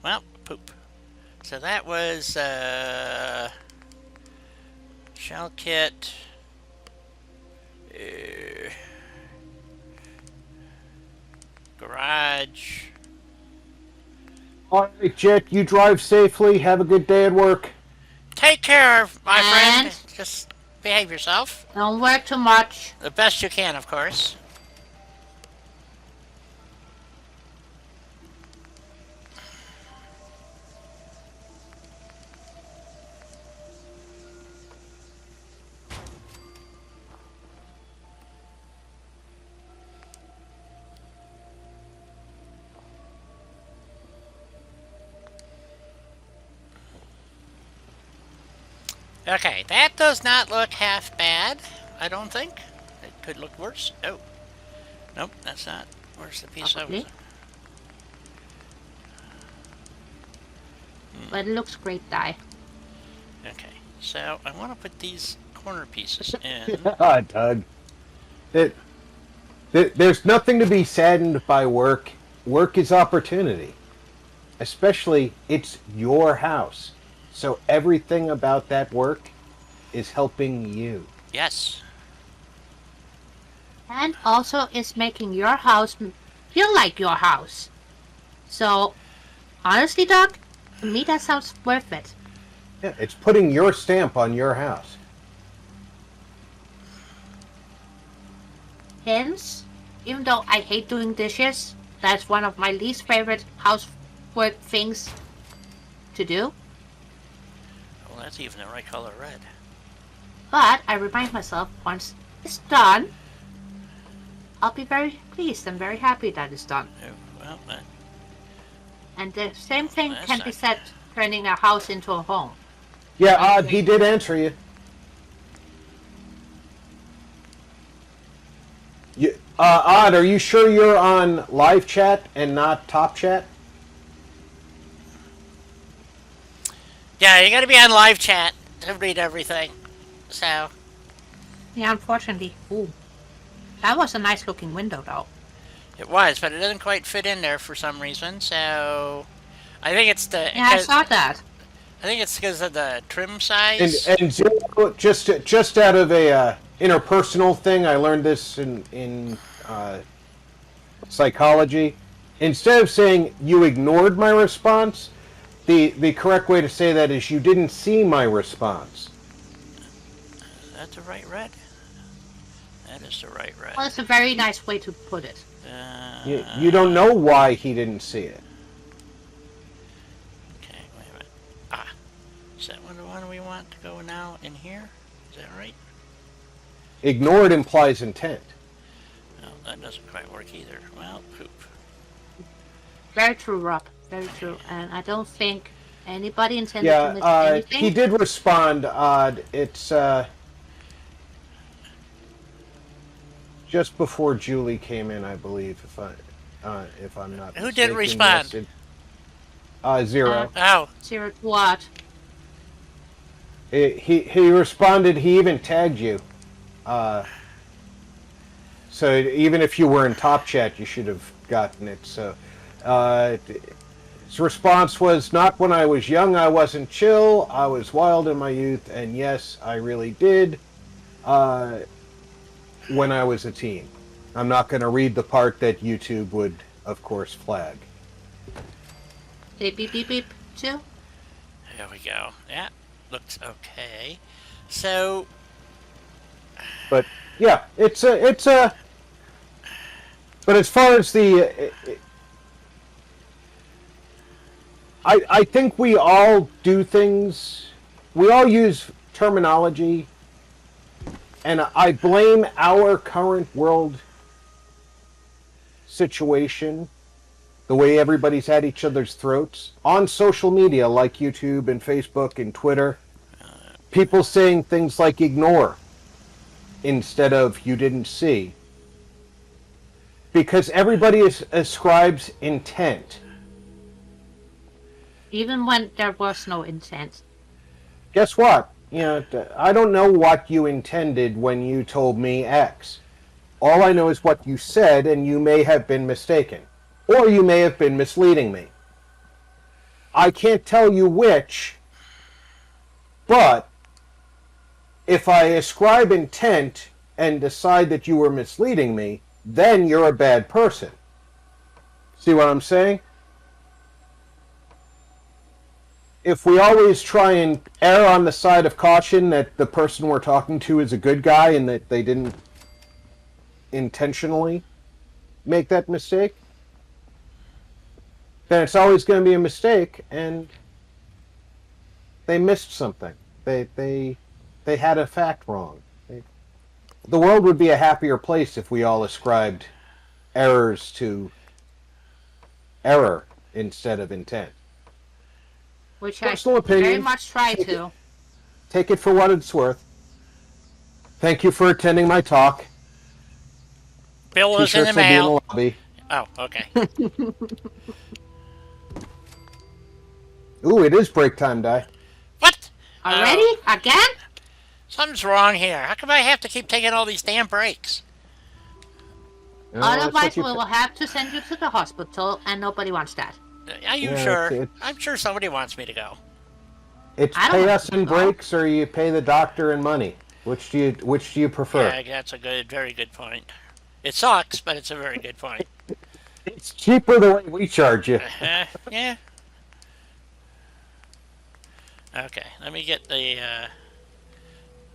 Well, poop. So that was shell kit. Garage. All right, Jet, you drive safely. Have a good day at work. Take care, my And- friend. Just behave yourself. Don't work too much. The best you can, of course. Okay, that does not look half bad, I don't think. It could look worse. Oh. Nope, that's not. Where's the piece Probably. of... But it looks great, Di. Okay, so I want to put these corner pieces in. Ah, Doug. There's nothing to be saddened by work. Work is opportunity. Especially, it's your house. So everything about that work is helping you. Yes. And also, it's making your house feel like your house. So, honestly, Doc, to me that sounds worth it. Yeah, it's putting your stamp on your house. Hence, even though I hate doing dishes, that's one of my least favorite housework things to do. Well, that's even the right color red. But I remind myself, once it's done, I'll be very pleased and very happy that it's done. Oh, well, And the same thing That's can be not- said turning a house into a home. Yeah, Odd, he did answer you. Odd, are you sure you're on live chat and not top chat? yeah, you gotta be on live chat to read everything. So, Yeah, unfortunately. Ooh. That was a nice looking window, though. it was, but it doesn't quite fit in there for some reason, so... I think it's the... Yeah, I saw that. I think it's because of the trim size. And Zero, just out of a interpersonal thing, I learned this in psychology. Instead of saying you ignored my response, the correct way to say that is you didn't see my response. Is that the right red? That is the right red. Well, it's a very nice way to put it. You don't know why he didn't see it. Okay, wait a minute. Ah. Is that the one we want to go now in here? Is that right? Ignored implies intent. No, that doesn't quite work either. Well, poop. Very true, Rob. Very true. And I don't think anybody intended to miss anything. He did respond. It's just before Julie came in, I believe, if I'm not Who mistaken. did respond? Yes, Zero. Oh. 0 to what? He responded. He even tagged you. So even if you were in top chat, you should have gotten it. So his response was, "Not when I was young. I wasn't chill. I was wild in my youth, and yes, I really did. When I was a teen." I'm not going to read the part that YouTube would, of course, flag. Beep, beep, beep, beep, too? There we go. Yeah, looks okay. So, But yeah, it's a. But as far as the, I think we all do things. We all use terminology, and I blame our current world situation, the way everybody's at each other's throats on social media like YouTube and Facebook and Twitter. People saying things like "ignore" instead of "you didn't see." Because everybody ascribes intent. Even when there was no intent. Guess what? I don't know what you intended when you told me X. All I know is what you said, and you may have been mistaken. Or you may have been misleading me. I can't tell you which, but if I ascribe intent and decide that you were misleading me, then you're a bad person. See what I'm saying? If we always try and err on the side of caution that the person we're talking to is a good guy and that they didn't intentionally make that mistake, then it's always going to be a mistake, and they missed something. They had a fact wrong. The world would be a happier place if we all ascribed errors to error instead of intent. Which Personal I opinion. very much try to. Take it for what it's worth. Thank you for attending my talk. bill is in the T-shirts will be in the mail. lobby. Oh, okay. Ooh, it is break time, Di. What? Already? Again? Something's wrong here. How come I have to keep taking all these damn breaks? No, that's Otherwise, what we you will have to send you to the hospital, and nobody wants that. Are you Yeah, sure? it's- I'm sure somebody wants me to go. It's I don't pay want us to in know. breaks, or you pay the doctor in money. Which do you prefer? Yeah, that's a very good point. It sucks, but it's a very good point. It's cheaper the way we charge you. Yeah. Okay, let me get the.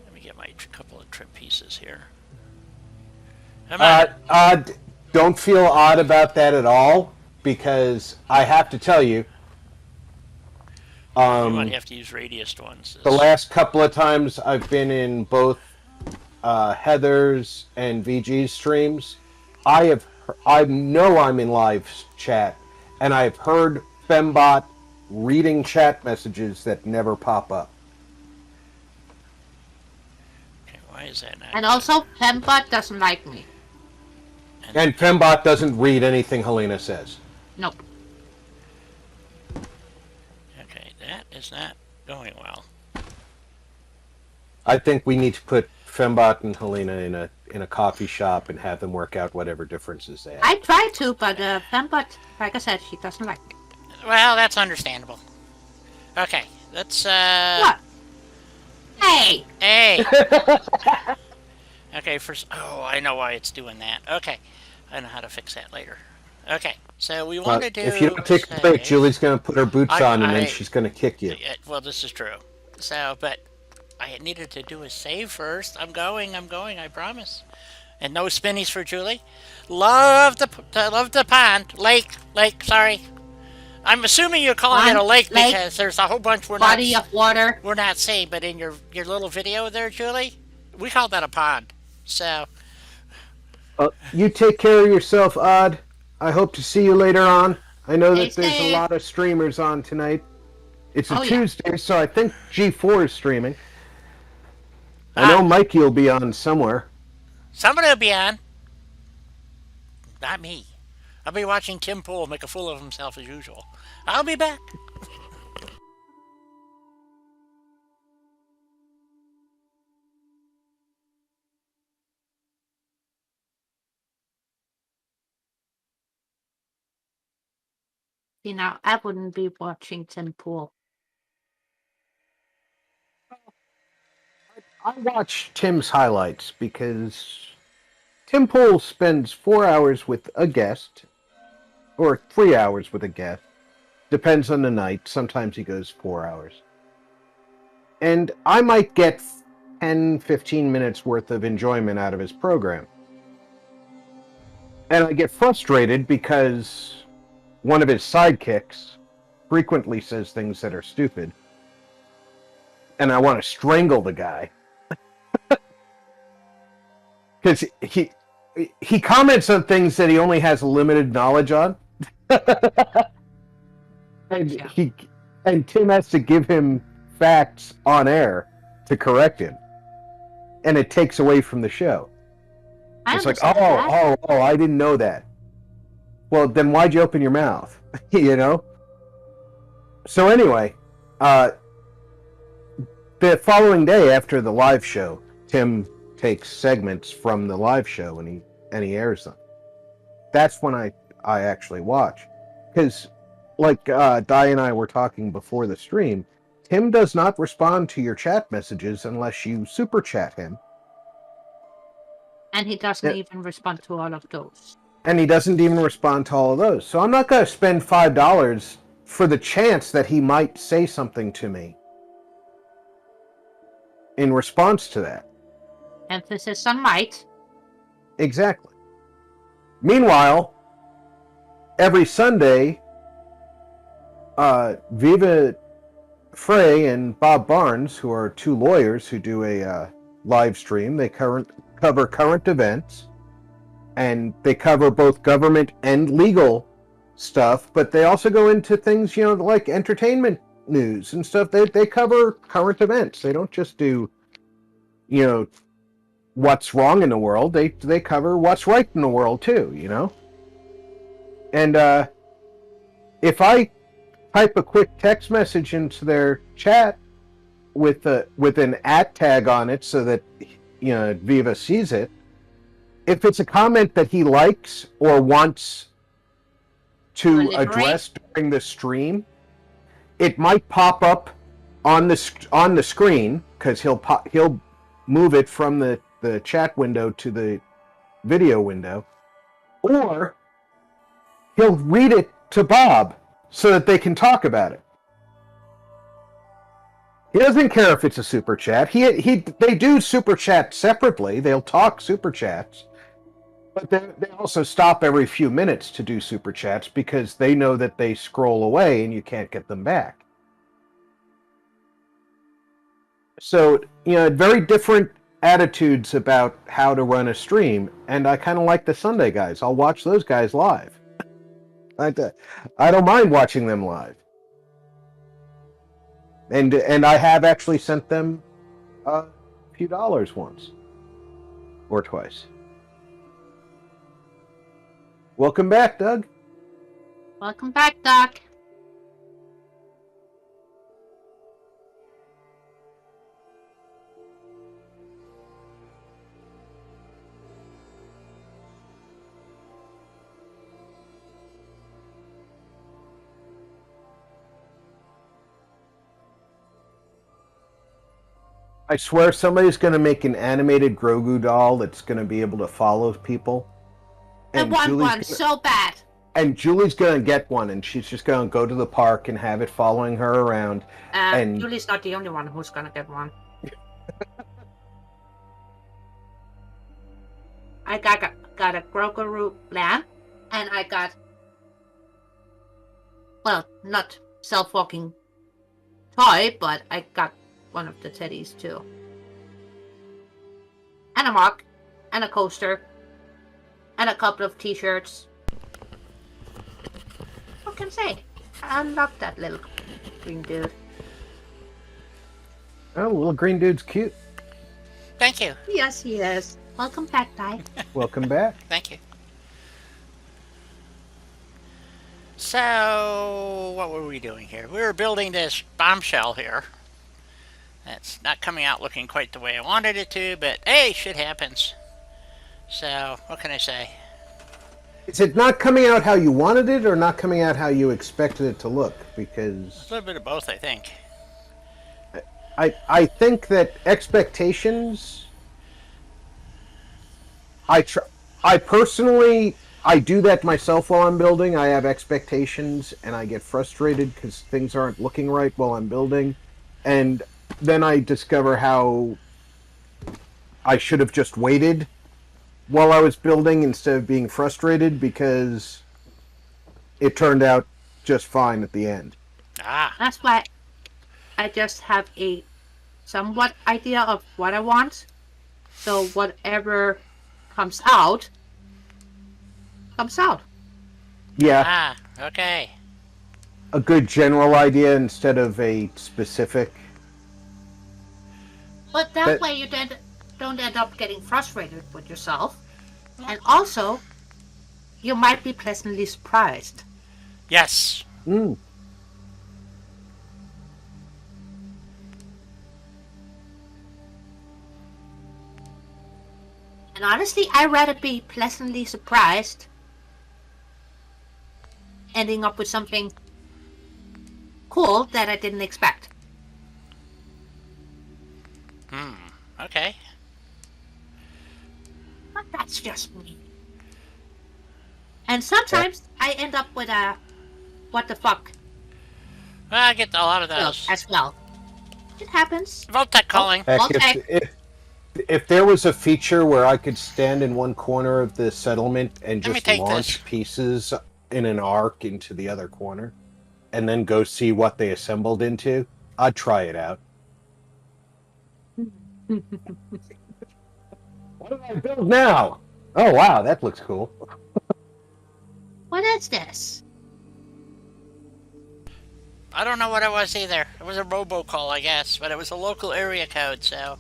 Let me get my couple of trim pieces here. Come on. Don't feel odd about that at all, because I have to tell you, You might have to use radiused ones. the last couple of times I've been in both Heather's and VG's streams, I know I'm in live chat, and I've heard Fembot reading chat messages that never pop up. Okay, why is that not? And also, Pembot doesn't like me. And Fembot doesn't read anything Helena says. Nope. Okay, that is not going well. I think we need to put Fembot and Helena in a coffee shop and have them work out whatever differences they have. I tried to, but Pembot, like I said, she doesn't like me. Well, that's understandable. Okay, let's What? Hey! Hey! Okay, first. Oh, I know why it's doing that. Okay, I know how to fix that later. Okay, so we want to do. If you don't take a break, Julie's going to put her boots on and then she's going to kick you. Well, this is true. So, but I needed to do a save first. I'm going, I promise. And no spinnies for Julie. Love the pond. Lake, sorry. I'm assuming you're calling it a lake because there's a whole bunch body of water. we're not seeing, but in your little video there, Julie, we call that a pond. So You take care of yourself, Odd. I hope to see you later on. I know that there's a lot of streamers on tonight. It's a Tuesday, so I think G4 is streaming. I know Mikey will be on somewhere. Somebody will be on. Not me. I'll be watching Tim Pool make a fool of himself as usual. I'll be back. You know, I wouldn't be watching Tim Pool. I watch Tim's highlights because Tim Pool spends 4 hours with a guest, or 3 hours with a guest. Depends on the night. Sometimes he goes 4 hours. And I might get 10, 15 minutes worth of enjoyment out of his program. And I get frustrated because one of his sidekicks frequently says things that are stupid. And I want to strangle the guy. Because he comments on things that he only has limited knowledge on. And Tim has to give him facts on air to correct him. And it takes away from the show. It's like, I didn't know that. Well, then why'd you open your mouth? You know? So anyway, the following day after the live show, Tim takes segments from the live show and he airs them. That's when I actually watch. Because, like Di and I were talking before the stream, Tim does not respond to your chat messages unless you super chat him. And he doesn't even respond to all of those. And he doesn't even respond to all of those. So I'm not going to spend $5 for the chance that he might say something to me in response to that. Emphasis on might. Exactly. Meanwhile, every Sunday, Viva Frey and Bob Barnes, who are two lawyers who do a live stream, they cover current events, and they cover both government and legal stuff, but they also go into things, like entertainment news and stuff. They cover current events. They don't just do, what's wrong in the world. They cover what's right in the world too, And if I type a quick text message into their chat with an @ tag on it so that Viva sees it, if it's a comment that he likes or wants to address during the stream, it might pop up on the screen because he'll move it from the chat window to the video window, or he'll read it to Bob so that they can talk about it. He doesn't care if it's a super chat. They do super chat separately. They'll talk super chats, but they also stop every few minutes to do super chats because they know that they scroll away and you can't get them back. So, very different attitudes about how to run a stream, and I kind of like the Sunday guys. I'll watch those guys live. I don't mind watching them live. And I have actually sent them a few dollars once or twice. Welcome back, Doug. Welcome back, Doc. I swear somebody's going to make an animated Grogu doll that's going to be able to follow people. I want one so bad. And Julie's going to get one, and she's just going to go to the park and have it following her around. And Julie's not the only one who's going to get one. I got a Grogu lamp, and I got Well, not self-walking toy, but I got one of the teddies too. And a mug, and a coaster, and a couple of t-shirts. What can I say? I love that little green dude. Oh, little green dude's cute. Thank you. Yes, he is. Welcome back, Ty. Welcome back. Thank you. So, what were we doing here? We were building this bombshell here. It's not coming out looking quite the way I wanted it to, but hey, shit happens. So, what can I say? Is it not coming out how you wanted it, or not coming out how you expected it to look? Because A little bit of both, I think. I think that expectations. I personally do that myself while I'm building. I have expectations, and I get frustrated because things aren't looking right while I'm building, and then I discover how I should have just waited while I was building instead of being frustrated because it turned out just fine at the end. Ah, That's why I just have a somewhat idea of what I want. So whatever comes out, comes out. Yeah, okay. a good general idea instead of a specific. But that way you then don't end up getting frustrated with yourself. And also, you might be pleasantly surprised. Yes. Mm. And honestly, I'd rather be pleasantly surprised, ending up with something cool that I didn't expect. Okay. But that's just me. And sometimes I end up with a what the fuck Well, I get a lot of look those. as well. It happens. Voltec calling. Heck, Okay. if there was a feature where I could stand in one corner of the settlement and Let me just take launch this. pieces in an arc into the other corner, and then go see what they assembled into, I'd try it out. What do I build now? Oh wow, that looks cool. What is this? I don't know what it was either. It was a robocall, I guess, but it was a local area code, so...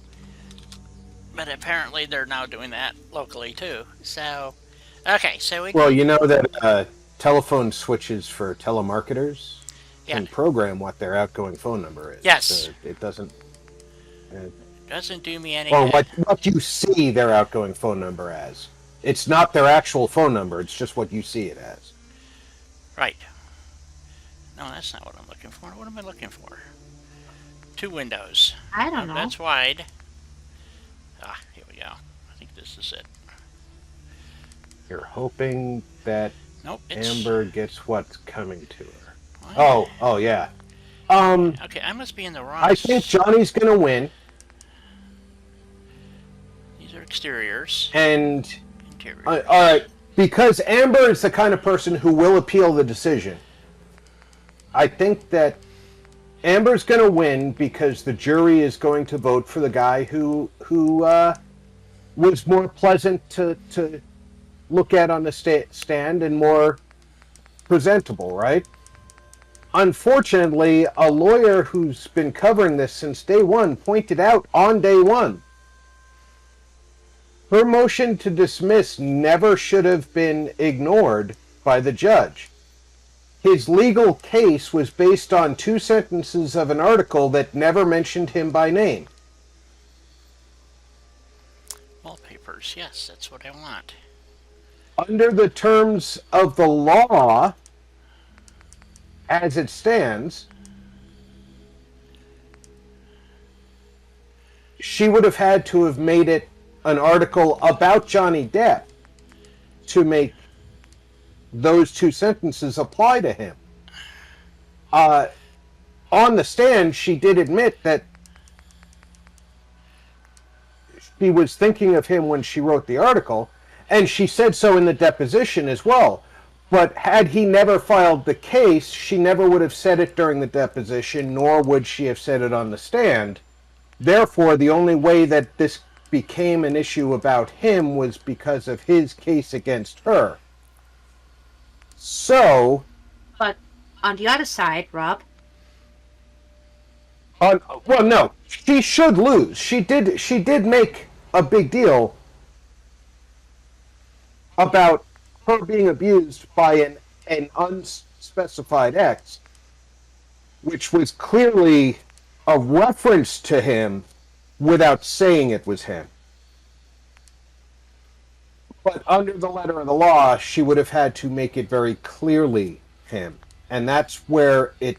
But apparently they're now doing that locally, too. So... Okay, so we... Well, you know that telephone switches for telemarketers can Yeah. program what their outgoing phone number is. Yes. So it doesn't... Doesn't do me any or good. what you see their outgoing phone number as. It's not their actual phone number, it's just what you see it as. Right. No, that's not what I'm looking for. What am I looking for? 2 windows. I don't know. That's wide. Ah, here we go. I think this is it. You're hoping that Nope, it's... Amber gets what's coming to her. What? Oh yeah. Okay, I must be in the wrong... I think Johnny's gonna win, These are exteriors. and Interiors. alright, because Amber is the kind of person who will appeal the decision. I think that Amber's gonna win because the jury is going to vote for the guy who was more pleasant to look at on the stand and more presentable, right? Unfortunately, a lawyer who's been covering this since day one pointed out on day one her motion to dismiss never should have been ignored by the judge. His legal case was based on 2 sentences of an article that never mentioned him by name. Wallpapers. Yes, that's what I want. Under the terms of the law, as it stands, she would have had to have made it an article about Johnny Depp to make those 2 sentences apply to him. On the stand, she did admit that she was thinking of him when she wrote the article, and she said so in the deposition as well. But had he never filed the case, she never would have said it during the deposition, nor would she have said it on the stand. Therefore, the only way that this became an issue about him was because of his case against her. So, But on the other side, Rob, well, no, she should lose. She did make a big deal about her being abused by an unspecified ex, which was clearly a reference to him without saying it was him. But under the letter of the law, she would have had to make it very clearly him. And that's where it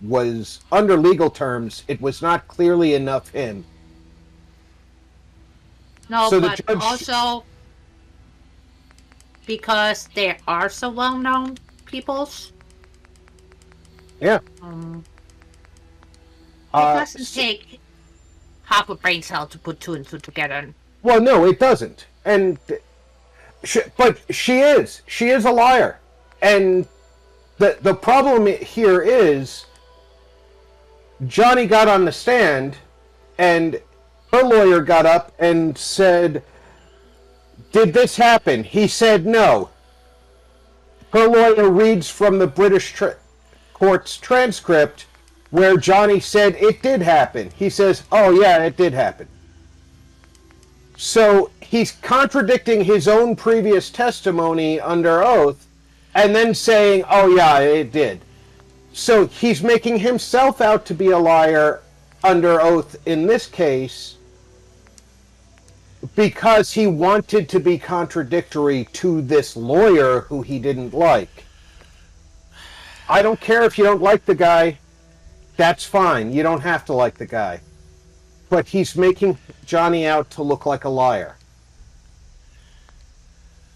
was, under legal terms, it was not clearly enough him. no, So the but judge- also because they are so well-known peoples. Yeah. It Uh, doesn't take half a brain cell to put two and two together. Well, no, it doesn't. And but she is a liar. And the problem here is Johnny got on the stand and her lawyer got up and said, "Did this happen?" He said no. Her lawyer reads from the British court's transcript where Johnny said it did happen. He says, "Oh yeah, it did happen." So he's contradicting his own previous testimony under oath and then saying, "Oh yeah, it did." So he's making himself out to be a liar under oath in this case because he wanted to be contradictory to this lawyer who he didn't like. I don't care if you don't like the guy. That's fine. You don't have to like the guy. But he's making Johnny out to look like a liar.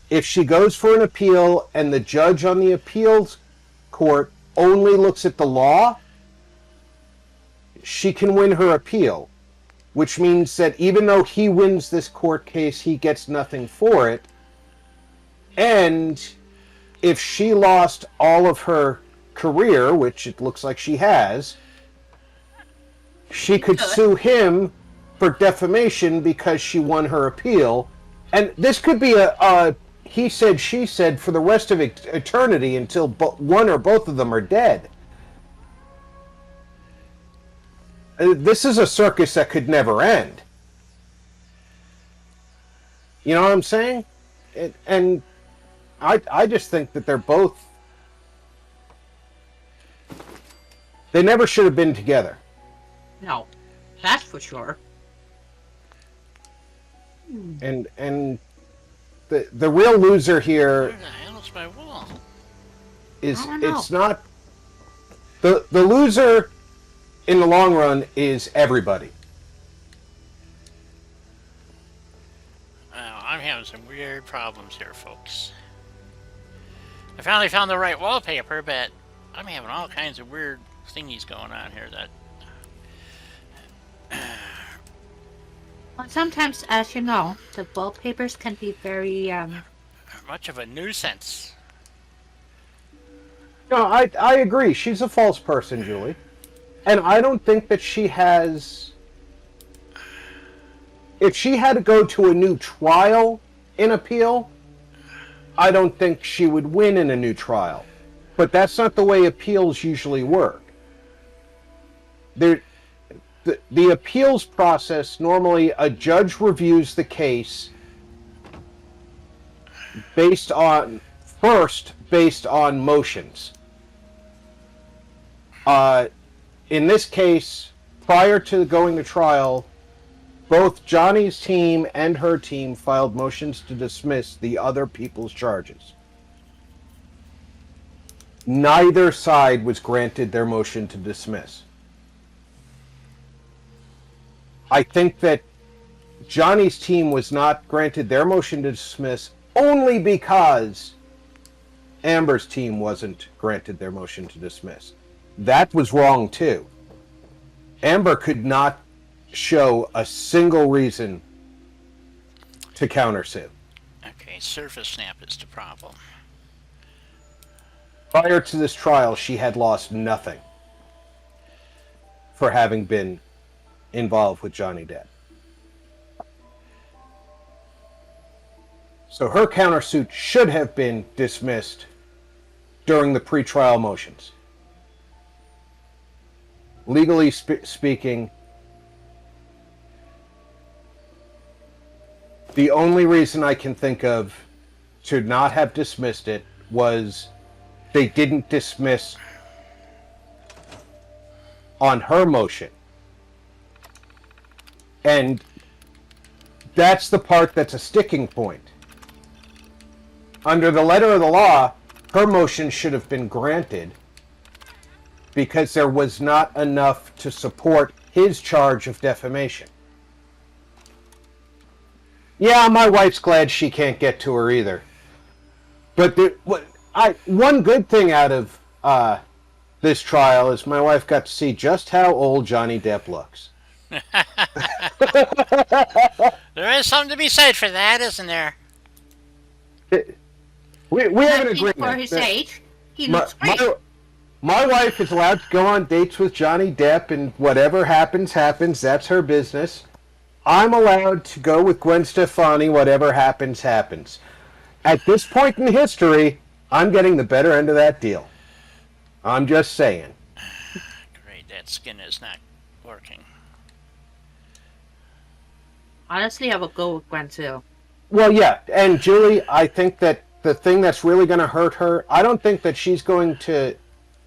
If she goes for an appeal and the judge on the appeals court only looks at the law, she can win her appeal, which means that even though he wins this court case, he gets nothing for it. And if she lost all of her career, which it looks like she has, she could sue him for defamation because she won her appeal. And this could be a he said, she said for the rest of eternity until one or both of them are dead. This is a circus that could never end. You know what I'm saying? And I just think that they're both... They never should have been together. No, that's for sure. And the real loser here Where the hell is my wall? is I don't know. it's not the loser in the long run is everybody. I'm having some weird problems here, folks. I finally found the right wallpaper, but I'm having all kinds of weird thingies going on here that... Well, sometimes, as you know, the wallpapers can be very, much of a nuisance. No, I agree. She's a false person, Julie. And I don't think that she has... If she had to go to a new trial in appeal, I don't think she would win in a new trial. But that's not the way appeals usually work. The appeals process, normally a judge reviews the case based on motions. In this case, prior to going to trial, both Johnny's team and her team filed motions to dismiss the other people's charges. Neither side was granted their motion to dismiss. I think that Johnny's team was not granted their motion to dismiss only because Amber's team wasn't granted their motion to dismiss. That was wrong too. Amber could not show a single reason to countersue. Okay, surface snap is the problem. Prior to this trial, she had lost nothing for having been involved with Johnny Depp. So her countersuit should have been dismissed during the pretrial motions. Legally speaking, the only reason I can think of to not have dismissed it was they didn't dismiss on her motion. And that's the part that's a sticking point. Under the letter of the law, her motion should have been granted because there was not enough to support his charge of defamation. Yeah, my wife's glad she can't get to her either. But one good thing out of this trial is my wife got to see just how old Johnny Depp looks. There is something to be said for that, isn't there? We have an agreement. For his age, he looks great. My wife is allowed to go on dates with Johnny Depp, and whatever happens, happens. That's her business. I'm allowed to go with Gwen Stefani. Whatever happens, happens. At this point in history, I'm getting the better end of that deal. I'm just saying. Great, that skin is not working. Honestly, I would go with Gwen too. Well, yeah, and Julie, I think that the thing that's really going to hurt her, I don't think that she's going to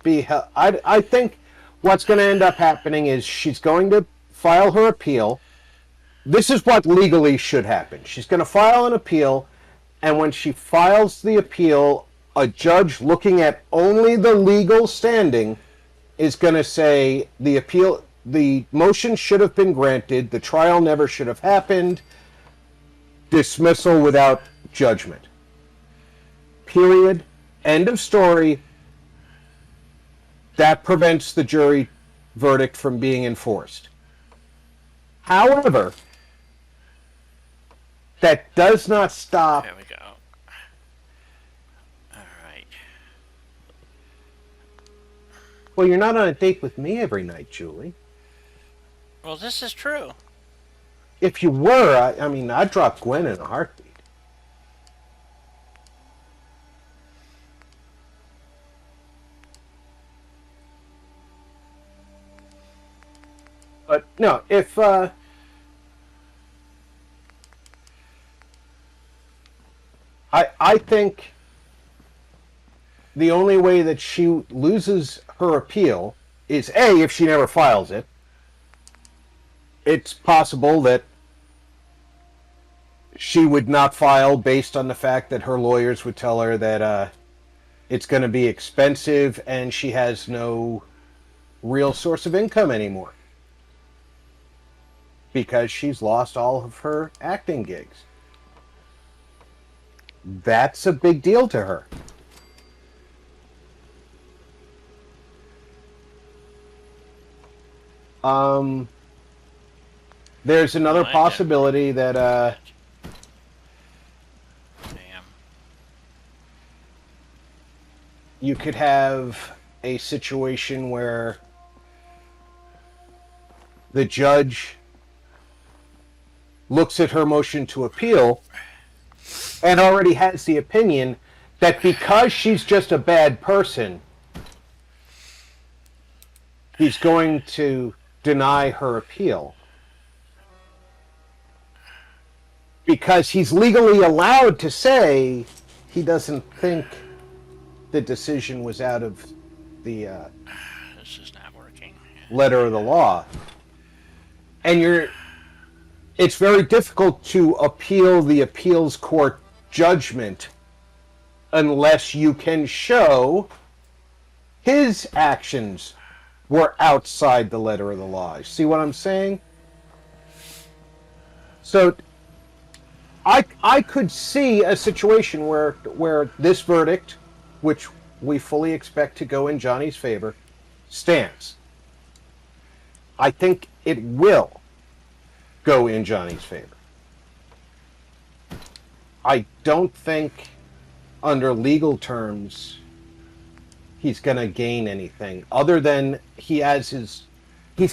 be... I think what's going to end up happening is she's going to file her appeal. This is what legally should happen. She's going to file an appeal, and when she files the appeal, a judge looking at only the legal standing is going to say the motion should have been granted, the trial never should have happened, dismissal without judgment. Period. End of story. That prevents the jury verdict from being enforced. However, that does not stop. There we go. All right. Well, you're not on a date with me every night, Julie. Well, this is true. If you were, I mean, I'd drop Gwen in a heartbeat. But no, if I think the only way that she loses her appeal is A, if she never files it. It's possible that she would not file based on the fact that her lawyers would tell her that it's going to be expensive and she has no real source of income anymore because she's lost all of her acting gigs. That's a big deal to her. There's another possibility that Damn. you could have a situation where the judge looks at her motion to appeal and already has the opinion that because she's just a bad person, he's going to deny her appeal. Because he's legally allowed to say he doesn't think the decision was out of the This is not working. letter of the law. And it's very difficult to appeal the appeals court judgment unless you can show his actions were outside the letter of the law. See what I'm saying? So I could see a situation where this verdict, which we fully expect to go in Johnny's favor, stands. I think it will go in Johnny's favor. I don't think, under legal terms, he's going to gain anything other than he's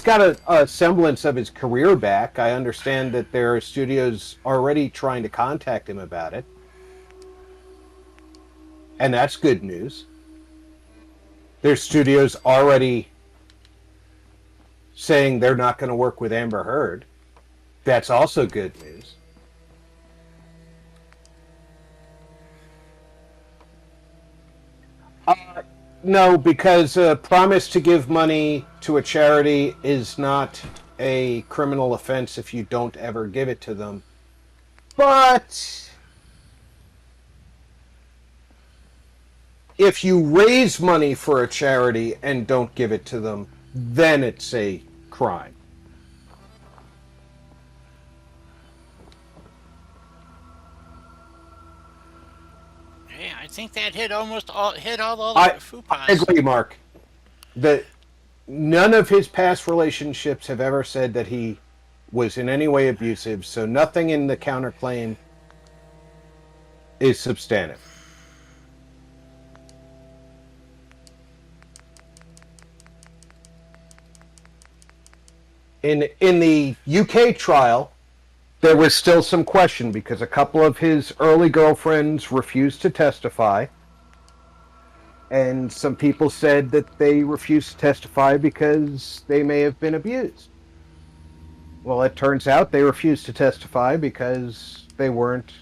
got a semblance of his career back. I understand that there are studios already trying to contact him about it. And that's good news. There's studios already saying they're not going to work with Amber Heard. That's also good news. No, because a promise to give money to a charity is not a criminal offense if you don't ever give it to them. But if you raise money for a charity and don't give it to them, then it's a crime. Yeah, I think that hit all the FOPAs. I agree, Mark. That none of his past relationships have ever said that he was in any way abusive, so nothing in the counterclaim is substantive. In the UK trial, there was still some question because a couple of his early girlfriends refused to testify. And some people said that they refused to testify because they may have been abused. Well, it turns out they refused to testify because they weren't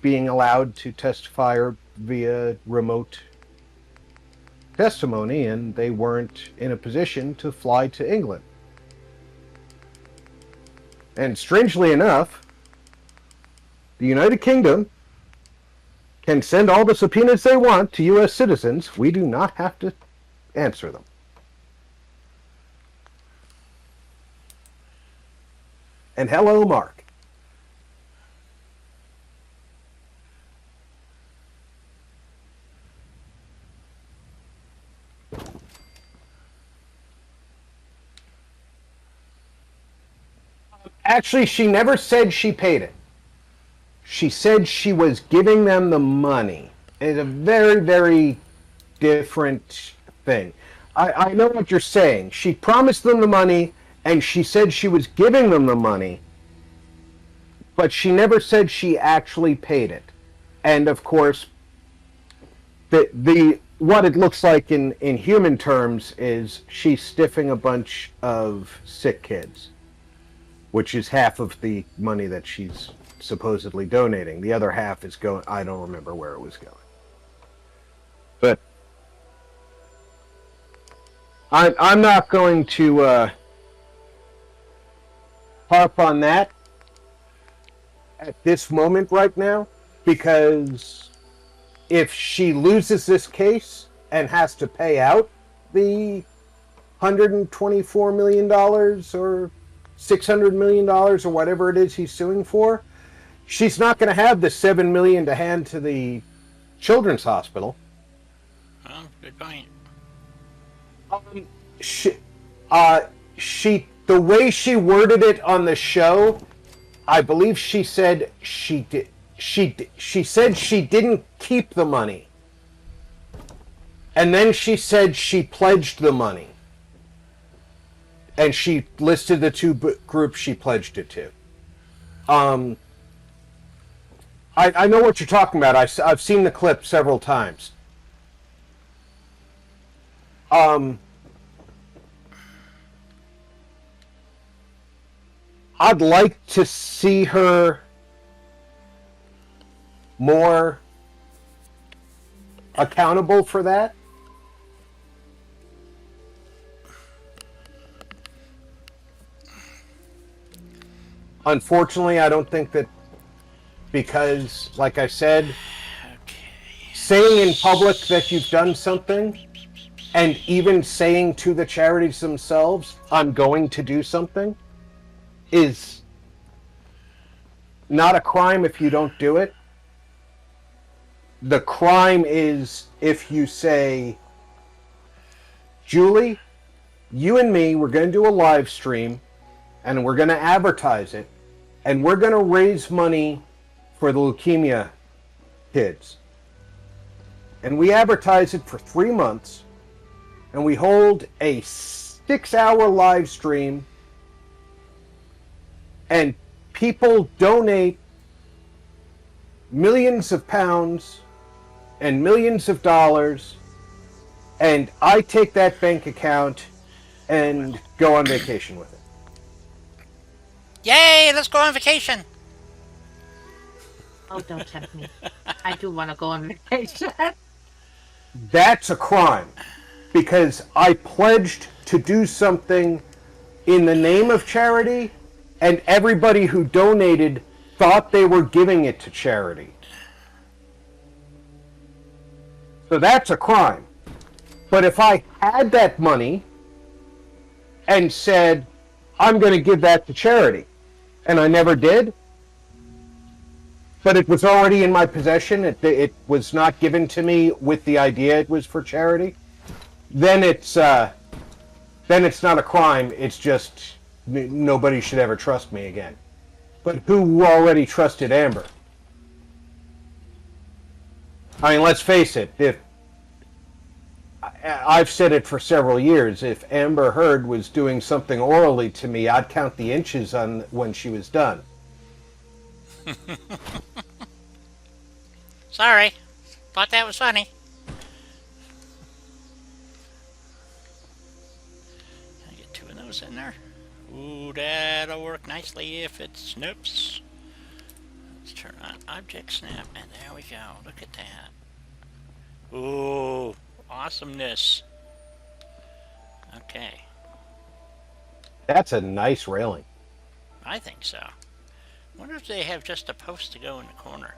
being allowed to testify via remote testimony, and they weren't in a position to fly to England. And strangely enough, the United Kingdom can send all the subpoenas they want to U.S. citizens. We do not have to answer them. And hello, Mark. Actually, she never said she paid it. She said she was giving them the money. It's a very, very different thing. I know what you're saying. She promised them the money, and she said she was giving them the money, but she never said she actually paid it. And of course, the what it looks like in human terms is she's stiffing a bunch of sick kids, which is half of the money that she's supposedly donating. The other half is going, I don't remember where it was going. But I'm not going to harp on that at this moment right now, because if she loses this case and has to pay out the $124 million or $600 million or whatever it is he's suing for, she's not going to have the $7 million to hand to the children's hospital. Oh, good point. The way she worded it on the show, I believe she said she said she didn't keep the money, and then she said she pledged the money, and she listed the two groups she pledged it to. I know what you're talking about. I've seen the clip several times. I'd like to see her more accountable for that. Unfortunately, I don't think that, because, like I said, saying in public that you've done something, and even saying to the charities themselves, I'm going to do something, is not a crime if you don't do it. The crime is if you say, Julie, you and me, we're going to do a live stream, and we're going to advertise it, and we're going to raise money for the leukemia kids. and we advertise it for 3 months, and we hold a 6-hour live stream, and people donate millions of pounds and millions of dollars, and I take that bank account and go on vacation with it. Yay, let's go on vacation. Oh, don't tempt me. I do want to go on vacation. That's a crime, because I pledged to do something in the name of charity, and everybody who donated thought they were giving it to charity. So that's a crime. But if I had that money and said, I'm going to give that to charity, and I never did, but it was already in my possession, it was not given to me with the idea it was for charity, then it's not a crime. It's just nobody should ever trust me again. But who already trusted Amber? I mean, let's face it. If I've said it for several years, if Amber Heard was doing something orally to me, I'd count the inches on when she was done. Sorry. Thought that was funny. Can I get 2 of those in there? Ooh, that'll work nicely if it snips. Let's turn on object snap, and there we go. Look at that. Ooh, awesomeness. Okay. That's a nice railing. I think so. Wonder if they have just a post to go in the corner.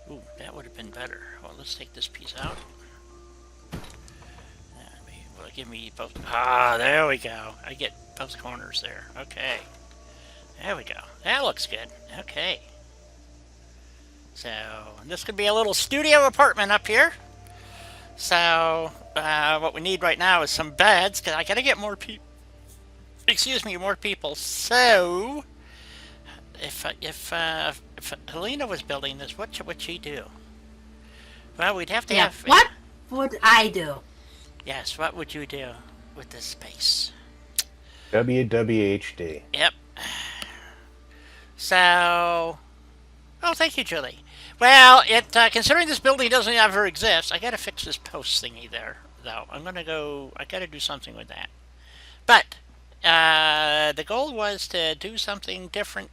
Ooh, that would have been better. Well, let's take this piece out. Will it give me both? Ah, there we go. I get both corners there. Okay. There we go. That looks good. Okay. So, this could be a little studio apartment up here. So, what we need right now is some beds, because I gotta get more people. Excuse me, more people. So, if Helena was building this, what would she do? Well, we'd have to have... What would I do? Yes, what would you do with this space? WWHD. Yep. So... Oh, thank you, Julie. Well, considering this building doesn't ever exist, I gotta fix this post thingy there, though. I gotta do something with that. But, the goal was to do something different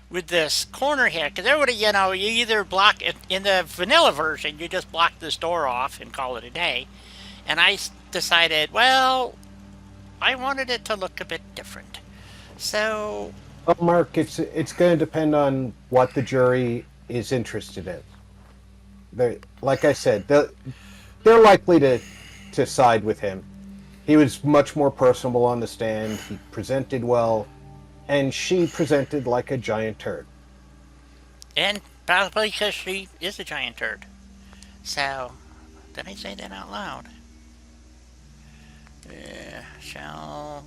with this corner here, because there would have, you either block it, in the vanilla version, you just block this door off and call it a day. And I decided, well, I wanted it to look a bit different. So... Well, Mark, it's going to depend on what the jury is interested in. Like I said, they're likely to side with him. He was much more personable on the stand. He presented well, and she presented like a giant turd. And probably because she is a giant turd. So, did I say that out loud? Shall...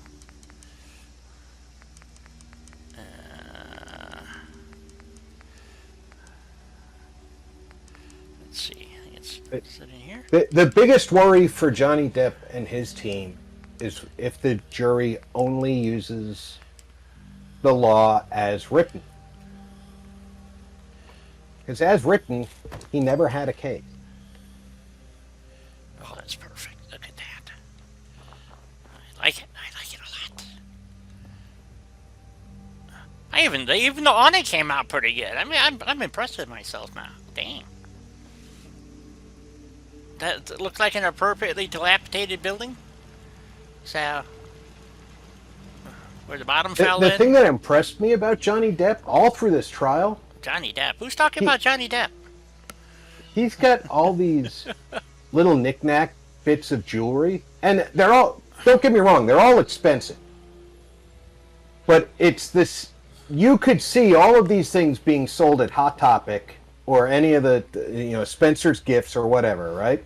let's see. I think it's in here. The biggest worry for Johnny Depp and his team is if the jury only uses the law as written. Because as written, he never had a case. Oh, that's perfect. Look at that. I like it. I like it a lot. Even the awning came out pretty good. I mean, I'm impressed with myself now. Dang. That looks like an appropriately dilapidated building. So, where the bottom fell in. The thing that impressed me about Johnny Depp all through this trial... Johnny Depp? Who's talking about Johnny Depp? He's got all these little knick-knack bits of jewelry. And they're all... Don't get me wrong, they're all expensive. But it's this... You could see all of these things being sold at Hot Topic or any of the, Spencer's Gifts or whatever, right?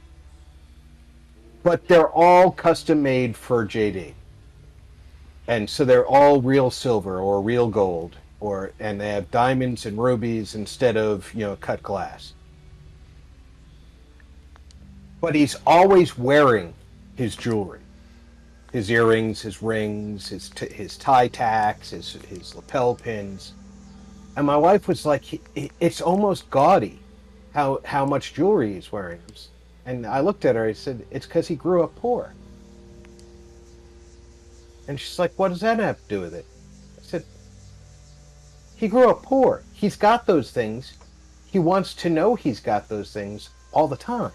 But they're all custom made for JD. And so they're all real silver or real gold, and they have diamonds and rubies instead of, cut glass. but he's always wearing his jewelry. His earrings, his rings, his tie tacks, his lapel pins. And my wife was like, it's almost gaudy how much jewelry he's wearing. And I looked at her, I said, it's because he grew up poor. And she's like, what does that have to do with it? I said, he grew up poor. He's got those things. He wants to know he's got those things all the time.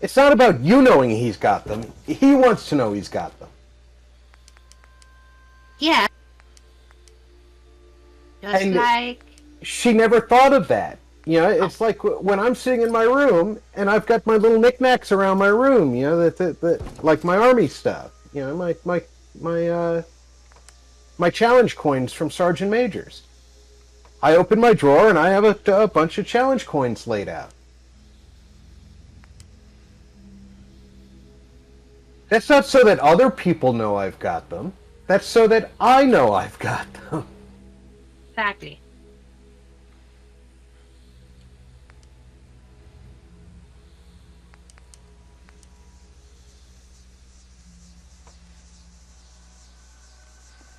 It's not about you knowing he's got them. He wants to know he's got them. Yeah. Just And like... she never thought of that. You know, it's like when I'm sitting in my room and I've got my little knickknacks around my room. You know, that like my army stuff. You know, my challenge coins from Sergeant Majors. I open my drawer and I have a bunch of challenge coins laid out. That's not so that other people know I've got them. That's so that I know I've got them. Exactly.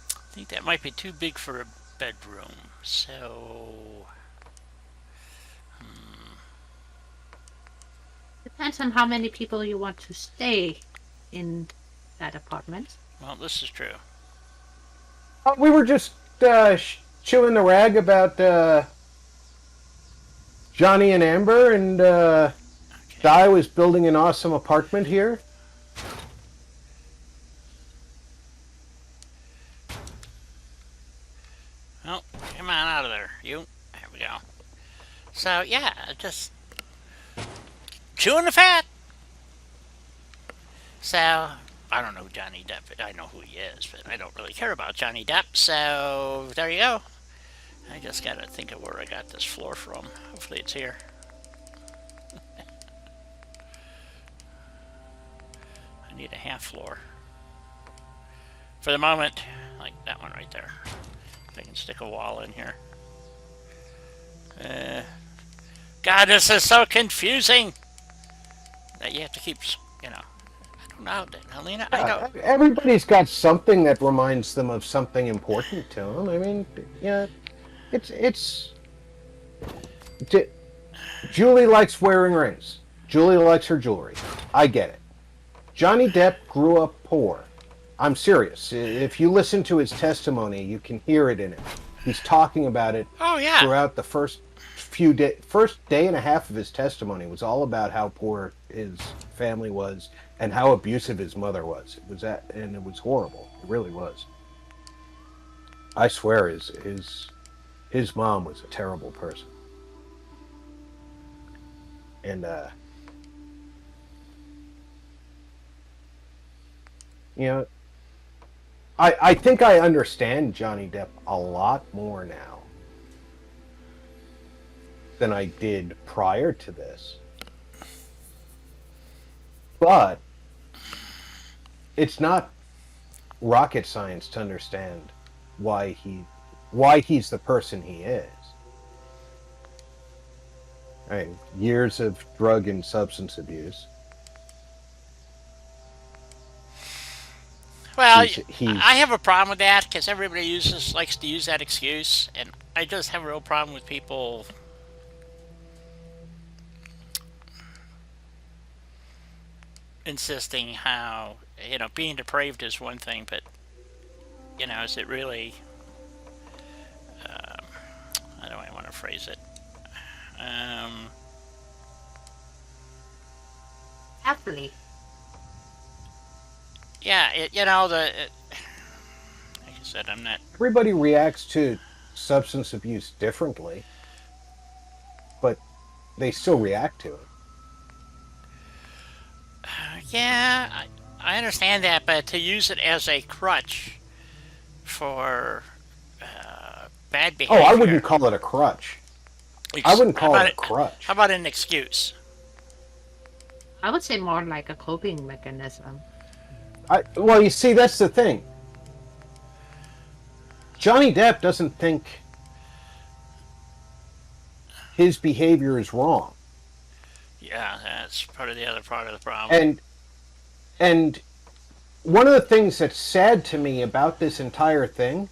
I think that might be too big for a bedroom, so... Depends on how many people you want to stay in that apartment. Well, this is true. We were just chewing the rag about Johnny and Amber, and Di was building an awesome apartment here. Oh, come on out of there, you. There we go. So, yeah, just chewing the fat. So, I don't know Johnny Depp. I know who he is, but I don't really care about Johnny Depp. So, there you go. I just gotta think of where I got this floor from. Hopefully it's here. I need a half floor. For the moment, like that one right there. If I can stick a wall in here. God, this is so confusing! That you have to keep, you know. I don't know, Helena, I don't. Everybody's got something that reminds them of something important to them. I mean, yeah, Julie likes wearing rings. Julie likes her jewelry. I get it. Johnny Depp grew up poor. I'm serious. If you listen to his testimony, you can hear it in it. He's talking about it throughout the first day and a half of his testimony. Was all about how poor his family was and how abusive his mother was. And it was horrible. It really was. I swear, his mom was a terrible person. And you know, I think I understand Johnny Depp a lot more now than I did prior to this. But it's not rocket science to understand why he's the person he is. Right, years of drug and substance abuse. Well, I have a problem with that because everybody likes to use that excuse, and I just have a real problem with people insisting how, you know, being depraved is one thing, but, you know, is it really, how do I want to phrase it? Happily. Yeah, you know, like I said, I'm not... Everybody reacts to substance abuse differently, but they still react to it. Yeah, I understand that, but to use it as a crutch for bad behavior... Oh, I wouldn't call it a crutch. I wouldn't call it a crutch. How about an excuse? I would say more like a coping mechanism. Well, you see, that's the thing. Johnny Depp doesn't think his behavior is wrong. Yeah, that's part of the problem. And one of the things that's sad to me about this entire thing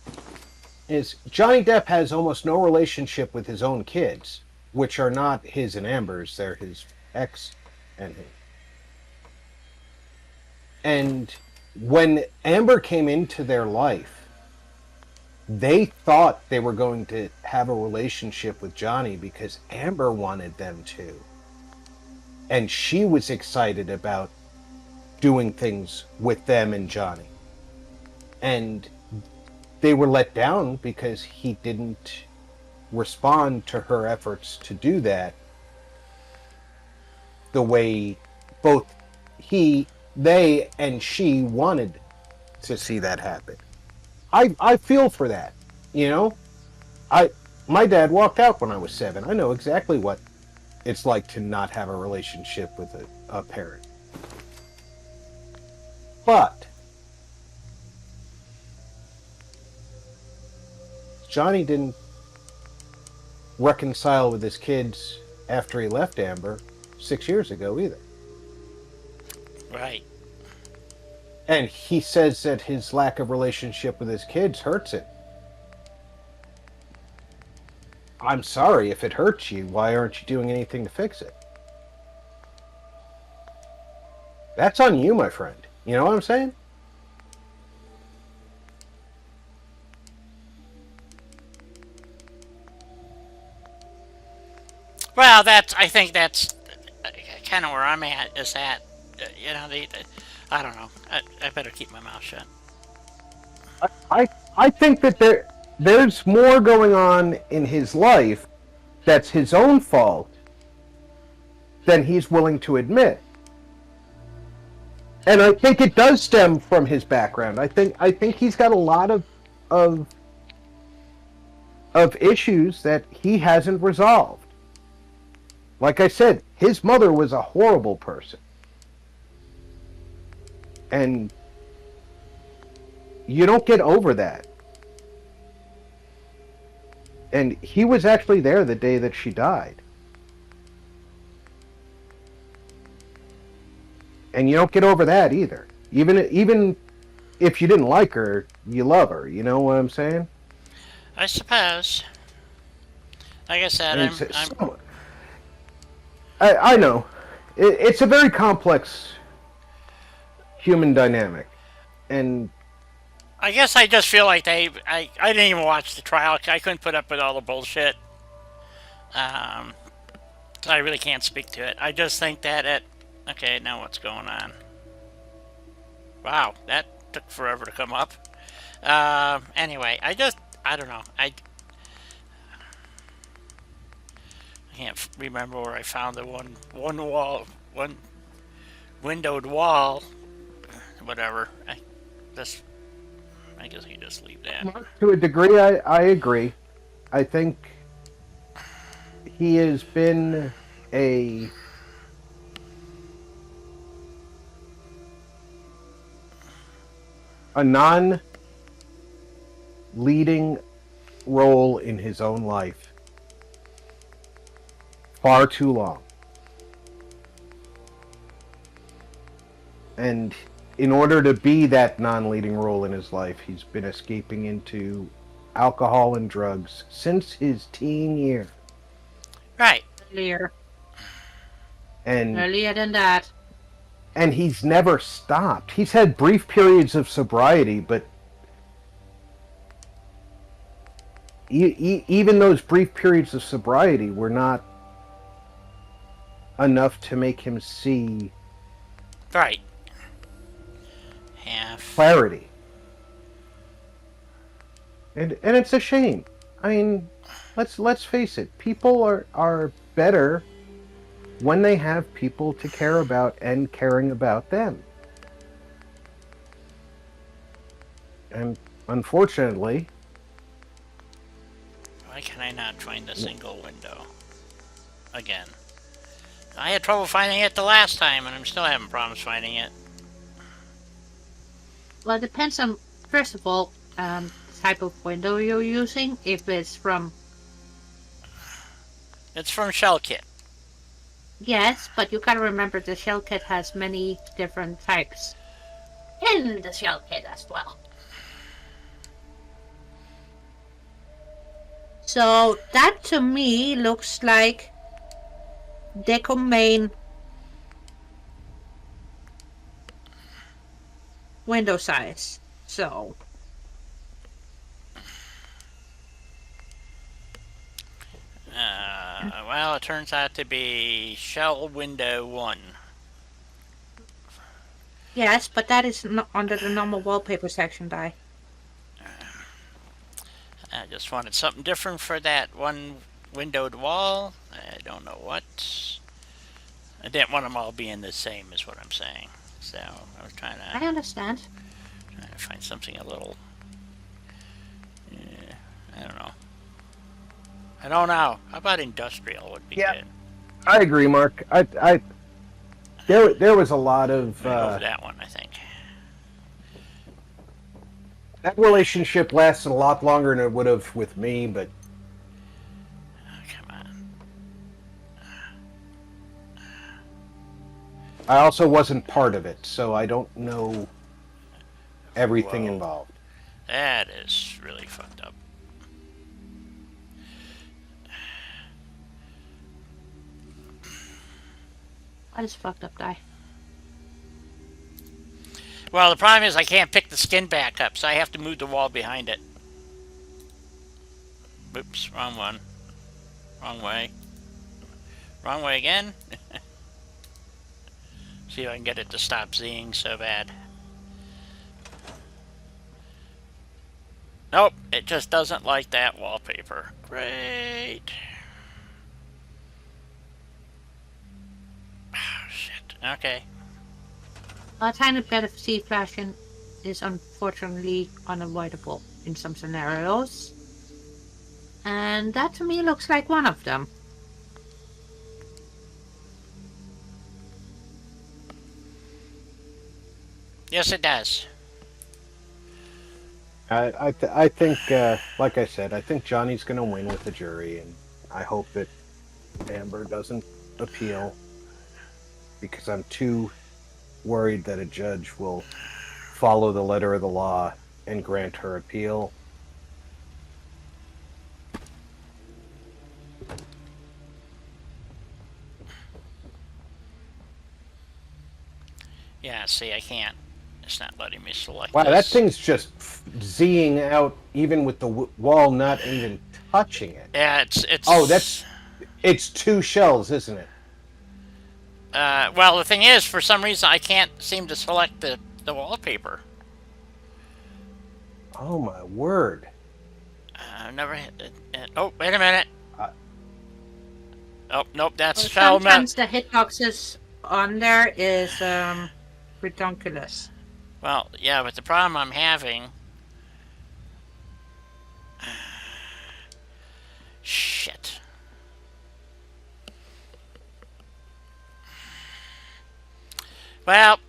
is Johnny Depp has almost no relationship with his own kids, which are not his and Amber's, they're his ex and him. And when Amber came into their life, they thought they were going to have a relationship with Johnny because Amber wanted them to. And she was excited about doing things with them and Johnny. And they were let down because he didn't respond to her efforts to do that the way both they and she wanted to see that happen. I feel for that, you know? My dad walked out when I was 7. I know exactly what it's like to not have a relationship with a parent. But Johnny didn't reconcile with his kids after he left Amber 6 years ago either. Right. And he says that his lack of relationship with his kids hurts him. I'm sorry if it hurts you. Why aren't you doing anything to fix it? That's on you, my friend. You know what I'm saying? Well, I think that's kind of where I'm at, is that, you know, I don't know. I better keep my mouth shut. I think that there's more going on in his life that's his own fault than he's willing to admit. And I think it does stem from his background. I think he's got a lot of issues that he hasn't resolved. Like I said, his mother was a horrible person. And you don't get over that. And he was actually there the day that she died. And you don't get over that either. Even if you didn't like her, you love her. You know what I'm saying? I suppose. Like I said, I know. It's a very complex human dynamic. And I guess I just feel like I didn't even watch the trial. I couldn't put up with all the bullshit. So I really can't speak to it. I just think that okay, now what's going on? Wow, that took forever to come up. Anyway, I don't know. I can't remember where I found the one windowed wall. Whatever. I guess we just leave that. To a degree, I agree. I think he has been a non-leading role in his own life far too long. And in order to be that non-leading role in his life, he's been escaping into alcohol and drugs since his teen year. Right. Earlier And than that. and he's never stopped. He's had brief periods of sobriety, but even those brief periods of sobriety were not enough to make him see Right. clarity. And it's a shame. I mean, let's face it. People are better when they have people to care about and caring about them. And unfortunately, Why can I not find a single window? Again. I had trouble finding it the last time, and I'm still having problems finding it. Well, it depends on, first of all, type of window you're using. If it's from... It's from Shell Kit. Yes, but you gotta remember the shell kit has many different types in the shell kit as well. So that to me looks like Deco main window size. So Well, it turns out to be shell window 1. yes, but that is not under the normal wallpaper section, die. I just wanted something different for that one windowed wall. I don't know what. I didn't want them all being the same, is what I'm saying. So I was trying I understand. to find something a little. I don't know. I don't know. How about industrial would be good? I agree, Mark. There was a lot of Over that one, I think. that relationship lasted a lot longer than it would have with me, but Oh, come on. I also wasn't part of it, so I don't know everything Whoa. involved. That is really fucked up. What is fucked up, die? Well, the problem is I can't pick the skin back up, so I have to move the wall behind it. Oops, wrong one. Wrong way. Wrong way again? See if I can get it to stop seeing so bad. Nope, it just doesn't like that wallpaper. Great. Oh, shit. Okay. A tiny bit of sea flashing is unfortunately unavoidable in some scenarios. And that to me looks like one of them. Yes, it does. I think, like I said, I think Johnny's going to win with the jury, and I hope that Amber doesn't appeal, because I'm too worried that a judge will follow the letter of the law and grant her appeal. Yeah, see, I can't. It's not letting me select Wow, this. that thing's just Zing out, even with the wall not even touching it. Yeah, it's... Oh, it's 2 shells, isn't it? Well, the thing is, for some reason, I can't seem to select the wallpaper. Oh my word! I've never hit it. Oh, wait a minute. Oh, nope, that's Well, shell sometimes the hitboxes on there is redunculous. Well, yeah, but the problem I'm having... Shit. Well,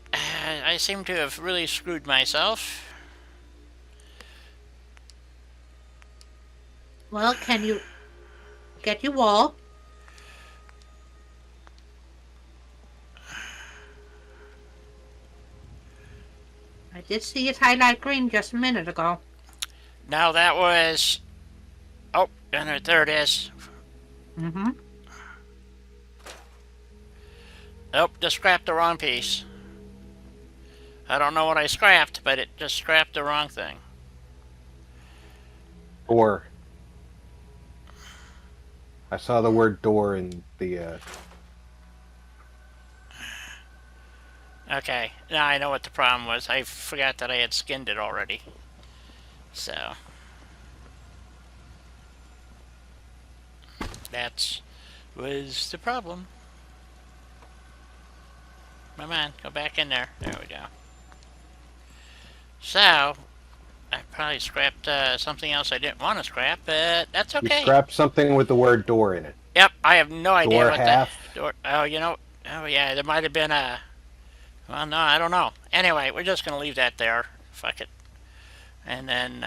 I seem to have really screwed myself. Well, can you get your wall? I did see it highlight green just a minute ago. Now that was... Oh, and there it is. Mm-hmm. Oh, just scrapped the wrong piece. I don't know what I scrapped, but it just scrapped the wrong thing. Door. I saw the word door in the. Okay, now I know what the problem was. I forgot that I had skinned it already. So... That was the problem. Come on, go back in there. There we go. So, I probably scrapped something else I didn't want to scrap, but that's You okay. scrapped something with the word door in it. Yep, I have no idea Door what half. the door. Oh, you know. Oh yeah, there might have been a. Well, no, I don't know. Anyway, we're just gonna leave that there. Fuck it. And then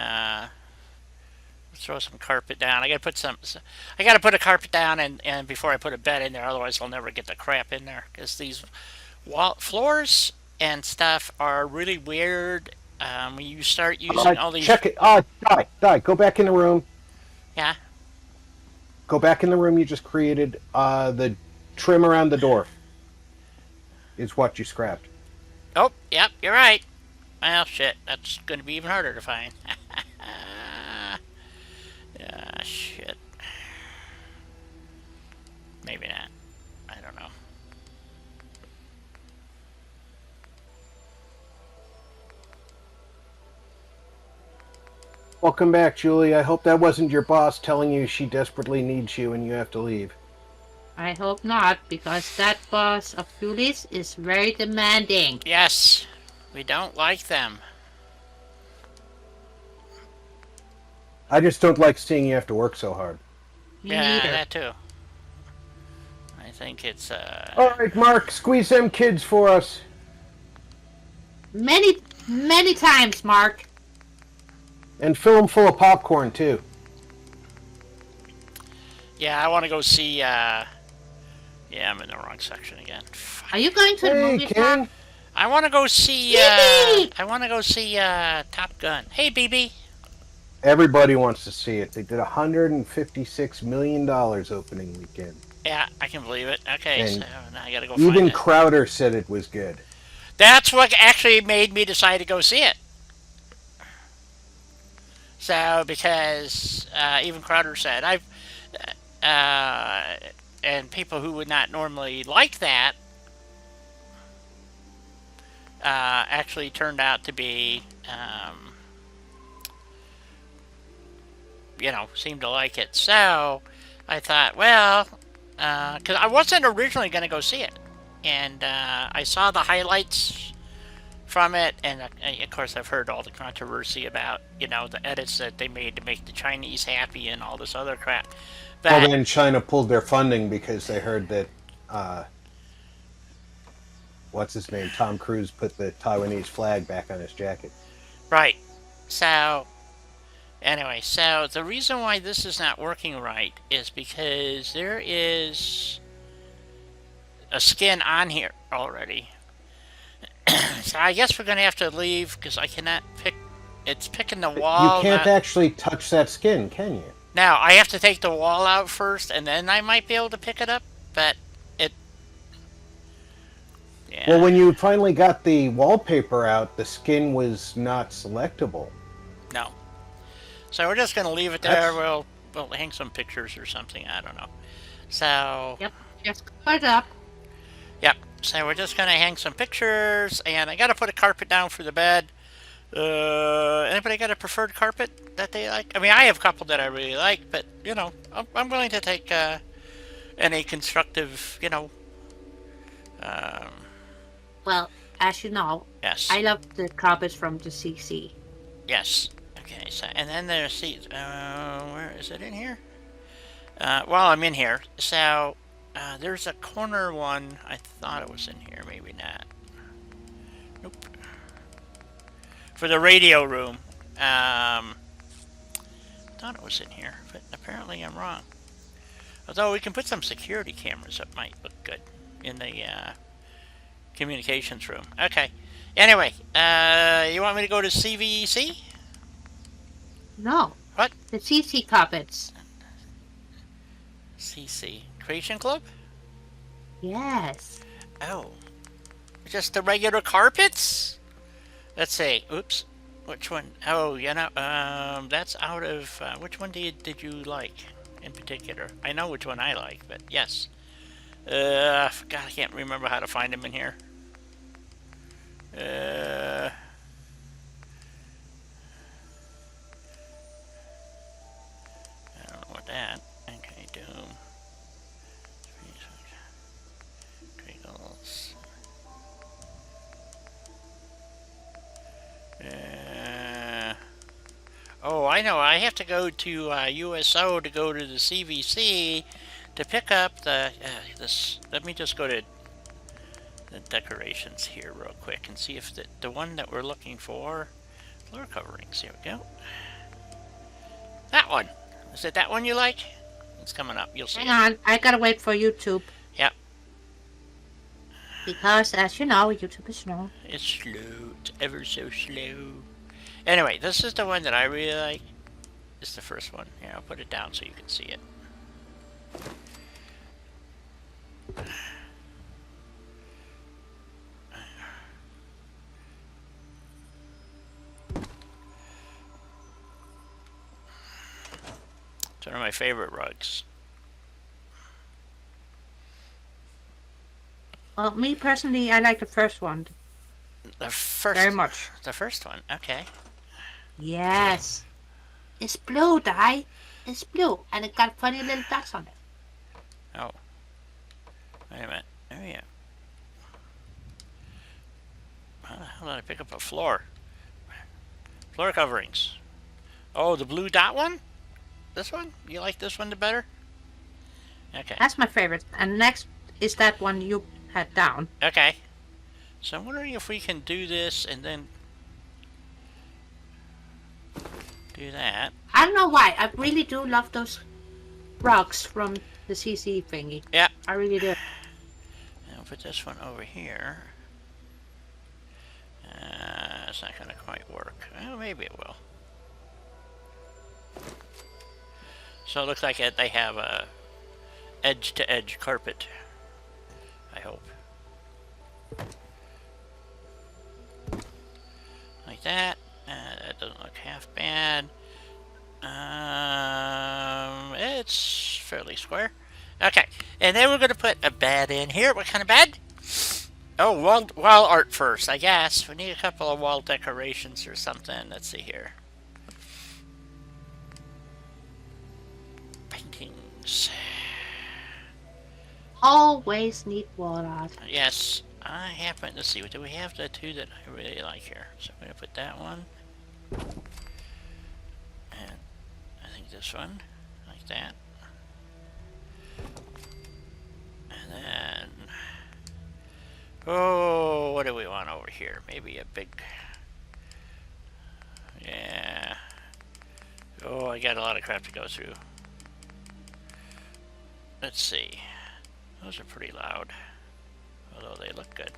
throw some carpet down. I gotta put a carpet down and before I put a bed in there. Otherwise, I'll never get the crap in there. Because these floors and stuff are really weird. When you start using all these, Check it. Die. Go back in the room. yeah. Go back in the room you just created. The trim around the door is what you scrapped. Oh, yep, you're right. Well, shit, that's going to be even harder to find. Shit. Maybe not. I don't know. Welcome back, Julie. I hope that wasn't your boss telling you she desperately needs you and you have to leave. I hope not, because that boss of Julie's is very demanding. Yes, we don't like them. I just don't like seeing you have to work so hard. Me Yeah, neither. that too. I think it's, All right, Mark, squeeze them kids for us. Many times, Mark. And fill them full of popcorn, too. Yeah, I want to go see, yeah, I'm in the wrong section again. Fuck. Are you going to the Hey, movies Ken. now? I want to go see, BB! I want to go see, Top Gun. Hey, BB. Everybody wants to see it. They did $156 million opening weekend. Yeah, I can believe it. Okay, And so now I gotta go Even find it. Crowder said it was good. That's what actually made me decide to go see it. So, because even Crowder said, and people who would not normally like that actually turned out to be, seemed to like it. So, I thought, well, because I wasn't originally going to go see it. And I saw the highlights from it, and of course I've heard all the controversy about, the edits that they made to make the Chinese happy and all this other crap. But, Well, then China pulled their funding because they heard that, what's his name, Tom Cruise put the Taiwanese flag back on his jacket. right. So, anyway, so the reason why this is not working right is because there is a skin on here already. So I guess we're going to have to leave because I cannot pick. It's picking the wall. You can't actually touch that skin, can you? Now, I have to take the wall out first, and then I might be able to pick it up, but it... Yeah. Well, when you finally got the wallpaper out, the skin was not selectable. No. So we're just going to leave it there. We'll hang some pictures or something. I don't know. So... Yep, just put it up. Yep. So we're just going to hang some pictures, and I got to put a carpet down for the bed. Anybody got a preferred carpet that they like? I mean, I have a couple that I really like, but, I'm willing to take any constructive, Well, as you know, yes. I love the carpets from the CC. Yes. Okay, so, and then there's seats. Where is it in here? Well, I'm in here. So, there's a corner one. I thought it was in here. Maybe not. Nope. For the radio room. Thought it was in here, but apparently I'm wrong. Although we can put some security cameras that might look good in the communications room. Okay. Anyway, you want me to go to CVC? No. What? The CC carpets. CC. Creation Club? Yes. Oh. Just the regular carpets? Let's see. Oops. Which one? Oh, that's out of... which one did you like in particular? I know which one I like, but yes. God, I can't remember how to find them in here. I don't know what that. Okay, Doom. Crinkles. Oh, I know. I have to go to USO to go to the CVC to pick up the this. Let me just go to the decorations here real quick and see if the one that we're looking for, floor coverings. Here we go. That one. Is it that one you like? It's coming up. You'll see. Hang on, I gotta wait for YouTube. Yep. Because, as you know, YouTube is slow. It's slow. It's ever so slow. Anyway, this is the one that I really like. It's the first one. Here, I'll put it down so you can see it. It's one of my favorite rugs. Well, me personally, I like the first one The first. very much. The first one. Okay. Yes. It's blue, Di. It's blue, and it got funny little dots on it. Oh. Wait a minute. There we go. How the hell did I pick up a floor? Floor coverings. Oh, the blue dot one? This one? You like this one the better? Okay. That's my favorite. And next is that one you had down. Okay. So I'm wondering if we can do this and then do that. I don't know why. I really do love those rugs from the CC thingy. Yeah. I really do. And I'll put this one over here. It's not going to quite work. Well, maybe it will. So it looks like they have a edge-to-edge carpet. I hope. Like that. That doesn't look half bad. It's fairly square. Okay, and then we're going to put a bed in here. What kind of bed? Oh, wall art first, I guess. We need a couple of wall decorations or something. Let's see here. Paintings. Always need wall art. Yes, I happen to see. Do we have the two that I really like here? So I'm going to put that one. And I think this one. Like that. And then... Oh, what do we want over here? Maybe a big... Yeah. Oh, I got a lot of crap to go through. Let's see. Those are pretty loud. Although they look good.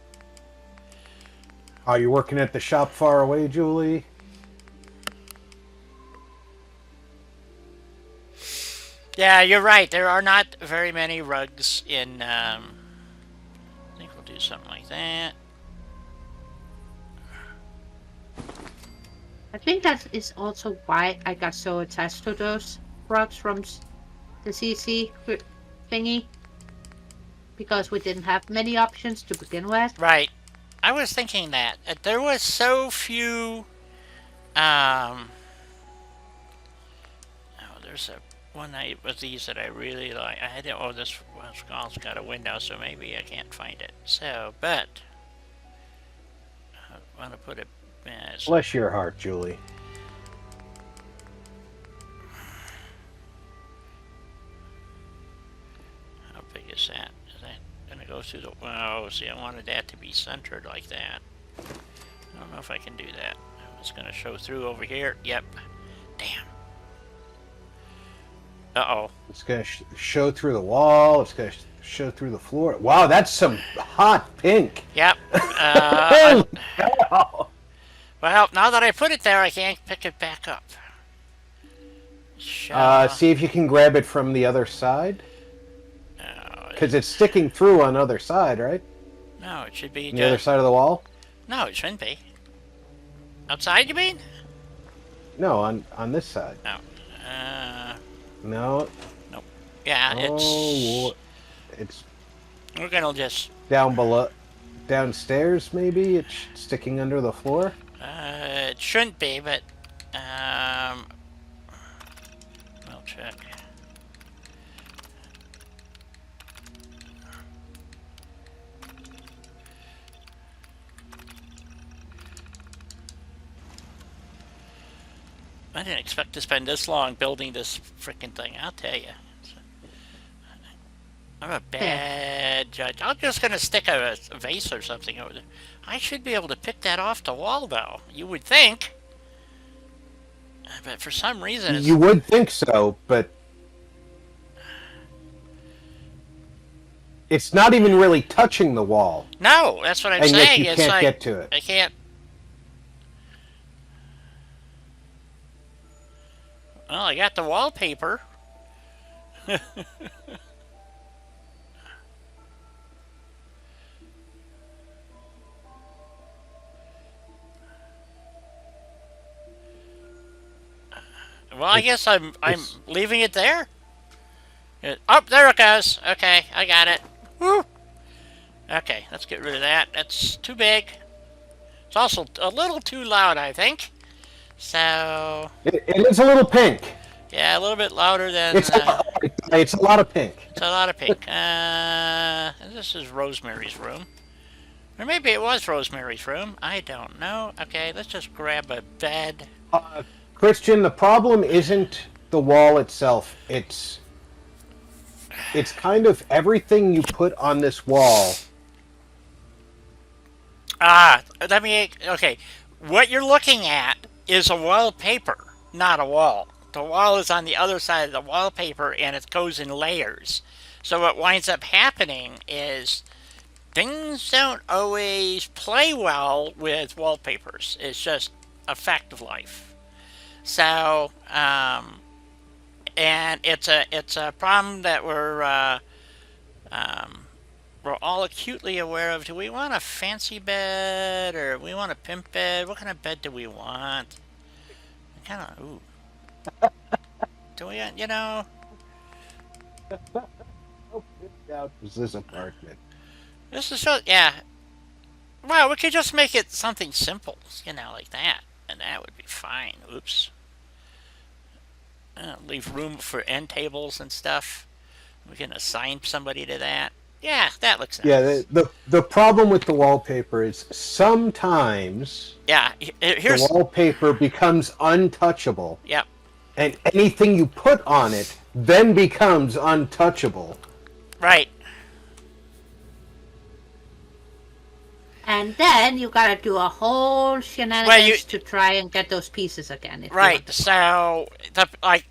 Are you working at the shop far away, Julie? Yeah, you're right. There are not very many rugs in... I think we'll do something like that. I think that is also why I got so attached to those rugs from the CC thingy. Because we didn't have many options to begin with. Right. I was thinking that. There was so few... Oh, there's one of these that I really like. I had oh, this one's got a window, so maybe I can't find it. So, but... I want to put it... Bless your heart, Julie. How big is that? Is that going to go through the... Oh, see, I wanted that to be centered like that. I don't know if I can do that. It's going to show through over here. Yep. Damn. Uh-oh. It's going to show through the wall. It's going to show through the floor. Wow, that's some hot pink. Yep. Well, now that I put it there, I can't pick it back up. See if you can grab it from the other side. Because it's sticking through on the other side, right? No, it should be... On the other side of the wall? No, it shouldn't be. Outside, you mean? No, on this side. No. No. Nope. Yeah, it's... We're gonna just... Down below... Downstairs, maybe? It's sticking under the floor? It shouldn't be, but... We'll check. I didn't expect to spend this long building this freaking thing, I'll tell you. I'm a bad judge. I'm just going to stick a vase or something over there. I should be able to pick that off the wall, though. You would think. But for some reason, You would think so, but it's not even really touching the wall, no, that's what I'm and yet saying. you It's can't like get to it. I can't. Well, I got the wallpaper. Well, I guess I'm leaving it there. Oh, there it goes. Okay, I got it. Woo. Okay, let's get rid of that. That's too big. It's also a little too loud, I think. So It is a little pink. yeah, a little bit louder than. It's a lot of pink. It's a lot of pink. This is Rosemary's room. Or maybe it was Rosemary's room. I don't know. Okay, let's just grab a bed. Christian, the problem isn't the wall itself. It's kind of everything you put on this wall. Okay. What you're looking at is a wallpaper, not a wall. The wall is on the other side of the wallpaper, and it goes in layers. So what winds up happening is things don't always play well with wallpapers. It's just a fact of life. So, and it's a problem that we're all acutely aware of. Do we want a fancy bed, or we want a pimp bed? What kind of bed do we want? Do we, Is this apartment? This is so, yeah. Well, we could just make it something simple, like that. And that would be fine. Oops. Leave room for end tables and stuff. We can assign somebody to that. Yeah, that looks nice. Yeah, the problem with the wallpaper is sometimes here's the wallpaper becomes untouchable. Yep. And anything you put on it then becomes untouchable. Right. And then you gotta do a whole shenanigans to try and get those pieces again. Right. So,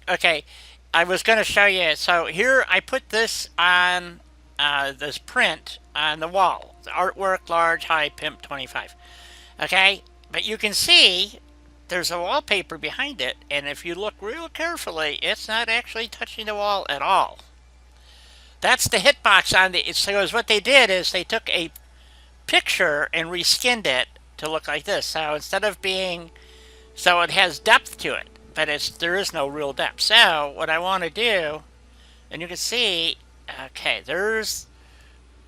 okay, I was going to show you. So here I put this on this print on the wall. The artwork, large, high, pimp 25. Okay, but you can see there's a wallpaper behind it, and if you look real carefully, it's not actually touching the wall at all. That's the hitbox on the. So what they did is they took a picture and reskinned it to look like this. So instead of being, so it has depth to it, but there is no real depth. So what I want to do, and you can see, okay, there's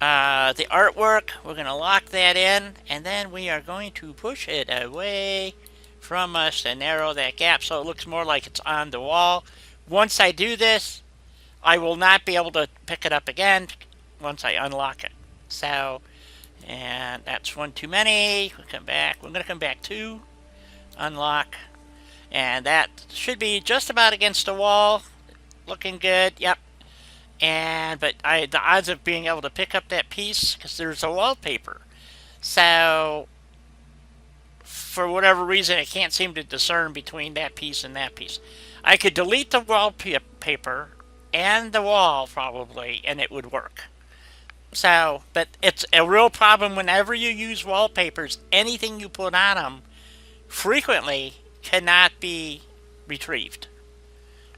the artwork. We're going to lock that in, and then we are going to push it away from us to narrow that gap so it looks more like it's on the wall. Once I do this, I will not be able to pick it up again once I unlock it. So, and that's one too many. We'll come back. We're going to come back to unlock. And that should be just about against the wall. Looking good. Yep. But the odds of being able to pick up that piece, because there's a wallpaper. So, for whatever reason, I can't seem to discern between that piece and that piece. I could delete the wallpaper and the wall, probably, and it would work. So, but it's a real problem whenever you use wallpapers. Anything you put on them frequently cannot be retrieved.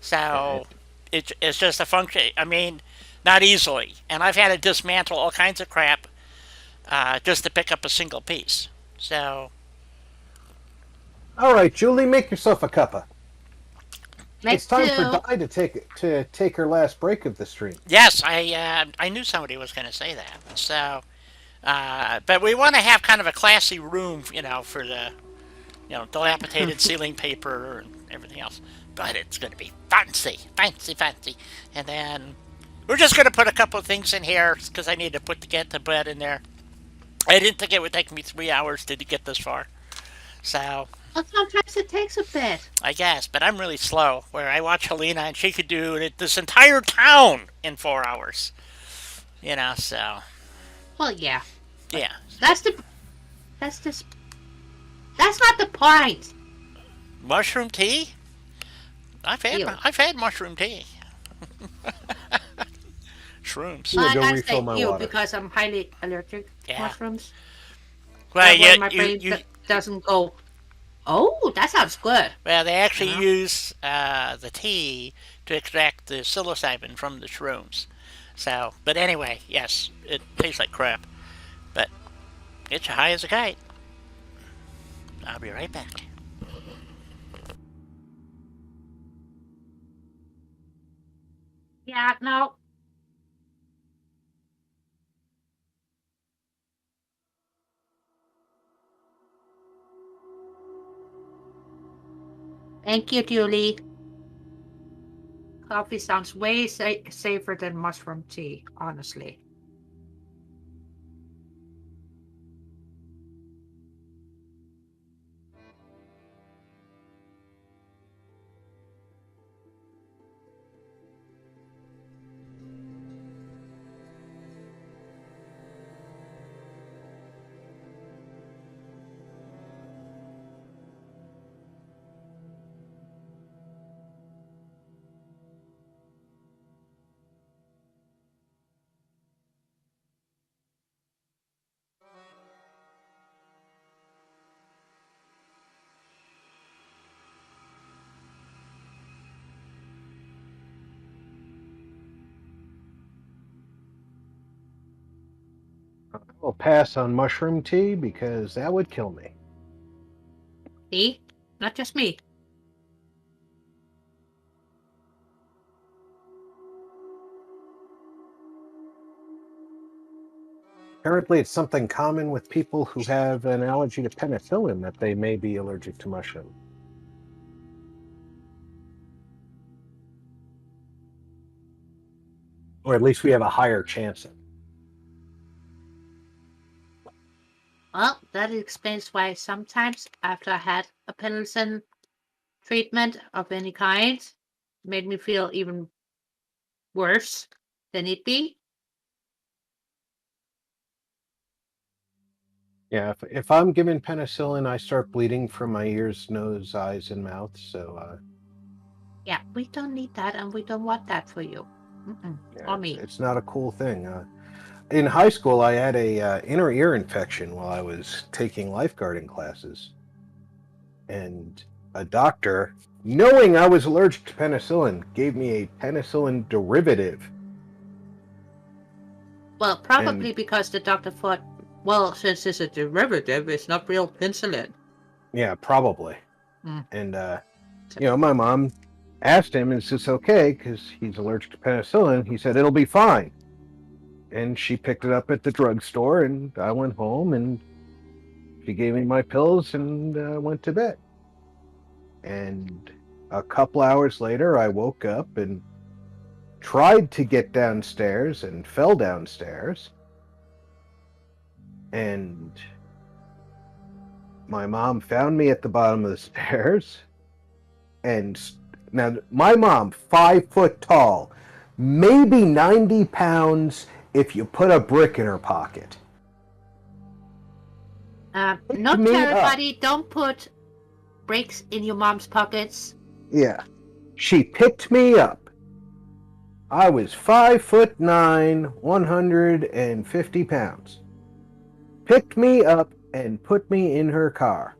So, it's just a function. I mean, not easily. And I've had to dismantle all kinds of crap just to pick up a single piece. So, all right, Julie, make yourself a cuppa. It's time for Di to take her last break of the stream. Yes, I knew somebody was going to say that. So, but we want to have kind of a classy room, for the, dilapidated ceiling paper and everything else. But it's going to be fancy. And then we're just going to put a couple of things in here because I need to get the bed in there. I didn't think it would take me 3 hours to get this far. So. Well, sometimes it takes a bit. I guess, but I'm really slow. Where I watch Helena and she could do this entire town in 4 hours. So. Well, yeah. Yeah. That's not the point. Mushroom tea? Ew. I've had mushroom tea. Shrooms. Yeah, I go gotta refill say my ew water. because I'm highly allergic to Yeah. mushrooms. Well, That way yeah, my brain doesn't go, oh, that sounds good. well, they You actually know? use the tea to extract the psilocybin from the shrooms. So, but anyway, yes, it tastes like crap, but it's high as a kite. I'll be right back. Yeah, no. Thank you, Julie. Coffee sounds way safer than mushroom tea, honestly. I'll pass on mushroom tea because that would kill me. See? Not just me. Apparently, it's something common with people who have an allergy to penicillin that they may be allergic to mushroom. Or at least we have a higher chance of. Well, that explains why sometimes after I had a penicillin treatment of any kind, it made me feel even worse than it be. Yeah, if I'm given penicillin, I start bleeding from my ears, nose, eyes, and mouth. So, Yeah, we don't need that and we don't want that for you. yeah, Or me. it's not a cool thing. In high school, I had a inner ear infection while I was taking lifeguarding classes, and a doctor, knowing I was allergic to penicillin, gave me a penicillin derivative. Well, And probably because the doctor thought, well, since it's a derivative, it's not real penicillin. yeah, probably. Mm. And my mom asked him, "Is this okay?" Because he's allergic to penicillin. He said it'll be fine. And she picked it up at the drugstore, and I went home, and she gave me my pills, and went to bed. And a couple hours later, I woke up and tried to get downstairs and fell downstairs. And my mom found me at the bottom of the stairs. And now, my mom, 5 foot tall, maybe 90 pounds if you put a brick in her pocket. Not me everybody, don't put bricks in your mom's pockets. Yeah. She picked me up. I was 5'9", 150 pounds. Picked me up and put me in her car.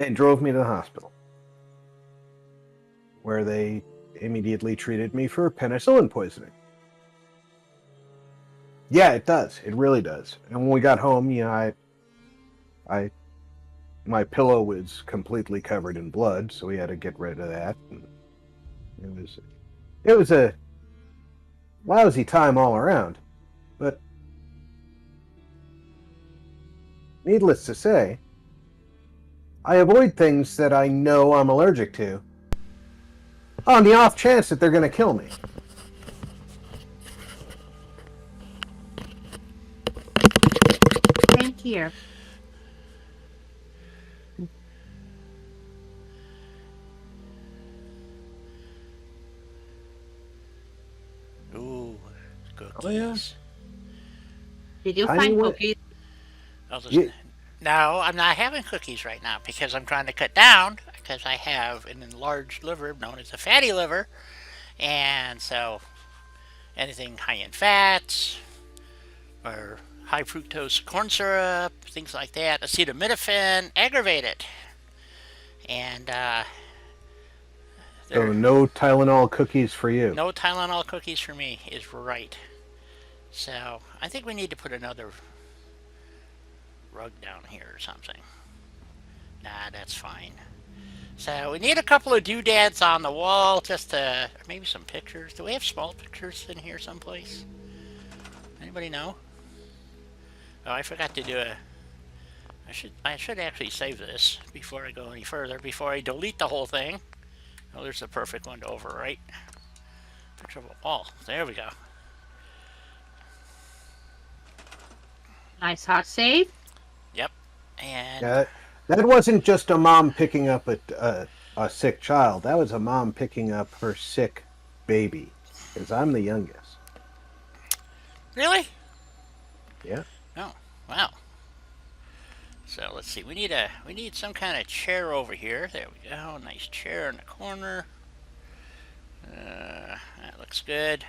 And drove me to the hospital, where they immediately treated me for penicillin poisoning. Yeah, it does. It really does. And when we got home, my pillow was completely covered in blood, so we had to get rid of that. And it was a lousy time all around. But needless to say, I avoid things that I know I'm allergic to on the off chance that they're going to kill me. Same here. Ooh, cookies. Oh, yeah. Did you Tiny find one. cookies? I'll just Yeah. No, I'm not having cookies right now because I'm trying to cut down because I have an enlarged liver known as a fatty liver. And so anything high in fats or high fructose corn syrup, things like that, acetaminophen, aggravate it. And So there, no Tylenol cookies for you. no Tylenol cookies for me is right. So I think we need to put another rug down here or something. Nah, that's fine. So we need a couple of doodads on the wall, just to, or maybe some pictures. Do we have small pictures in here someplace? Anybody know? Oh, I forgot to do a. I should actually save this before I go any further. Before I delete the whole thing. Oh, there's the perfect one to overwrite. Picture of a wall. There we go. Nice hot save. Yep. And Yeah, that wasn't just a mom picking up a sick child. That was a mom picking up her sick baby. Because I'm the youngest. really? Yeah. Oh, wow. So let's see. We need some kind of chair over here. There we go. Nice chair in the corner. That looks good.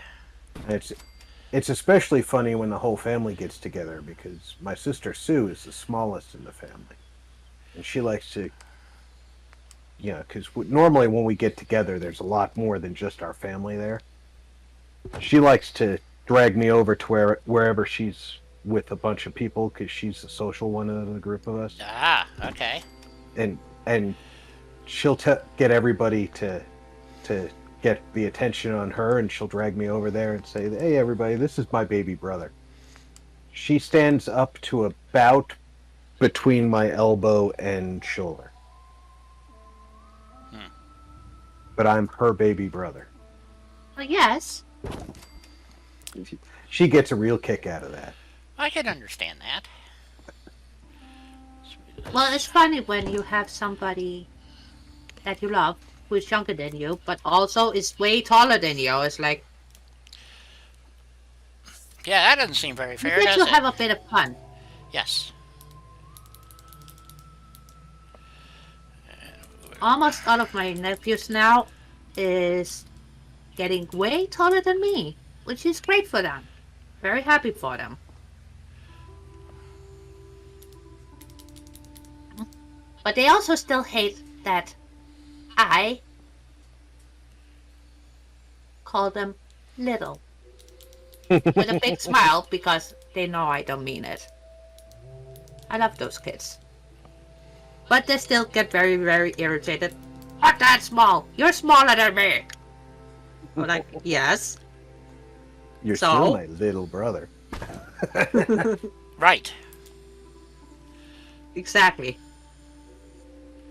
It's especially funny when the whole family gets together because my sister Sue is the smallest in the family. And she likes to, because normally when we get together, there's a lot more than just our family there. She likes to drag me over to wherever she's with a bunch of people because she's the social one of the group of us. Ah, okay. And she'll get everybody to get the attention on her, and she'll drag me over there and say, "Hey, everybody, this is my baby brother." She stands up to about between my elbow and shoulder. But I'm her baby brother. Well, yes. She gets a real kick out of that. I can understand that. Well, it's funny when you have somebody that you love who is younger than you, but also is way taller than you. It's like Yeah, that doesn't seem very you fair, get does to it? have a bit of fun. Yes. Almost all of my nephews now is getting way taller than me, which is great for them. Very happy for them. But they also still hate that I call them little. With a big smile because they know I don't mean it. I love those kids. But they still get very, very irritated. Not that small. You're smaller than me. I'm like, yes. You're So? still my little brother. Right. Exactly.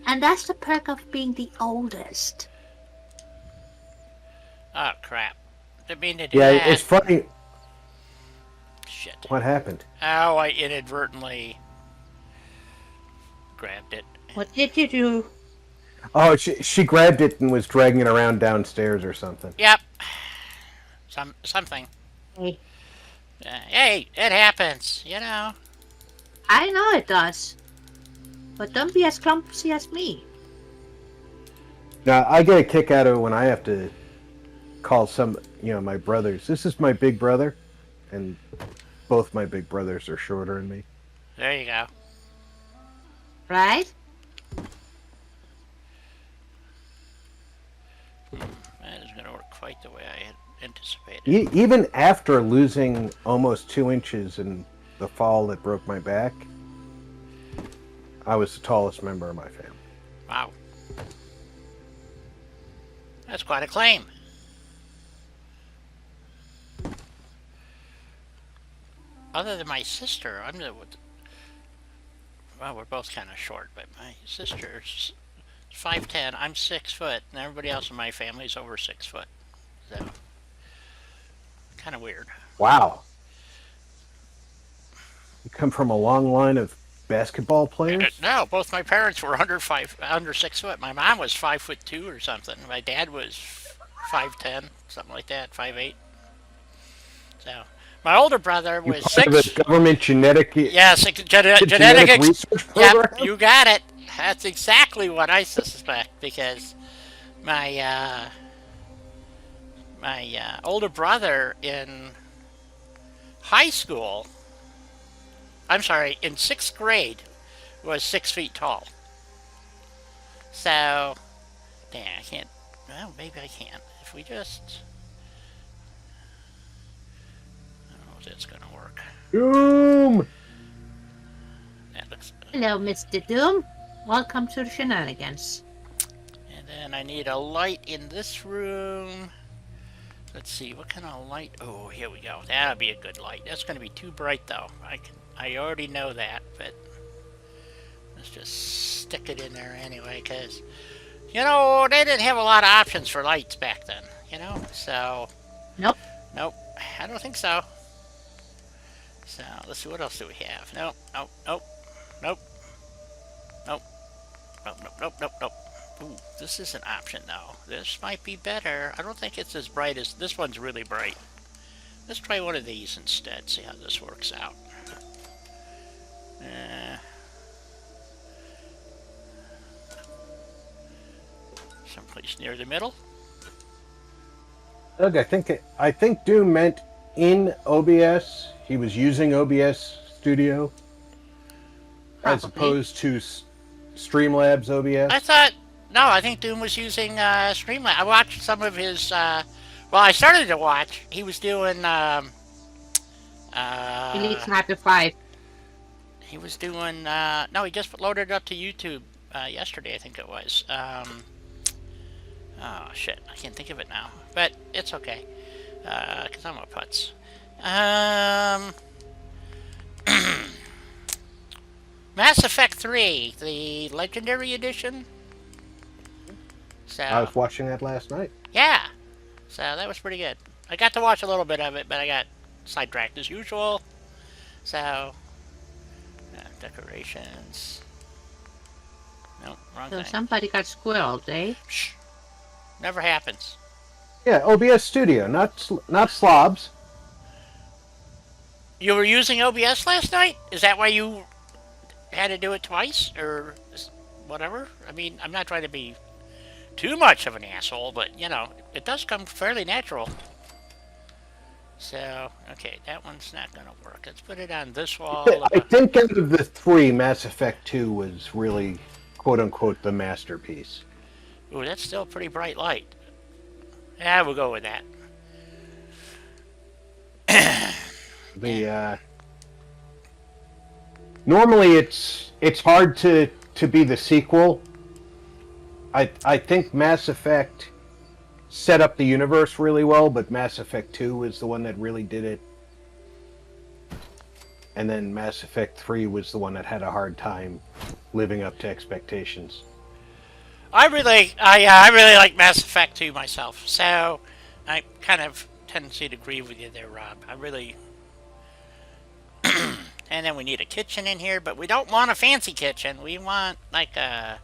And that's the perk of being the oldest. Oh, crap. Didn't mean to do Yeah, that. it's funny. Shit. What happened? Oh, I inadvertently grabbed it. What did you do? Oh, she grabbed it and was dragging it around downstairs or something. Yep. Something. Hey, Hey, it happens, you know. I know it does. But don't be as clumsy as me. Now, I get a kick out of it when I have to call my brothers. This is my big brother, and both my big brothers are shorter than me. There you go. Right? That is going to work quite the way I had anticipated. Even after losing almost 2 inches in the fall that broke my back, I was the tallest member of my family. Wow. That's quite a claim. Other than my sister, well, we're both kind of short, but my sister's 5'10", I'm 6 foot, and everybody else in my family is over 6 foot. So, kind of weird. Wow. You come from a long line of basketball players? No, both my parents were under 6 foot. My mom was 5'2" or something. My dad was 5'10", something like that, 5'8". So, My older brother You was part of 6. the government genetic Yes, genetic research Yep, program? you got it. That's exactly what I suspect because my older brother in high school, I'm sorry, in 6th grade, was 6 feet tall. So, dang, I can't. Well, maybe I can. If we just, I don't know if that's gonna work. Doom! That looks. Hello, Mr. Doom. Welcome to the shenanigans. And then I need a light in this room. Let's see, what kind of light? Oh, here we go. That'll be a good light. That's going to be too bright, though. I already know that, but let's just stick it in there anyway, because, you know, they didn't have a lot of options for lights back then, you know? So, Nope. nope, I don't think so. So, let's see, what else do we have? Nope, nope, nope, nope, nope, nope, nope, nope, nope, nope. Ooh, this is an option though. This might be better. I don't think it's as bright as this one's really bright. Let's try one of these instead. See how this works out. Someplace near the middle. Doug, I think Doom meant in OBS. He was using OBS Studio as Probably. opposed to Streamlabs OBS. I thought no. I think Doom was using Streamlabs. I watched some of his. Well, I started to watch. He was doing. Elite Sniper 5. He was doing. No, he just loaded it up to YouTube yesterday. I think it was. Oh shit! I can't think of it now. But it's okay. Because I'm a putz. Mass Effect 3, the Legendary Edition. So I was watching that last night. yeah, so that was pretty good. I got to watch a little bit of it, but I got sidetracked as usual. So decorations. Nope, wrong So thing. somebody got squirreled, eh? Shh. Never happens. Yeah, OBS Studio, not slobs. You were using OBS last night? Is that why you had to do it twice? Or whatever? I mean, I'm not trying to be too much of an asshole, but, you know, it does come fairly natural. So, okay, that one's not going to work. Let's put it on this wall. I think out of the three, Mass Effect 2 was really, quote-unquote, the masterpiece. Ooh, that's still a pretty bright light. Yeah, we'll go with that. Normally it's hard to be the sequel. I think Mass Effect set up the universe really well, but Mass Effect 2 was the one that really did it. And then Mass Effect 3 was the one that had a hard time living up to expectations. I really like Mass Effect 2 myself, so I kind of tendency to agree with you there, Rob. I really... And then we need a kitchen in here, but we don't want a fancy kitchen. We want, like, a...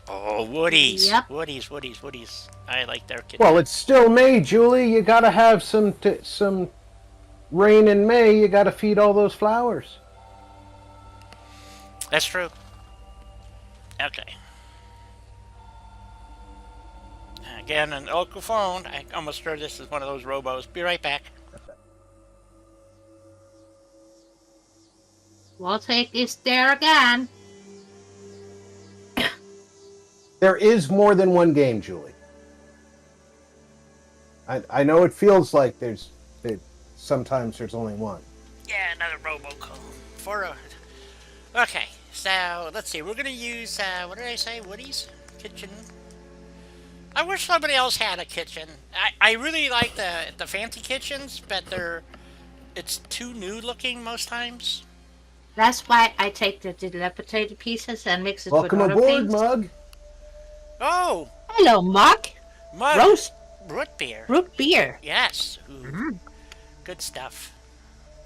Oh, Woody's. Yep. Woody's. I like their kitchen. Well, it's still May, Julie. You gotta have some rain in May. You gotta feed all those flowers. That's true. Okay. Again, an local phone. I almost sure this is one of those robos. Be right back. Voltaic is there again. There is more than one game, Julie. I know it feels like sometimes there's only one. Yeah, another robocall. Okay, so let's see. We're gonna use what did I say? Woody's kitchen. I wish somebody else had a kitchen. I really like the fancy kitchens, but it's too new looking most times. That's why I take the dilapidated pieces and mix it Welcome with other aboard, things. Mug. Oh, Hello, Mug. Roast root beer. root beer. Yes. Ooh, good stuff.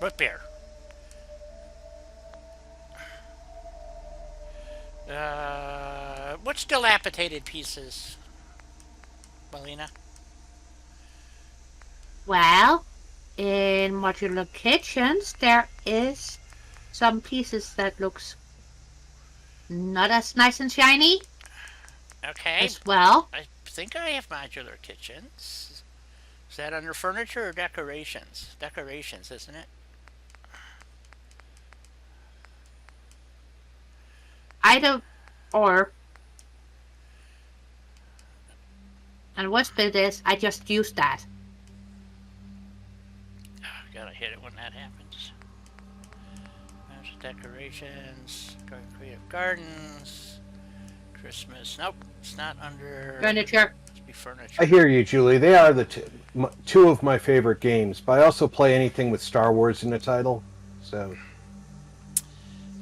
Root beer. What's dilapidated pieces, Melina? Well, in modular kitchens, there is some pieces that looks not as nice and shiny Okay. as well. I think I have modular kitchens. Is that under furniture or decorations? Decorations, isn't it? Either or. And worst bit is, I just used that. Gotta hit it when that happens. There's decorations, creative gardens, Christmas. Nope, it's not under. Furniture. Must be furniture. I hear you, Julie. They are the two of my favorite games, but I also play anything with Star Wars in the title. So.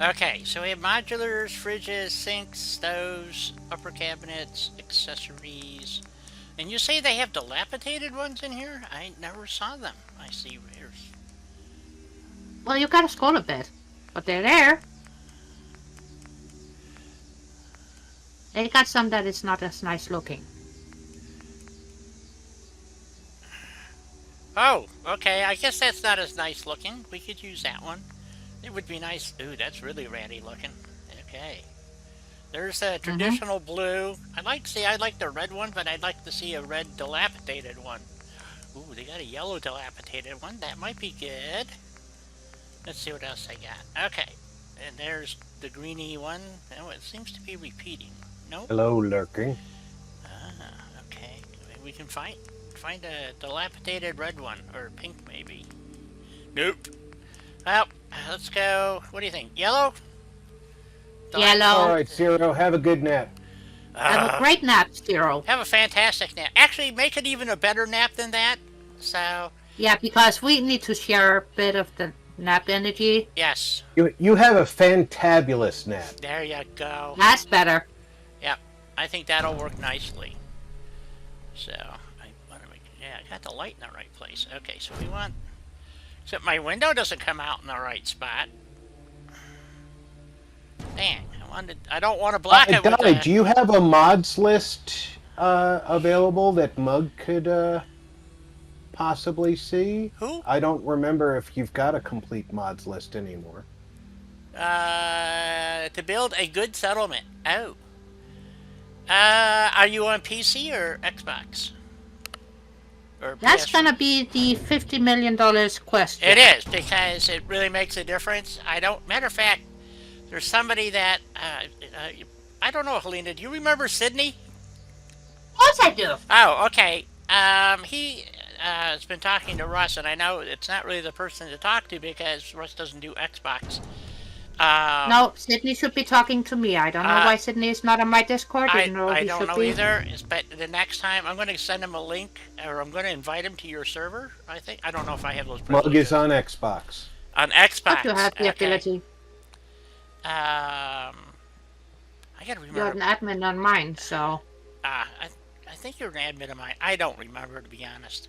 Okay, so we have modulars, fridges, sinks, stoves, upper cabinets, accessories. And you say they have dilapidated ones in here? I never saw them. I see here's. Well, you gotta scroll a bit. But they're there. They got some that is not as nice looking. Oh, okay. I guess that's not as nice looking. We could use that one. It would be nice. Ooh, that's really ratty looking. Okay. There's a traditional blue. I like the red one, but I'd like to see a red dilapidated one. Ooh, they got a yellow dilapidated one. That might be good. Let's see what else I got. Okay. And there's the greeny one. Oh, it seems to be repeating. Nope. Hello, lurking. Okay. Maybe we can find a dilapidated red one. Or pink, maybe. Nope. Well, let's go. What do you think? Yellow? Yellow. All right, Zero. Have a good nap. Have a great nap, Zero. Have a fantastic nap. Actually, make it even a better nap than that. So. Yeah, because we need to share a bit of the nap energy. Yes. You have a fantabulous nap. There you go. That's better. Yep. I think that'll work nicely. So, I got the light in the right place. Okay, so we want. Except my window doesn't come out in the right spot. Dang, I don't want to block it with Dolly, the... do you have a mods list available that Mug could possibly see? Who? I don't remember if you've got a complete mods list anymore. To build a good settlement. Oh. Are you on PC or Xbox? Or That's PS4? gonna be the $50 million question. It is, because it really makes a difference. Matter of fact, there's somebody that, I don't know, Helena, do you remember Sydney? Of course I do. Oh, okay. He has been talking to Russ, and I know it's not really the person to talk to because Russ doesn't do Xbox. No, Sydney should be talking to me. I don't know why Sydney is not on my Discord. I he don't should know be. either, but the next time I'm going to send him a link, or I'm going to invite him to your server, I think. I don't know if I have those privileges. Mug is on Xbox. On Xbox. But you have the ability. I gotta remember. You're an admin on mine, so. I think you're an admin of mine. I don't remember, to be honest.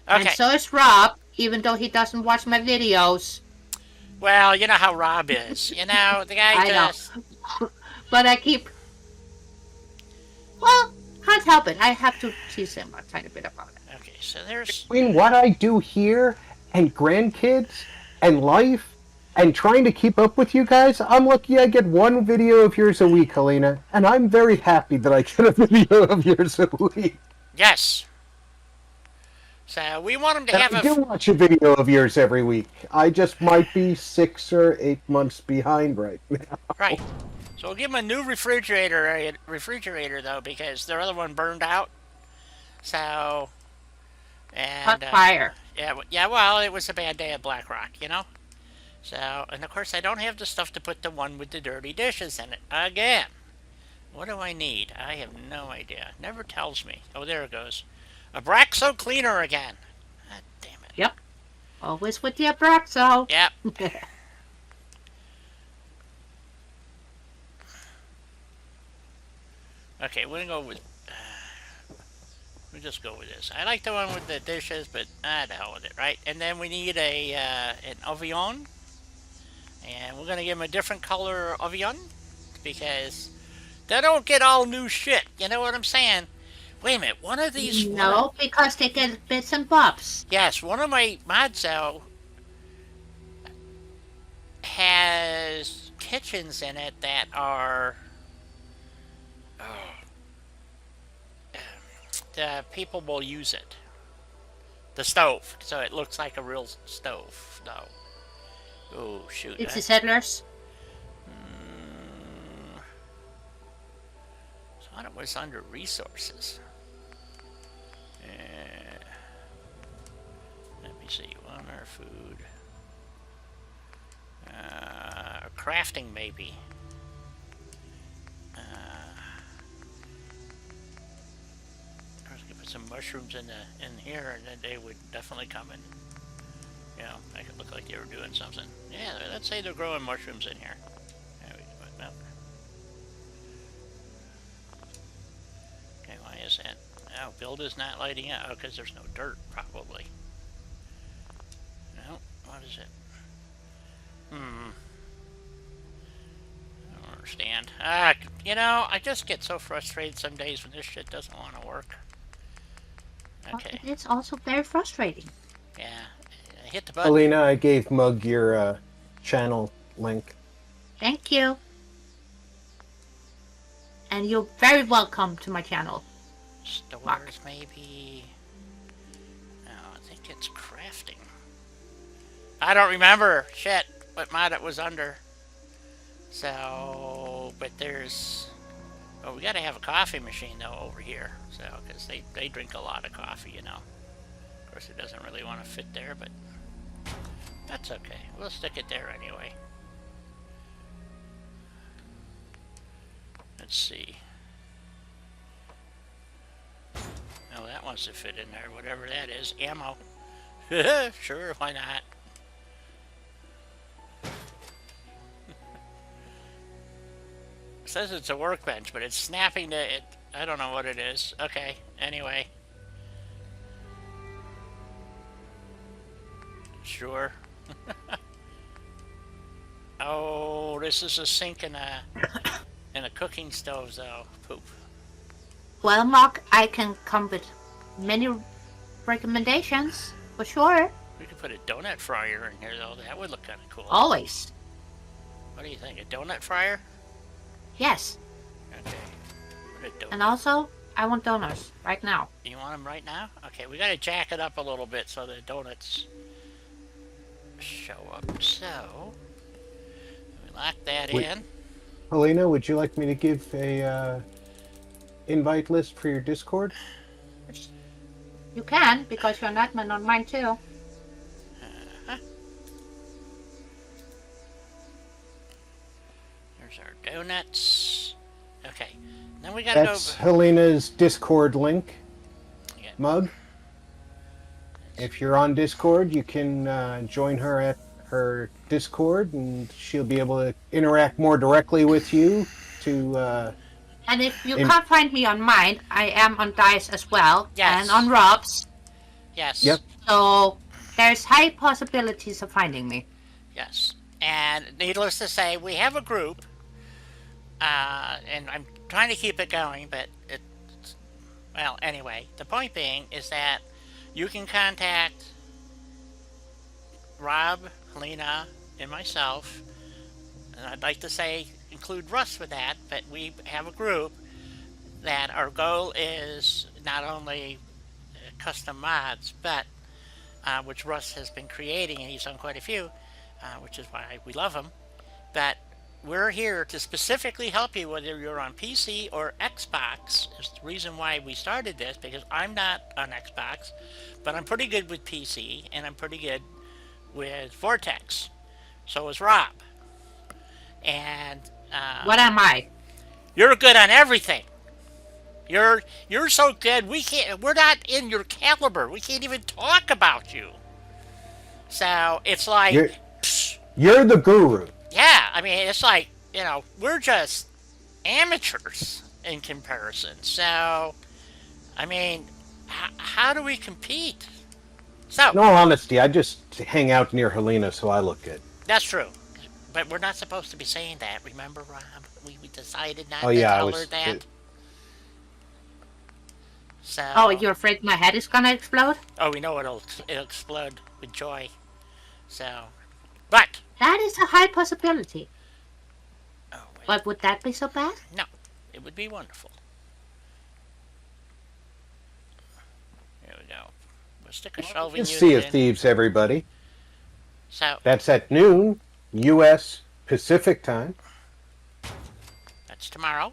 Okay. And so is Rob, even though he doesn't watch my videos. Well, you know how Rob is. You know, the guy I just... know. But I keep... Well, can't help it. I have to tease him a tiny bit about it. Okay, so there's... Between what I do here and grandkids and life and trying to keep up with you guys, I'm lucky I get one video of yours a week, Helena. And I'm very happy that I get a video of yours a week. Yes. So we want him to have I do watch a video of yours every week. I just might be 6 or 8 months behind right now. Right. So we'll give him a new refrigerator though, because their other one burned out. So. And, Hot fire. Yeah. Well, it was a bad day at Black Rock, you know. So, and of course, I don't have the stuff to put the one with the dirty dishes in it again. What do I need? I have no idea. Never tells me. Oh, there it goes. Abraxo cleaner again. God damn it. Yep. Always with the Abraxo. Yep. Okay, we're gonna go with. We'll just go with this. I like the one with the dishes, but the hell with it, right? And then we need an avion, and we're gonna give him a different color avion because they don't get all new shit. You know what I'm saying? Wait a minute. One of these. No, because they get bits and bobs. Yes, one of my mods though has kitchens in it that are. Oh, the people will use it. The stove, so it looks like a real stove. No. Oh shoot. It's the settlers. Thought it was under resources. Let me see. On our food. Crafting maybe. I was gonna put some mushrooms in here, and then they would definitely come and, make it look like they were doing something. Yeah, let's say they're growing mushrooms in here. No. Okay, why is that? Oh, build is not lighting up. Oh, because there's no dirt, probably. No, what is it? I don't understand. I just get so frustrated some days when this shit doesn't want to work. Okay. Well, it's also very frustrating. Yeah. Hit the button. Alina, I gave Mug your channel link. Thank you. And you're very welcome to my channel. Stores, Mark. maybe. No, I think it's crafting. I don't remember shit what mod it was under. So, but there's. Oh, we gotta have a coffee machine though over here. So, because they drink a lot of coffee, Of course, it doesn't really want to fit there, but that's okay. We'll stick it there anyway. Let's see. Oh, that wants to fit in there, whatever that is. Ammo. Sure, why not? It says it's a workbench, but it's snapping to it. I don't know what it is. Okay, anyway. Sure. Oh, this is a sink and a cooking stove, though. Poop. Well, Mark, I can come with many recommendations, for sure. We could put a donut fryer in here, though. That would look kind of cool. Always. What do you think? A donut fryer? Yes. Okay. Put a donut. And also, I want donuts right now. You want them right now? Okay, we gotta jack it up a little bit so the donuts show up. So, we lock that in. Alina, would you like me to give a invite list for your Discord? You can, because you're an admin on mine too. There's our donuts. Okay, then we gotta That's go. Helena's Discord link. Yeah. Mug. If you're on Discord, you can join her at her Discord, and she'll be able to interact more directly with you. And if you can't find me on mine, I am on Dice as well. Yes. And on Rob's. Yes. Yep. So there's high possibilities of finding me. Yes. And needless to say, we have a group, and I'm trying to keep it going, but well, anyway, the point being is that you can contact Rob, Helena, and myself, and I'd like to say include Russ with that, but we have a group that our goal is not only custom mods, but which Russ has been creating, and he's done quite a few, which is why we love him. But we're here to specifically help you whether you're on PC or Xbox. Is the reason why we started this, because I'm not on Xbox, but I'm pretty good with PC, and I'm pretty good with Vortex. So is Rob. And What am I? you're good on everything. You're so good. We're not in your caliber. We can't even talk about you. So it's like, You're the guru. yeah. I mean, it's like, we're just amateurs in comparison. So, I mean, how do we compete? So, In all honesty, I just hang out near Helena, so I look good. that's true. But we're not supposed to be saying that. Remember, Rob? We decided not Oh to yeah, tell her that. So. Oh, you're afraid my head is gonna explode? Oh, we know it'll explode with joy. So, but. That is a high possibility. Oh wait. But would that be so bad? No, it would be wonderful. Here we go. We'll stick a shelving unit Sea of in. Thieves, everybody. So. That's at noon, U.S. Pacific time. That's tomorrow.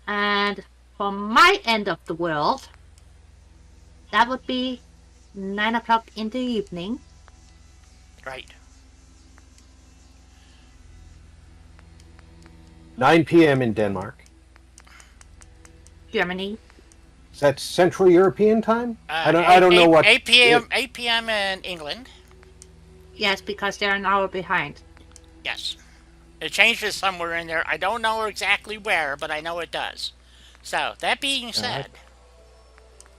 And for my end of the world, that would be 9 o'clock in the evening. Right. 9 p.m. in Denmark. Germany. Is that Central European time? I don't 8, know what. 8 p.m. 8 p.m. in England. Yes, because they're an hour behind. Yes. It changes somewhere in there. I don't know exactly where, but I know it does. So, that being said...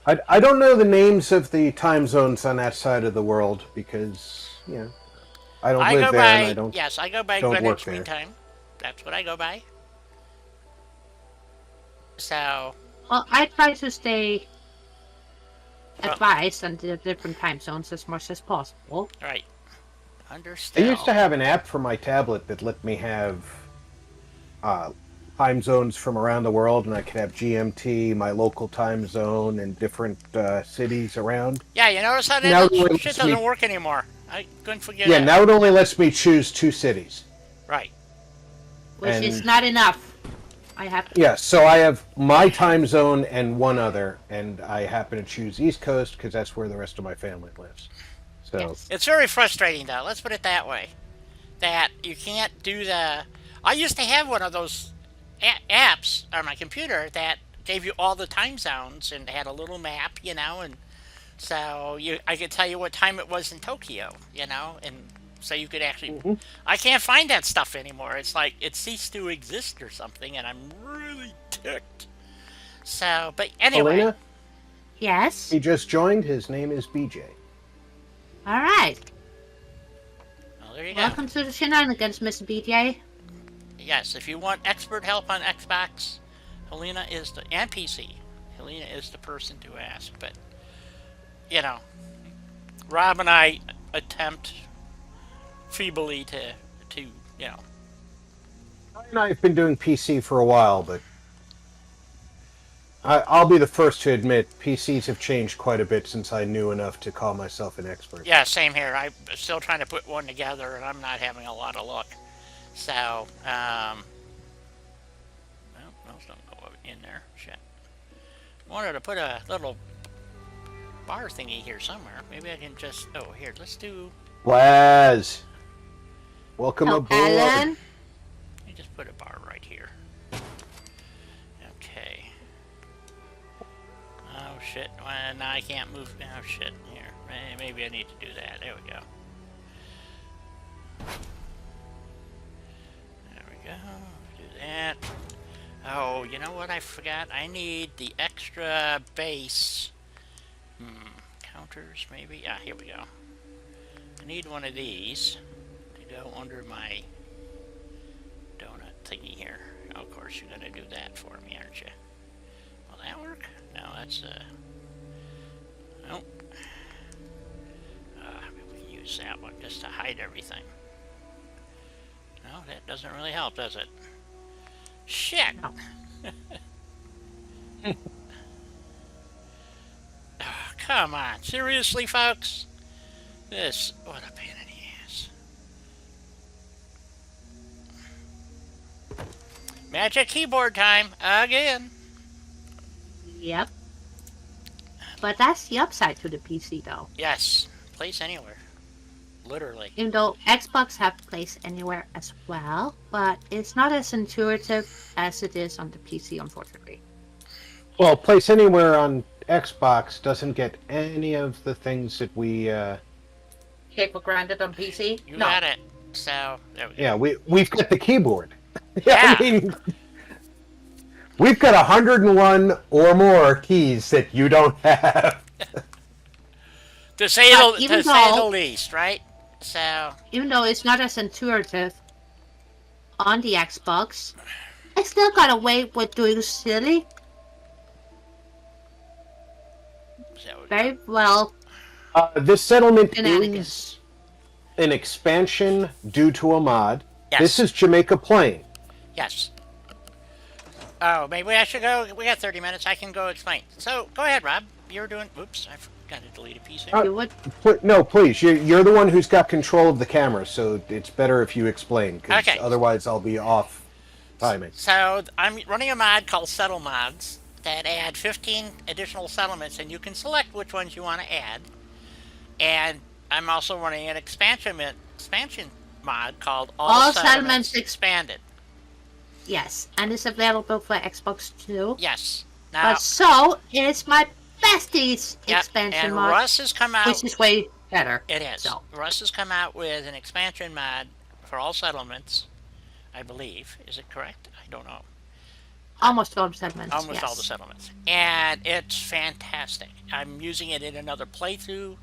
I don't know the names of the time zones on that side of the world because, I don't live there and I don't. Yes, I go by don't Greenwich work Mean there. Time. That's what I go by. So... Well, I try to stay advised on the different time zones as much as possible. Right. I Understand. used to have an app for my tablet that let me have time zones from around the world, and I could have GMT, my local time zone, and different cities around. Yeah, you notice how Now that it shit lets me- doesn't work anymore. I couldn't forget Yeah, that. now it only lets me choose 2 cities. Right. Which is And- not enough. I have Yeah, so I have my time zone and one other, and I happen to choose East Coast because that's where the rest of my family lives. So Yes. It's very frustrating, though. Let's put it that way. That you can't do the... I used to have one of those apps on my computer that gave you all the time zones and had a little map, and so I could tell you what time it was in Tokyo, and so you could actually... I can't find that stuff anymore. It's like it ceased to exist or something, and I'm really ticked. So, but anyway... Elena, Yes. he just joined. His name is BJ. All right. Well, there you go. Welcome to the shenanigans, Mr. BJ. Yes, if you want expert help on Xbox, Helena is and PC. Helena is the person to ask. But Rob and I attempt feebly to And I've been doing PC for a while, but I'll be the first to admit PCs have changed quite a bit since I knew enough to call myself an expert. Yeah, same here. I'm still trying to put one together, and I'm not having a lot of luck. So, well, those don't go in there. Shit. Wanted to put a little bar thingy here somewhere. Maybe I can just... Oh, here, let's do... Laz, welcome Oh, aboard. Alan. Let me just put a bar right here. Okay. Oh, shit. Well, now I can't move... Oh, shit. Here. Maybe I need to do that. There we go. There we go. Do that. Oh, you know what I forgot? I need the extra base. Counters, maybe? Ah, here we go. I need one of these to go under my donut thingy here. Oh, of course, you're going to do that for me, aren't you? Will that work? No, that's, nope. Maybe we can use that one just to hide everything. No, that doesn't really help, does it? Shit! No. Oh, come on. Seriously, folks? What a pain in the ass. Magic keyboard time, again. Yep. But that's the upside to the PC, though. Yes, place anywhere. Literally. Even though Xbox have place anywhere as well, but it's not as intuitive as it is on the PC, unfortunately. Well, Place Anywhere on Xbox doesn't get any of the things that we... Take for granted on PC? You No. got it. So, there we go. Yeah, we've got the keyboard. Yeah. I mean, we've got 101 or more keys that you don't have. To say But the even to say the though- least, right? So, Even though it's not as intuitive on the Xbox, I still got away with doing silly So, Very well. This settlement Shenanigans. is an expansion due to a mod. Yes. This is Jamaica Plain. yes. Oh, maybe I should go. We got 30 minutes. I can go explain. So, go ahead, Rob. You're doing. Oops, I forgot to delete a piece here. You would. No, please. You're the one who's got control of the camera, so it's better if you explain, because Okay. otherwise I'll be off timing. So, I'm running a mod called Settle Mods that add 15 additional settlements, and you can select which ones you want to add. And I'm also running an expansion mod called All Settlements Expanded. Yes, and it's available for Xbox too. Yes. Now, But so is my Besties yep, expansion and mod, Russ has come out. which is way better. It is. So. Russ has come out with an expansion mod for all settlements, I believe. Is it correct? I don't know. Almost all the settlements. Almost yes. all the settlements. And it's fantastic. I'm using it in another playthrough.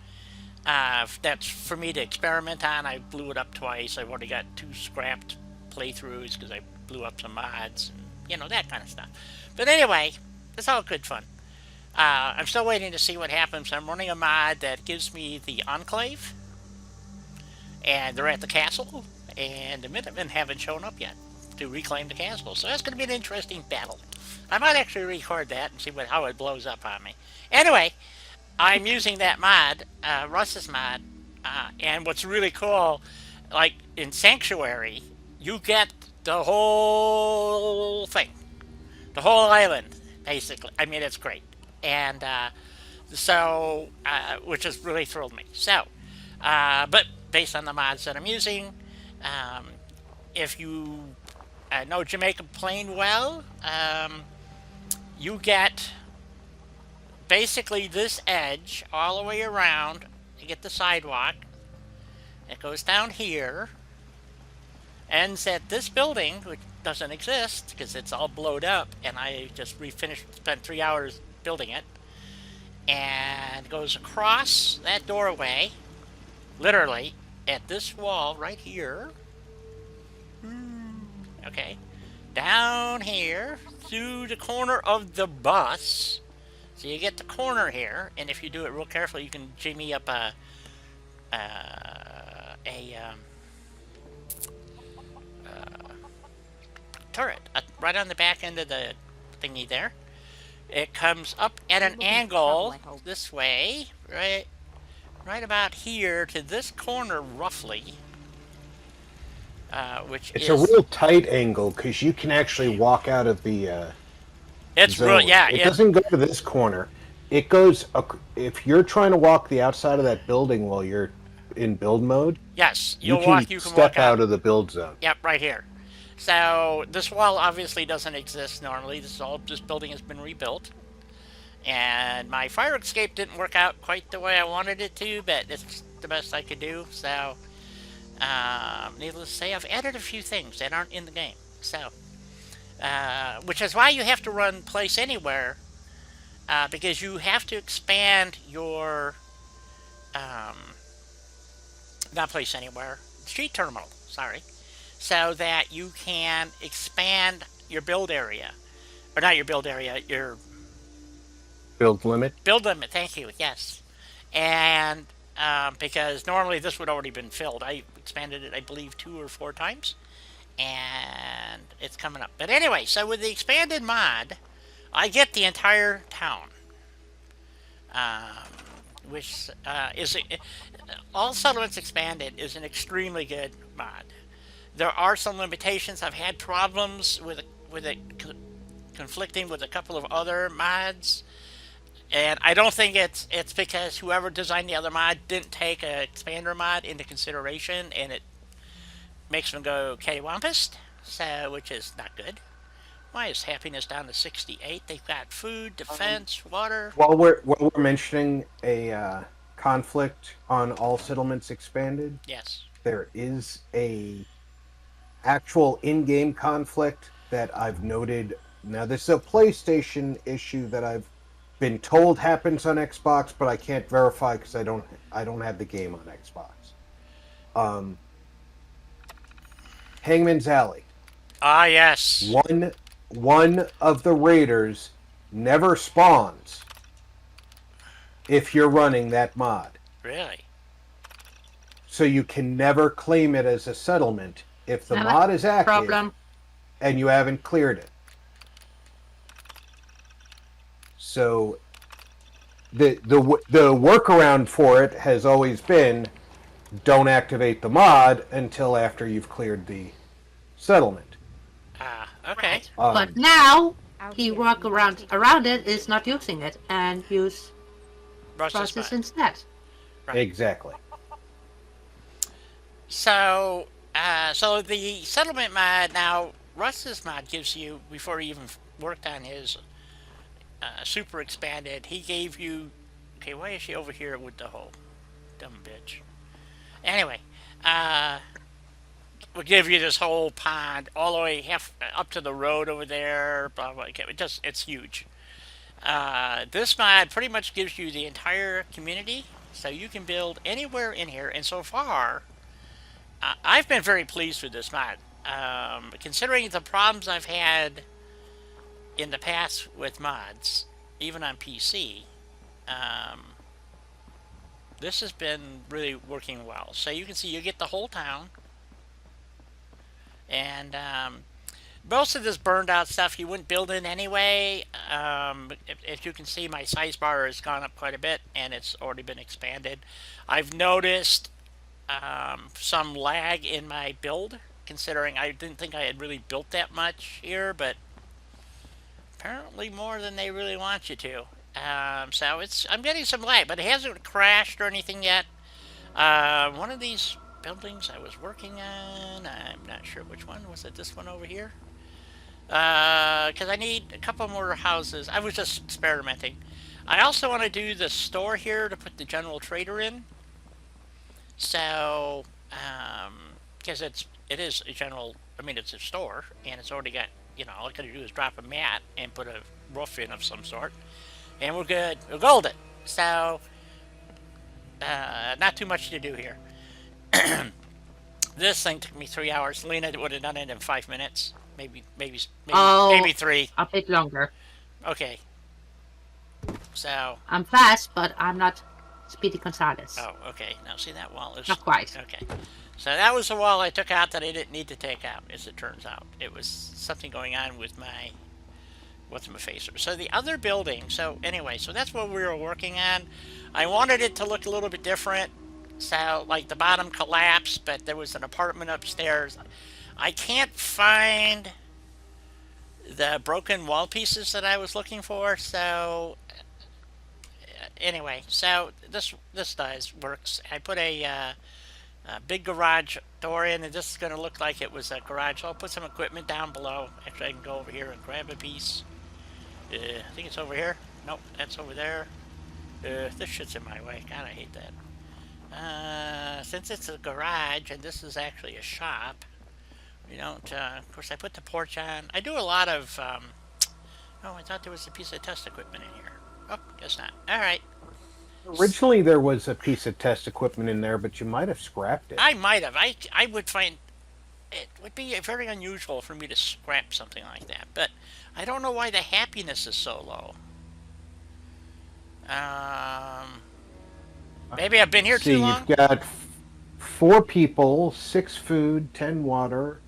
That's for me to experiment on. I blew it up twice. I've already got 2 scrapped playthroughs because I blew up some mods and, you know, that kind of stuff. But anyway, it's all good fun. I'm still waiting to see what happens. I'm running a mod that gives me the Enclave, and they're at the castle, and the Minutemen haven't shown up yet to reclaim the castle. So that's going to be an interesting battle. I might actually record that and see how it blows up on me. Anyway, I'm using that mod, Russ's mod, and what's really cool, like in Sanctuary, you get the whole thing, the whole island, basically. I mean, it's great. And which has really thrilled me. So, but based on the mods that I'm using, if you know Jamaica Plain well, you get basically this edge all the way around. You get the sidewalk. It goes down here, ends at this building, which doesn't exist because it's all blowed up, and I just spent 3 hours building it, and goes across that doorway, literally, at this wall right here, okay, down here, through the corner of the bus, so you get the corner here, and if you do it real carefully, you can jimmy up a turret right on the back end of the thingy there. It comes up at an angle this way, right about here to this corner roughly, which It's is a real tight angle because you can actually walk out of the. it's zone. real, yeah. It doesn't go to this corner. It goes. If you're trying to walk the outside of that building while you're in build mode, Yes, you you can can step walk out of the build zone. Yep, right here. So this wall obviously doesn't exist normally. This building has been rebuilt, and my fire escape didn't work out quite the way I wanted it to, but it's the best I could do. So, needless to say, I've added a few things that aren't in the game. So, which is why you have to run Place Anywhere, because you have to expand your not Place Anywhere, Street Terminal. Sorry. So that you can expand your build area. Or not your build area, your Build limit. build limit, thank you, yes. And because normally this would already been filled. I expanded it, I believe, 2 or 4 times. And it's coming up. But anyway, so with the expanded mod, I get the entire town. Which is... All Settlements Expanded is an extremely good mod. There are some limitations. I've had problems with it conflicting with a couple of other mods, and I don't think it's because whoever designed the other mod didn't take a expander mod into consideration, and it makes them go cattywampus, so which is not good. Why is happiness down to 68? They've got food, defense, water. While we're mentioning a conflict on All Settlements Expanded, Yes. there is a actual in-game conflict that I've noted. Now, this is a PlayStation issue that I've been told happens on Xbox, but I can't verify because I don't have the game on Xbox. Hangman's Alley. Ah, yes. One of the raiders never spawns if you're running that mod. Really? So you can never claim it as a settlement if the Not mod is active problem. and you haven't cleared it. So the workaround for it has always been don't activate the mod until after you've cleared the settlement. Okay. But now he work around it is not using it and use Russ's process mod. instead. Right. Exactly. So, so the settlement mod now, Russ's mod gives you, before he even worked on his super expanded, he gave you. Okay, why is she over here with the whole dumb bitch? Anyway, we'll give you this whole pond all the way half up to the road over there. Blah blah. It's huge. This mod pretty much gives you the entire community, so you can build anywhere in here. And so far, I've been very pleased with this mod. Considering the problems I've had in the past with mods, even on PC, this has been really working well. So you can see you get the whole town, and most of this burned out stuff you wouldn't build in anyway. If you can see, my size bar has gone up quite a bit, and it's already been expanded. I've noticed some lag in my build, considering I didn't think I had really built that much here, but apparently more than they really want you to. So I'm getting some lag, but it hasn't crashed or anything yet. One of these buildings I was working on, I'm not sure which one. Was it this one over here? Because I need a couple more houses. I was just experimenting. I also want to do the store here to put the general trader in. So, because it is a general, I mean, it's a store, and it's already got, all I gotta do is drop a mat and put a roof in of some sort, and we're good. We're golden. So, not too much to do here. This thing took me 3 hours. Lena would have done it in 5 minutes. Maybe 3. A bit longer. Okay. So. I'm fast, but I'm not Speedy Gonzales. Oh, okay. Now see that wall is not quite. Okay. So that was the wall I took out that I didn't need to take out, as it turns out. It was something going on with my what's-my-facer. So the other building. So anyway, so that's what we were working on. I wanted it to look a little bit different. So like the bottom collapsed, but there was an apartment upstairs. I can't find the broken wall pieces that I was looking for. So anyway, so this works. I put a big garage door in, and this is going to look like it was a garage. So I'll put some equipment down below. Actually, I can go over here and grab a piece. I think it's over here. Nope, that's over there. This shit's in my way. God, I hate that. Since it's a garage and this is actually a shop, we don't, of course I put the porch on. I do a lot of, oh, I thought there was a piece of test equipment in here. Oh, guess not. Alright. Originally there was a piece of test equipment in there, but you might have scrapped it. I might have. I would find, it would be very unusual for me to scrap something like that, but I don't know why the happiness is so low. Maybe I've been here too long? You've got 4 people, 6 food, 10 water,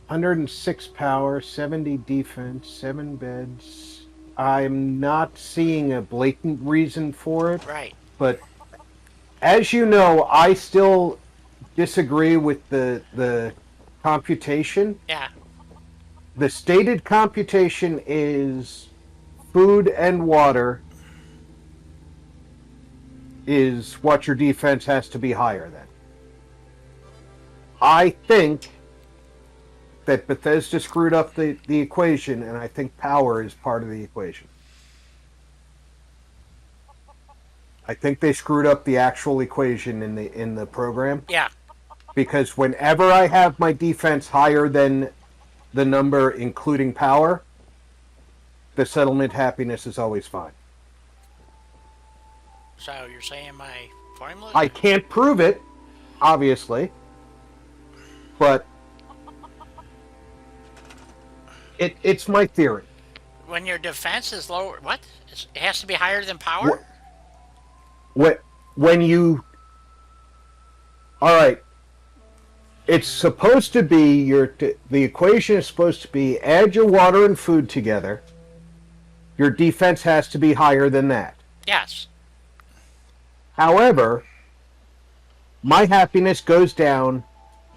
106 power, 70 defense, 7 beds. I'm not seeing a blatant reason for it. Right. But as you know, I still disagree with the computation. Yeah. The stated computation is food and water is what your defense has to be higher than. I think that Bethesda screwed up the equation, and I think power is part of the equation. I think they screwed up the actual equation in the program. Yeah. Because whenever I have my defense higher than the number including power, the settlement happiness is always fine. So you're saying my formula? I can't prove it, obviously, but it's my theory. When your defense is lower, what? It has to be higher than power? when you, all right, it's supposed to be the equation is supposed to be add your water and food together. Your defense has to be higher than that. Yes. However, my happiness goes down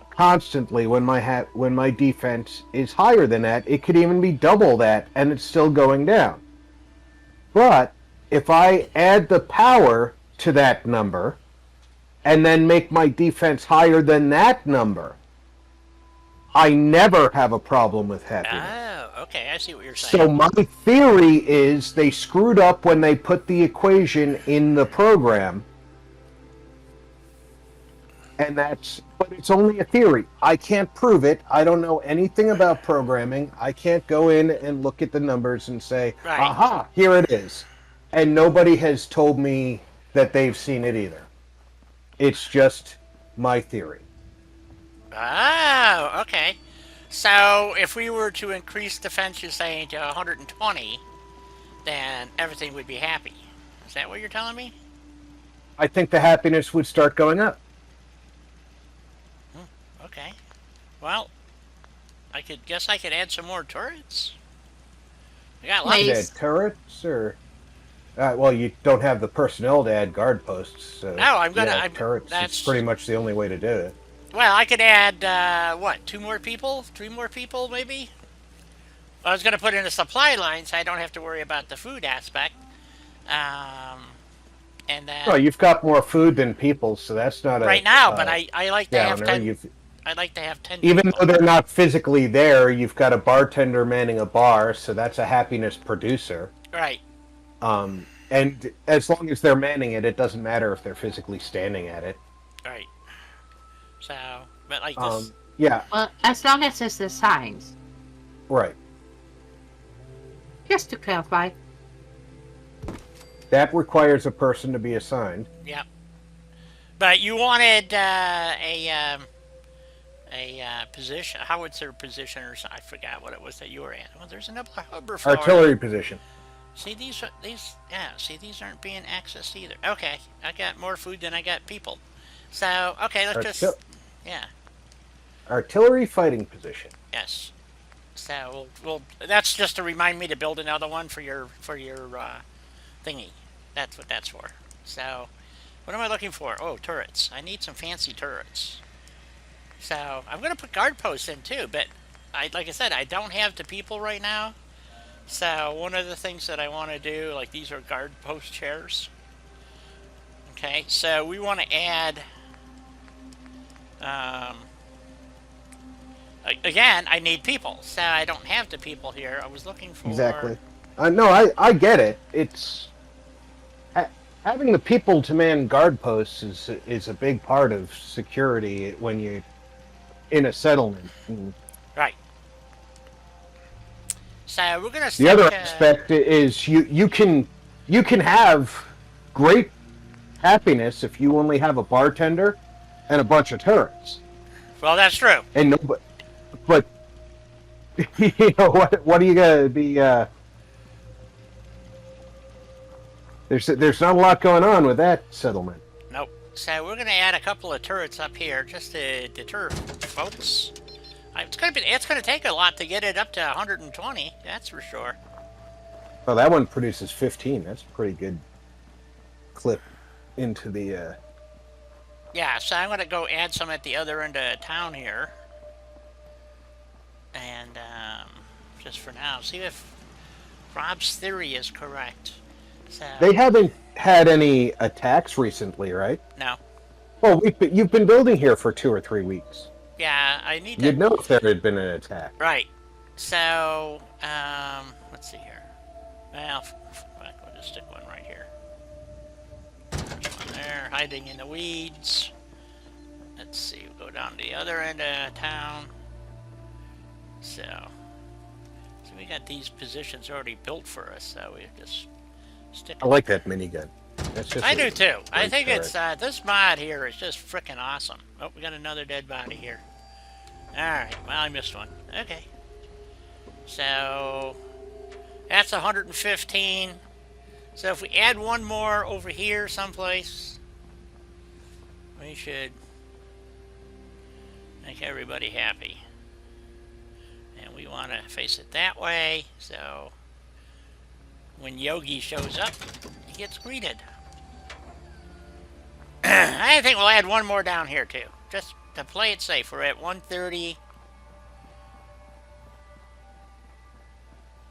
constantly when my defense is higher than that. It could even be double that, and it's still going down. But if I add the power to that number, and then make my defense higher than that number, I never have a problem with happiness. Oh, okay. I see what you're saying. So my theory is they screwed up when they put the equation in the program. And but it's only a theory. I can't prove it. I don't know anything about programming. I can't go in and look at the numbers and say, right. Aha, here it is. And nobody has told me that they've seen it either. It's just my theory. Oh, okay. So if we were to increase defense, you're saying, to 120, then everything would be happy. Is that what you're telling me? I think the happiness would start going up. Okay. Well, I could add some more turrets. I got lots. Add turrets, or well, you don't have the personnel to add guard posts. So no, I'm gonna add turrets. That's pretty much the only way to do it. Well, I could add what? 2 more people? 3 more people, maybe. I was gonna put in a supply line, so I don't have to worry about the food aspect. And then. Well, you've got more food than people, so that's not right now. But I like to have 10. I'd like to have 10 even people. though they're not physically there, you've got a bartender manning a bar, so that's a happiness producer. Right. And as long as they're manning it, it doesn't matter if they're physically standing at it. Right. So, but like this. Yeah. Well, as long as it's the signs. Right. Just to clarify. That requires a person to be assigned. Yep. But you wanted a position, howitzer position, or something. I forgot what it was that you were at. Well, there's another hubber floor. Artillery position. See, these aren't being accessed either. Okay, I got more food than I got people. So, okay, let's yeah. Artillery fighting position. Yes. So, we'll that's just to remind me to build another one for your thingy. That's what that's for. So, what am I looking for? Oh, turrets. I need some fancy turrets. So, I'm going to put guard posts in too, but like I said, I don't have the people right now. So, one of the things that I want to do, like these are guard post chairs. Okay, so we want to add, again, I need people. So, I don't have the people here. I was looking for... Exactly. No, I get it. It's... having the people to man guard posts is a big part of security when you're in a settlement. Right. So we're gonna. The other aspect is you can have great happiness if you only have a bartender and a bunch of turrets. Well, that's true. And nobody, but you know what are you gonna be? There's not a lot going on with that settlement. Nope. So we're gonna add a couple of turrets up here just to deter folks. It's gonna take a lot to get it up to 120. That's for sure. Well, that one produces 15. That's a pretty good clip into the. Yeah. So I'm gonna go add some at the other end of town here, and just for now, see if Rob's theory is correct. So, they haven't had any attacks recently, right? No. Well, you've been building here for 2 or 3 weeks. Yeah, I need to... You'd know if there had been an attack. Right. So, let's see here. Well, I'll just stick one right here. There's one there, hiding in the weeds. Let's see, we'll go down to the other end of town. So we got these positions already built for us, so we just stick I like that minigun. I do too. I think it's this mod here is just freaking awesome. Oh, we got another dead body here. Alright, well, I missed one. Okay. So, that's 115. So if we add one more over here someplace, we should make everybody happy. And we want to face it that way, so when Yogi shows up, he gets greeted. I think we'll add one more down here too, just to play it safe. We're at 130.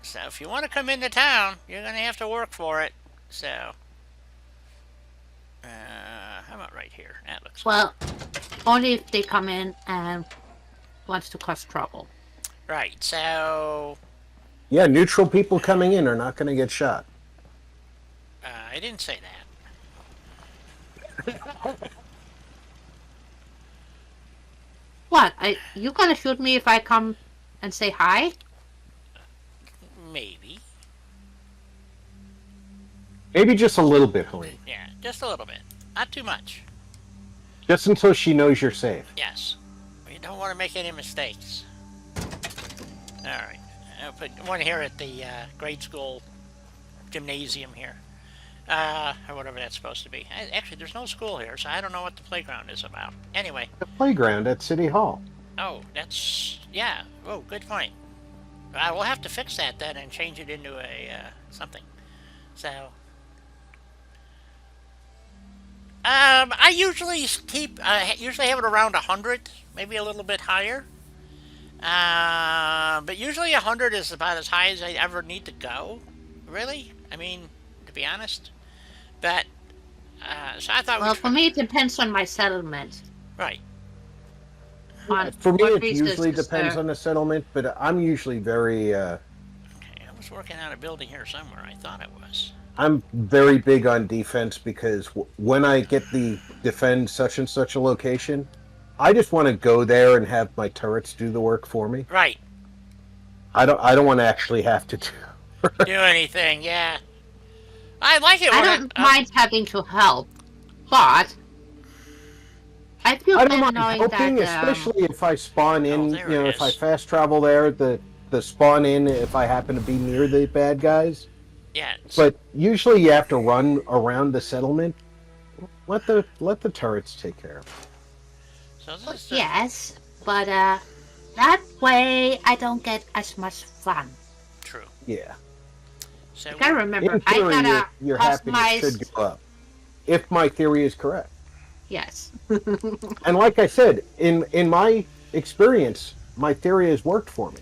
So if you want to come into town, you're going to have to work for it. So, how about right here? That looks Well, only if they come in and wants to cause trouble. good. Right, so Yeah, neutral people coming in are not going to get shot. I didn't say that. What? You gonna shoot me if I come and say hi? Maybe. Maybe just a little bit, Helene. Yeah, just a little bit. Not too much. Just until she knows you're safe. Yes. You don't want to make any mistakes. Alright. I'll put one here at the grade school gymnasium here. Or whatever that's supposed to be. Actually, there's no school here, so I don't know what the playground is about. Anyway. The playground at City Hall. Oh, that's... Yeah. Oh, good point. We'll have to fix that then and change it into a, something. So... I usually usually have it around 100, maybe a little bit higher. But usually 100 is about as high as I ever need to go. Really? I mean, to be honest. But, so I thought... Well, for me, it depends on my settlement. Right. For me, what it usually resources depends there. on the settlement, but I'm usually very... Okay, I was working on a building here somewhere. I thought it was. I'm very big on defense because when I get the defend such and such a location, I just want to go there and have my turrets do the work for me. Right. I don't want to actually have to do anything, yeah. I like it when I don't mind having to help, but I feel I don't better mind knowing helping, that especially if I spawn in. there You know, it if I is. fast travel there, the spawn in if I happen to be near the bad guys. Yeah. But usually you have to run around the settlement. Let the turrets take care of it. So this is yes, but that way I don't get as much fun. true. Yeah. So I gotta remember, In I theory, gotta your happiness should customize. go up. If my theory is correct. Yes. And like I said, in my experience, my theory has worked for me.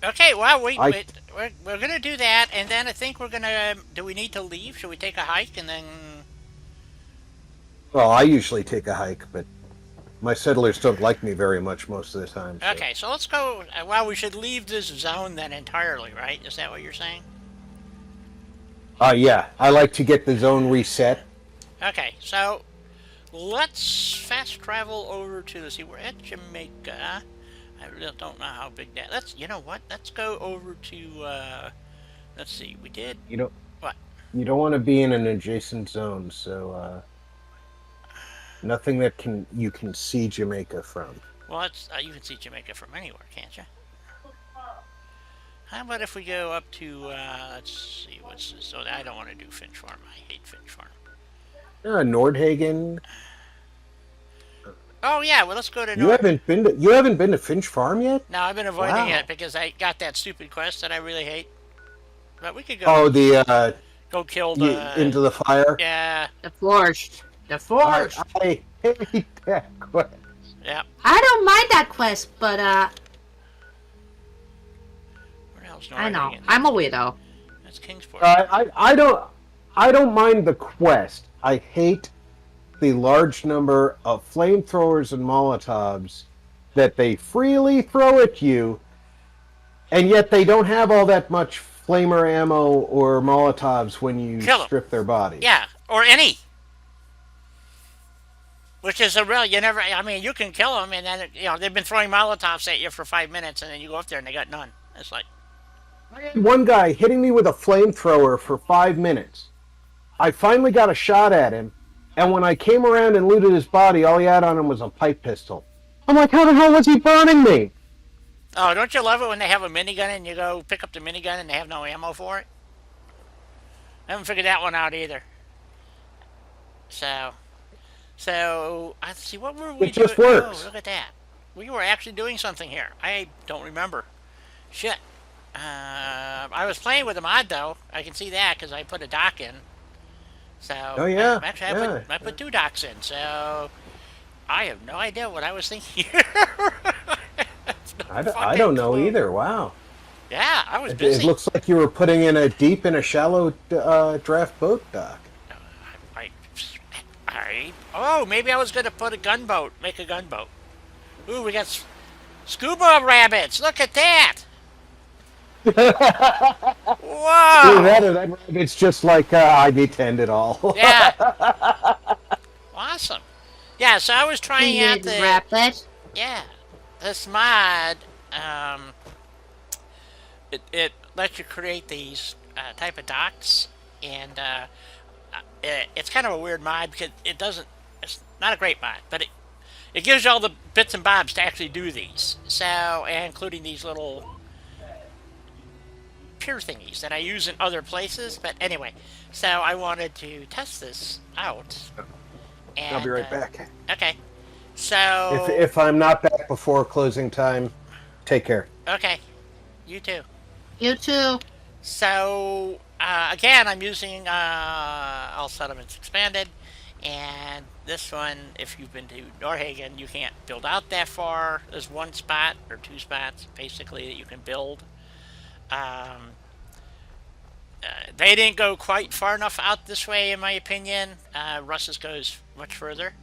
okay, well, we're going to do that, and then I think we're going to... Do we need to leave? Should we take a hike, and then... Well, I usually take a hike, but my settlers don't like me very much most of the time. So. Okay, so let's go... Well, we should leave this zone then entirely, right? Is that what you're saying? Yeah, I like to get the zone reset. Okay, so let's fast travel over to... Let's see, we're at Jamaica. I really don't know how big that... You know what? Let's go over to... let's see, we did... You don't. What? You don't want to be in an adjacent zone, so nothing that you can see Jamaica from. Well, it's, you can see Jamaica from anywhere, can't you? How about if we go up to, let's see, what's this? So I don't want to do Finch Farm. I hate Finch Farm. Nordhagen. Oh, yeah, well, let's go to You haven't been to Finch Farm yet? No, I've been avoiding Wow. it because I got that stupid quest that I really hate. But we could go Oh, the go kill the... into the fire. Yeah, The forged. The forged. I hate that quest. yeah. I don't mind that quest, but Where the hell's I know. Norwegian? I'm a widow. That's Kingsport. I don't mind the quest. I hate the large number of flamethrowers and Molotovs that they freely throw at you, and yet they don't have all that much flamer ammo or Molotovs when you Kill 'em. strip their body. Yeah, or any. Which is a real, you never, I mean, you can kill them, and then, you know, they've been throwing Molotovs at you for 5 minutes, and then you go up there and they got none. It's like, I had one guy hitting me with a flamethrower for 5 minutes. I finally got a shot at him, and when I came around and looted his body, all he had on him was a pipe pistol. I'm like, how the hell was he burning me? oh, don't you love it when they have a minigun and you go pick up the minigun and they have no ammo for it? I haven't figured that one out either. So let's see, what were we It doing? just works. Oh, look at that. We were actually doing something here. I don't remember. Shit. I was playing with a mod though. I can see that because I put a dock in. So Oh yeah, actually, yeah. I put two docks in. So I have no idea what I was thinking here. I don't know either. Wow. Yeah, I was It busy. looks like you were putting in a deep in a shallow draft boat dock. I, oh, maybe I was gonna put a gunboat, make a gunboat. Ooh, we got scuba rabbits. Look at that. Either Whoa. that or that rabbit's just like I tend it all. Yeah. Awesome. Yeah, so I was trying out Created the rabbit. yeah, this mod. It lets you create these type of docks, and it's kind of a weird mod because it doesn't. It's not a great mod, but it gives you all the bits and bobs to actually do these. So, including these little pier thingies that I use in other places. But anyway, so I wanted to test this out. And, I'll be right back. Okay. So If I'm not back before closing time, take care. okay, you too. You too. So again, I'm using All Settlements Expanded, and this one, if you've been to Norhagen, you can't build out that far. There's one spot or two spots basically that you can build. They didn't go quite far enough out this way, in my opinion. Russ's goes much further.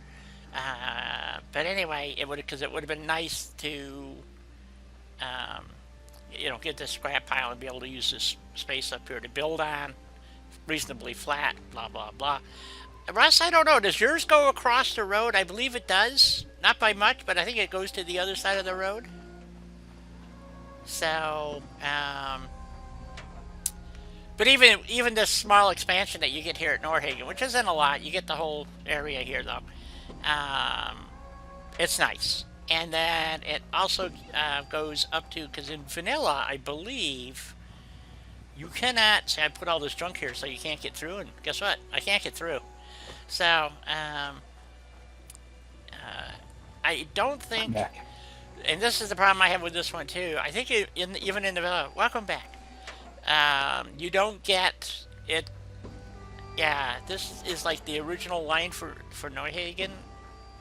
But anyway, it would have been nice to, get this scrap pile and be able to use this space up here to build on, reasonably flat. Blah blah blah. Russ, I don't know. Does yours go across the road? I believe it does. Not by much, but I think it goes to the other side of the road. So, but even this small expansion that you get here at Norhagen, which isn't a lot, you get the whole area here though. It's nice, and then it also goes up to, because in vanilla, I believe you cannot. See, I put all this junk here so you can't get through, and guess what? I can't get through. So, I don't think, and this is the problem I have with this one too. I think even in the vanilla, welcome back. You don't get it. Yeah, this is like the original line for Neuhagen,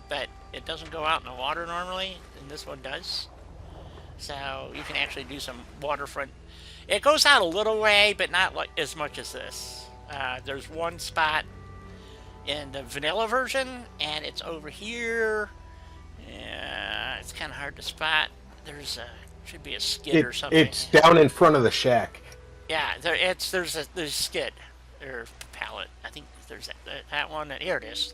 but it doesn't go out in the water normally, and this one does. So you can actually do some waterfront. It goes out a little way, but not like as much as this. There's one spot in the vanilla version, and it's over here. Yeah, it's kind of hard to spot. There's should be a skid or something. It's down in front of the shack. Yeah, there's a skid or pallet. I think there's that one. Here it is.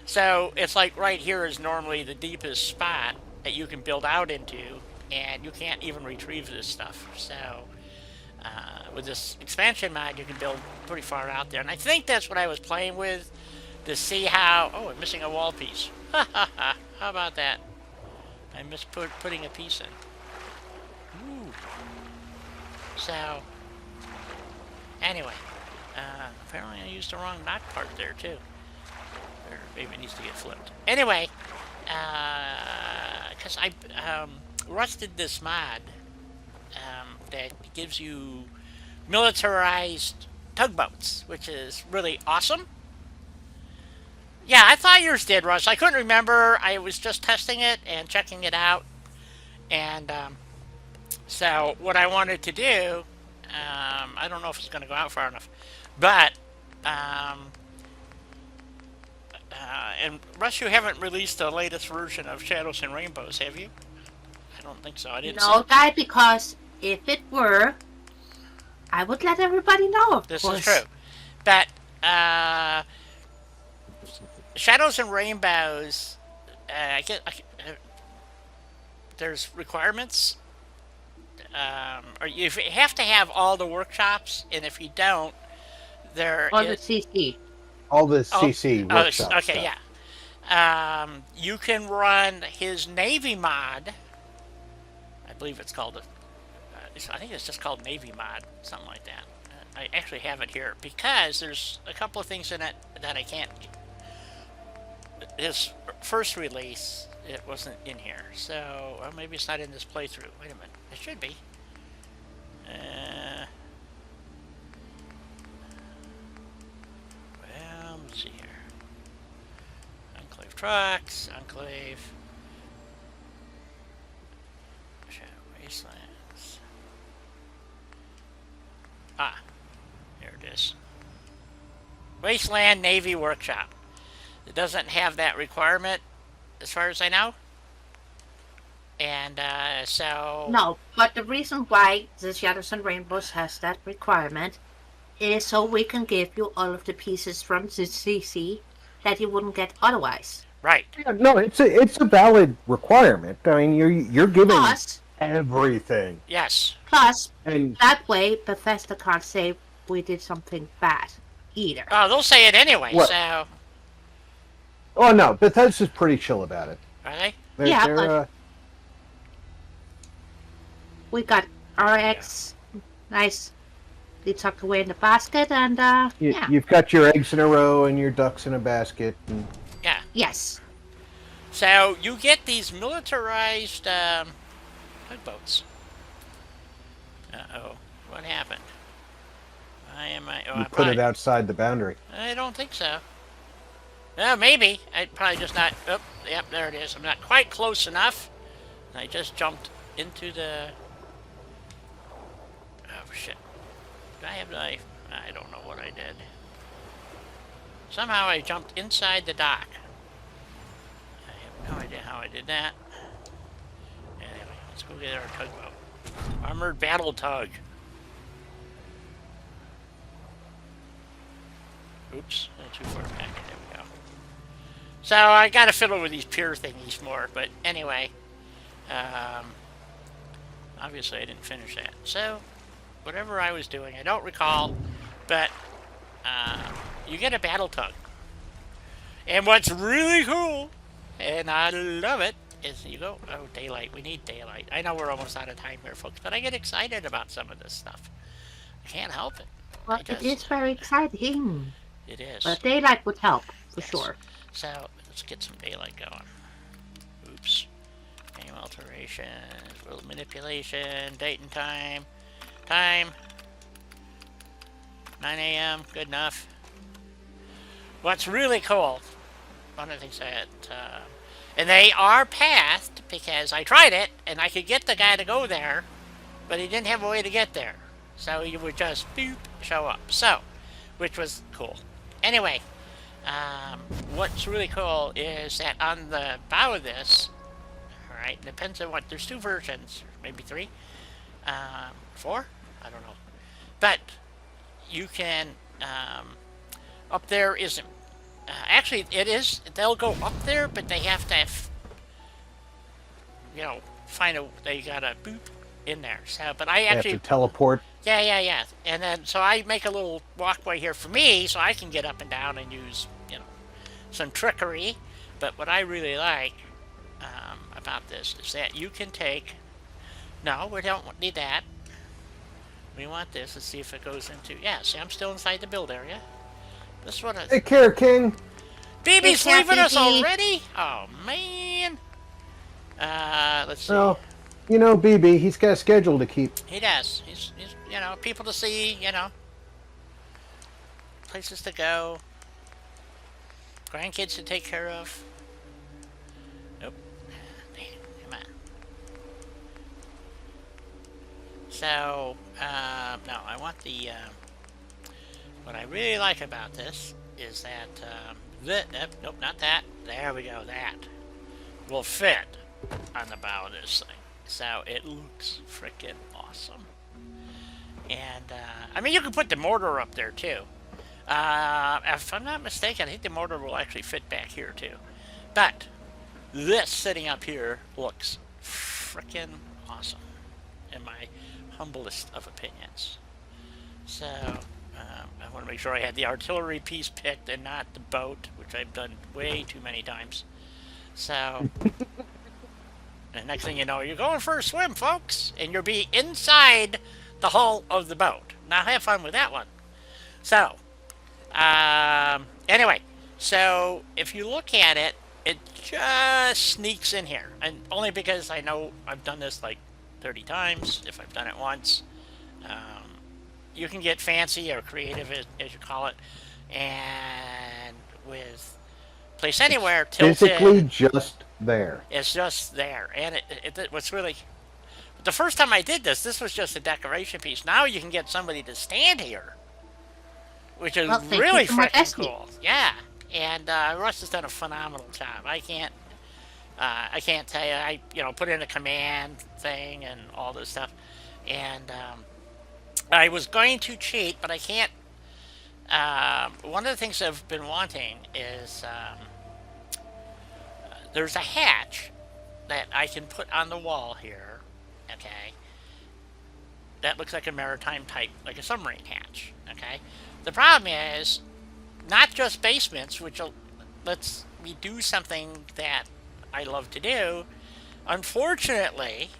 So it's like right here is normally the deepest spot that you can build out into, and you can't even retrieve this stuff. So with this expansion mod, you can build pretty far out there, and I think that's what I was playing with to see how. Oh, I'm missing a wall piece. How about that? I missed putting a piece in. Ooh. So. Anyway, apparently I used the wrong knot part there too. Or maybe it needs to get flipped. Anyway, because I rusted this mod that gives you militarized tugboats, which is really awesome. Yeah, I thought yours did, Russ. I couldn't remember. I was just testing it and checking it out. And so what I wanted to do, I don't know if it's going to go out far enough, but and Russ, you haven't released the latest version of Shadows and Rainbows, have you? I don't think so. I didn't. No, Guy, because if it were, I would let everybody know. Of This course. is true, but Shadows and Rainbows, there's requirements. Or you have to have all the workshops, and if you don't, there Or is the CC. All the CC workshop okay, stuff. yeah. You can run his Navy mod. I believe it's called I think it's just called Navy mod, something like that. I actually have it here because there's a couple of things in it that I can't. His first release, it wasn't in here, so well, maybe it's not in this playthrough. Wait a minute, it should be. Well, let's see here. Enclave trucks, Enclave. Shadow Wastelands. Ah, here it is. Wasteland Navy Workshop. It doesn't have that requirement, as far as I know. And so... No, but the reason why the Shadows and Rainbows has that requirement is so we can give you all of the pieces from the CC that you wouldn't get otherwise. Right. Yeah, no, it's a valid requirement. I mean, you're giving Plus, everything. Yes. plus, And that way Bethesda can't say we did something bad either. Oh, they'll say it anyway, What? so... oh no, Bethesda's pretty chill about it. Are they? Yeah, but- We got our eggs nicely tucked away in the basket, and yeah. You've got your eggs in a row and your ducks in a basket. And... Yeah. Yes. So you get these militarized tugboats. Uh-oh. What happened? Why am I... Oh, you put it outside the boundary. I don't think so. Well, maybe. I probably just not... Oh, yep, there it is. I'm not quite close enough. I just jumped into the... Oh, shit. Did I have the knife? I don't know what I did. Somehow I jumped inside the dock. I have no idea how I did that. Anyway, let's go get our tugboat. Armored battle tug. Oops, too far back. There we go. So I gotta fiddle with these pier thingies more, but anyway. Obviously I didn't finish that. So, whatever I was doing, I don't recall, but you get a battle tug. And what's really cool, and I love it, is you go, oh, daylight, we need daylight. I know we're almost out of time here, folks, but I get excited about some of this stuff. I can't help it. Well, it is very exciting. It is. But daylight would help, for Yes. sure. So, let's get some daylight going. Oops. Game alterations, world manipulation, date and time. Time. 9 a.m., good enough. What's really cool, one of the things that, and they are pathed because I tried it and I could get the guy to go there, but he didn't have a way to get there. So he would just boop, show up. So, which was cool. Anyway, what's really cool is that on the bow of this, alright, depends on what, there's two versions, maybe three, 4? I don't know. But you can, up there isn't, actually it is, they'll go up there, but they have to, you know, they gotta boop in there. So, but I actually have to teleport. Yeah. And then, so I make a little walkway here for me, so I can get up and down and use, you know, some trickery. But what I really like about this is that you can take... No, we don't need that. We want this. Let's see if it goes into... Yeah, see, I'm still inside the build area. This is what I... Take care, King. BB's Take care, leaving us BB. already? Oh, man. Let's see. Well, you know, BB, he's got a schedule to keep. He does. He's, you know, people to see, you know. Places to go. Grandkids to take care of. Nope. Damn, come on. So, no, I want the, what I really like about this is that, nope, not that. There we go, that will fit on the bow of this thing. So it looks freaking awesome. And, I mean, you can put the mortar up there, too. If I'm not mistaken, I think the mortar will actually fit back here, too. But this sitting up here looks freaking awesome, in my humblest of opinions. So, I want to make sure I had the artillery piece picked and not the boat, which I've done way too many times. So... And the next thing you know, you're going for a swim, folks, and you'll be inside the hull of the boat. Now have fun with that one. So, anyway, so if you look at it, it just sneaks in here. And only because I know I've done this like 30 times, if I've done it once. You can get fancy or creative, as you call it. And with Place Anywhere, tilted. Physically just there. It's just there. And what's really... The first time I did this was just a decoration piece. Now you can get somebody to stand here, which is really freaking cool. Yeah, and Russ has done a phenomenal job. I can't tell you. I put in a command thing and all this stuff, and I was going to cheat, but I can't. One of the things I've been wanting is there's a hatch that I can put on the wall here. Okay, that looks like a maritime type, like a submarine hatch. Okay, the problem is not just basements, which lets me do something that I love to do. Unfortunately,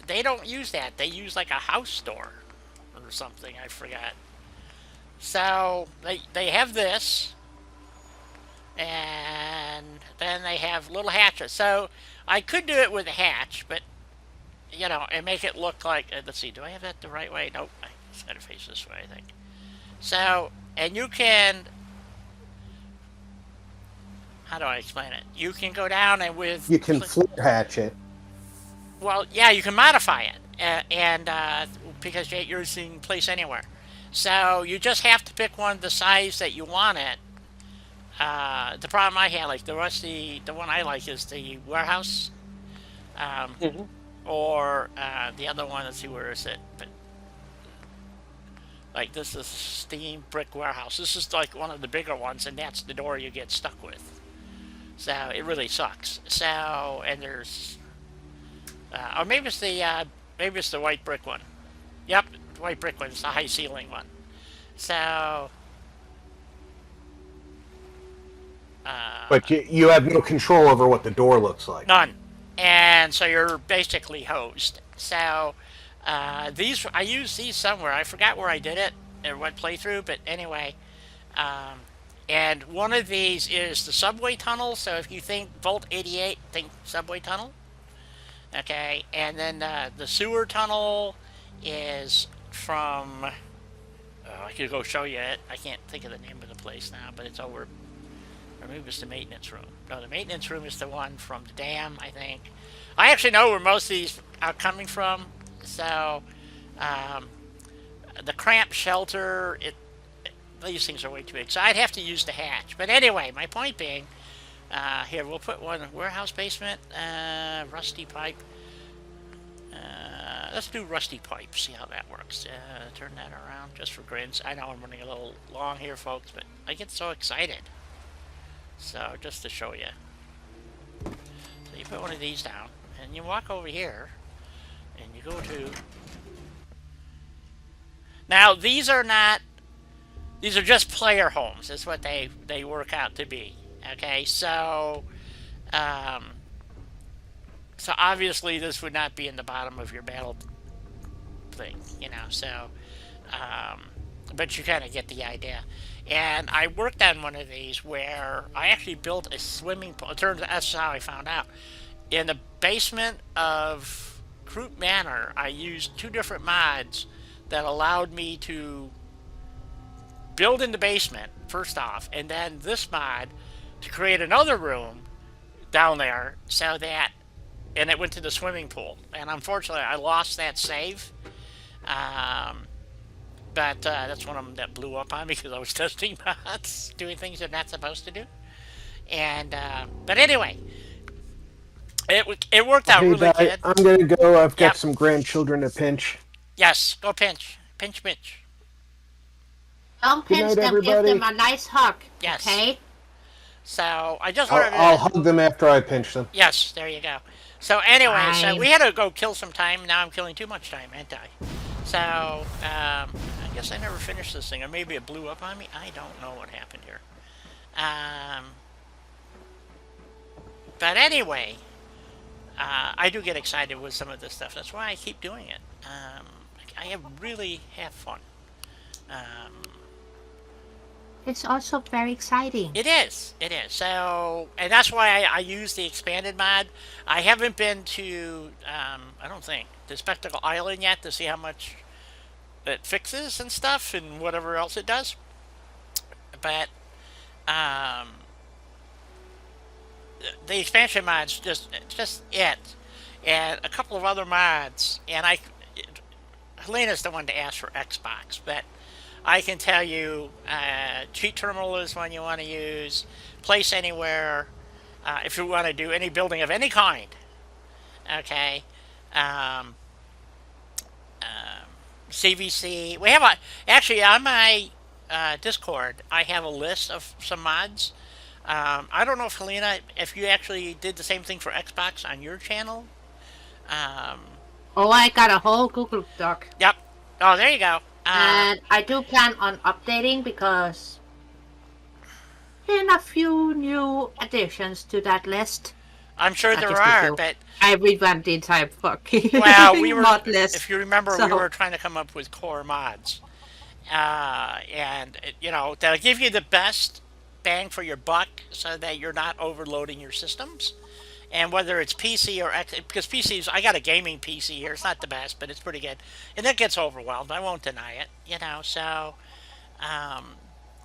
they don't use that. They use like a house door or something. I forgot. So they have this, and then they have little hatches. So I could do it with a hatch, but and make it look like, let's see, do I have that the right way? Nope, I just gotta face this way, I think. So, and you can, how do I explain it? You can go down and with... You can flip hatch it. Well, yeah, you can modify it, and because you're using Place Anywhere. So, you just have to pick one the size that you want it. The problem I had, like the one I like is the warehouse. Or the other one, let's see, where is it? But like this is steam brick warehouse. This is like one of the bigger ones, and that's the door you get stuck with. So it really sucks. So and there's, or maybe it's the white brick one. Yep, the white brick one. It's the high ceiling one. So. But you have no control over what the door looks like. None. And so you're basically hosed. So these, I used these somewhere. I forgot where I did it or what playthrough, but anyway. And one of these is the subway tunnel. So if you think Volt 88, think subway tunnel. Okay, and then the sewer tunnel is from... I could go show you it. I can't think of the name of the place now, but it's over... Or maybe it's the maintenance room. No, the maintenance room is the one from the dam, I think. I actually know where most of these are coming from. So, the cramped shelter, these things are way too big. So I'd have to use the hatch. But anyway, my point being, here, we'll put one warehouse basement, rusty pipe. Let's do rusty pipe, see how that works. Turn that around just for grins. I know I'm running a little long here, folks, but I get so excited. So, just to show you. So you put one of these down, and you walk over here, and you go to... Now, these are just player homes, is what they work out to be. Okay, so... so obviously this would not be in the bottom of your battle thing, so... but you kind of get the idea. And I worked on one of these where I actually built a swimming pool. It turns out that's how I found out. In the basement of Croup Manor, I used 2 different mods that allowed me to build in the basement, first off, and then this mod to create another room down there so that, and it went to the swimming pool. And unfortunately, I lost that save. But that's one of them that blew up on me because I was testing mods, doing things they're not supposed to do. And but anyway, it worked out really good. I'm gonna go. I've got some grandchildren to pinch. Yes, go pinch, pinch. Don't pinch them. Everybody. Give them a nice hug. Yes. Okay. So I just wanted to... I'll hug them after I pinch them. Yes, there you go. So anyway, so we had to go kill some time. Now I'm killing too much time, ain't I? So, I guess I never finished this thing, or maybe it blew up on me. I don't know what happened here. But anyway, I do get excited with some of this stuff. That's why I keep doing it. I really have fun. Um, It's also very exciting. it is. It is. So, and that's why I use the expanded mod. I haven't been to, I don't think, the Spectacle Island yet to see how much it fixes and stuff and whatever else it does. But um, the expansion mod's just it, and a couple of other mods. And Helena's the one to ask for Xbox, but I can tell you, Cheat Terminal is one you want to use. Place Anywhere, if you want to do any building of any kind. Okay. Um, CVC. We have actually on my Discord. I have a list of some mods. I don't know if Helena, if you actually did the same thing for Xbox on your channel. Um, Oh, I got a whole Google Doc. yep. Oh, there you go. And I do plan on updating because in a few new additions to that list. I'm sure Not there just a are, few. but I revamped the entire fucking well, we were. mod list. If you remember, we So- were trying to come up with core mods, and you know that'll give you the best bang for your buck, so that you're not overloading your systems. And whether it's PC or X, because PCs, I got a gaming PC here. It's not the best, but it's pretty good, and it gets overwhelmed. I won't deny it, you know. So,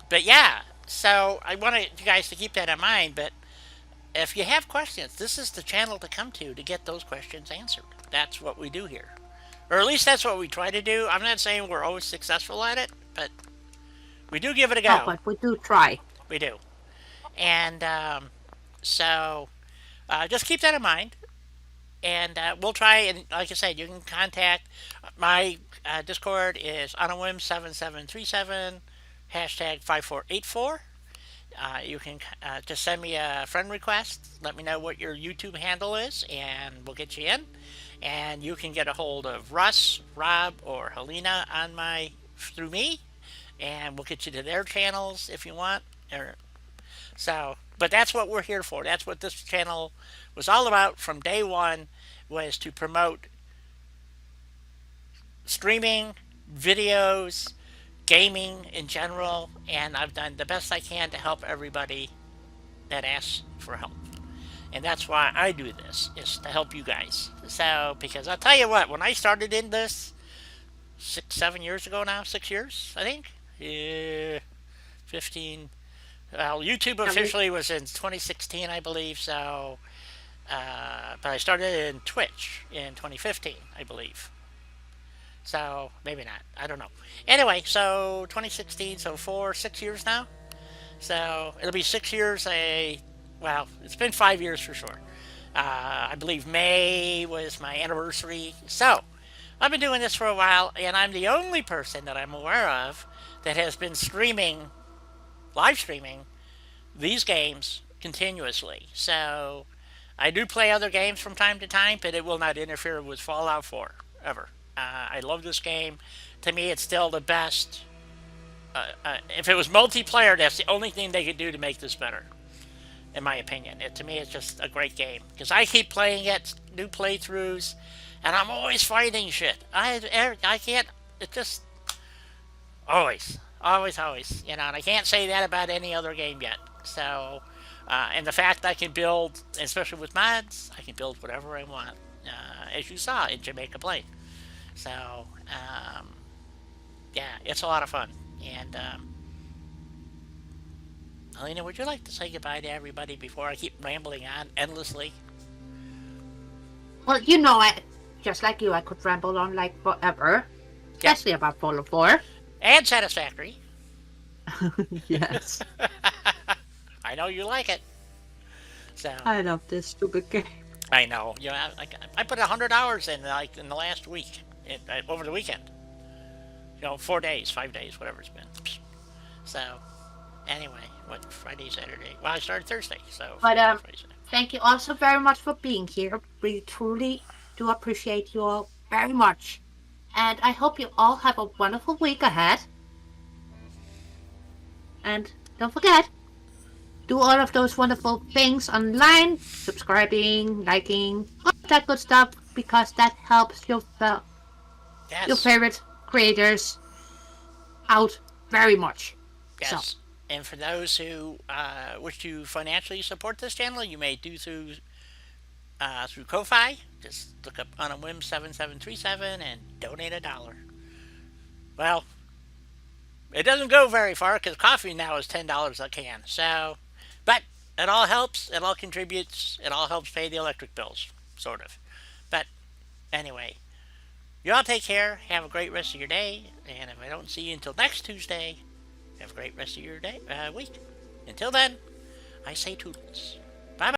but yeah. So I want you guys to keep that in mind. But if you have questions, this is the channel to come to get those questions answered. That's what we do here. Or at least that's what we try to do. I'm not saying we're always successful at it, but we do give it a go. Oh, but we do try. We do. And so just keep that in mind. And we'll try, and like I said, you can contact my Discord is onawhim7737, hashtag 5484. You can just send me a friend request. Let me know what your YouTube handle is, and we'll get you in. And you can get a hold of Russ, Rob, or Helena through me, and we'll get you to their channels if you want. But that's what we're here for. That's what this channel was all about from day one, was to promote streaming, videos, gaming in general, and I've done the best I can to help everybody that asks for help. And that's why I do this, is to help you guys. So, because I'll tell you what, when I started in this 7 years ago now, 6 years, I think, 15. Well, YouTube officially was in 2016, I believe. So, but I started in Twitch in 2015, I believe. So maybe not. I don't know. Anyway, so 2016, so 6 years now. So it'll be 6 years. Well, it's been 5 years for sure. I believe May was my anniversary. So I've been doing this for a while, and I'm the only person that I'm aware of that has been live streaming these games continuously. So I do play other games from time to time, but it will not interfere with Fallout 4 ever. I love this game. To me, it's still the best. If it was multiplayer, that's the only thing they could do to make this better, in my opinion. To me, it's just a great game. Because I keep playing it, new playthroughs, and I'm always fighting shit. I can't, it just, always, you know, and I can't say that about any other game yet. So, and the fact I can build, especially with mods, I can build whatever I want, as you saw in Jamaica Plain. So, yeah, it's a lot of fun. And, Helena, would you like to say goodbye to everybody before I keep rambling on endlessly? Well, just like you, I could ramble on like forever. Especially about Fallout 4. And Satisfactory. Yes. I know you like it. So I love this stupid game. I know. You know, I put 100 hours in the last week, over the weekend. 4 days, 5 days, whatever it's been. So anyway, Friday, Saturday. Well, I started Thursday, so. But thank you also very much for being here. We truly do appreciate you all very much, and I hope you all have a wonderful week ahead. And don't forget, do all of those wonderful things online, subscribing, liking, all that good stuff, because that helps your Yes. favorite creators out very much. So, Yes. And for those who wish to financially support this channel, you may do through Ko-Fi. Just look up onawhim7737 and donate $1. Well, it doesn't go very far because coffee now is $10 a can. So, but it all helps. It all contributes. It all helps pay the electric bills, sort of. But anyway, you all take care. Have a great rest of your day. And if I don't see you until next Tuesday, have a great rest of your day, week. Until then, I say toodles.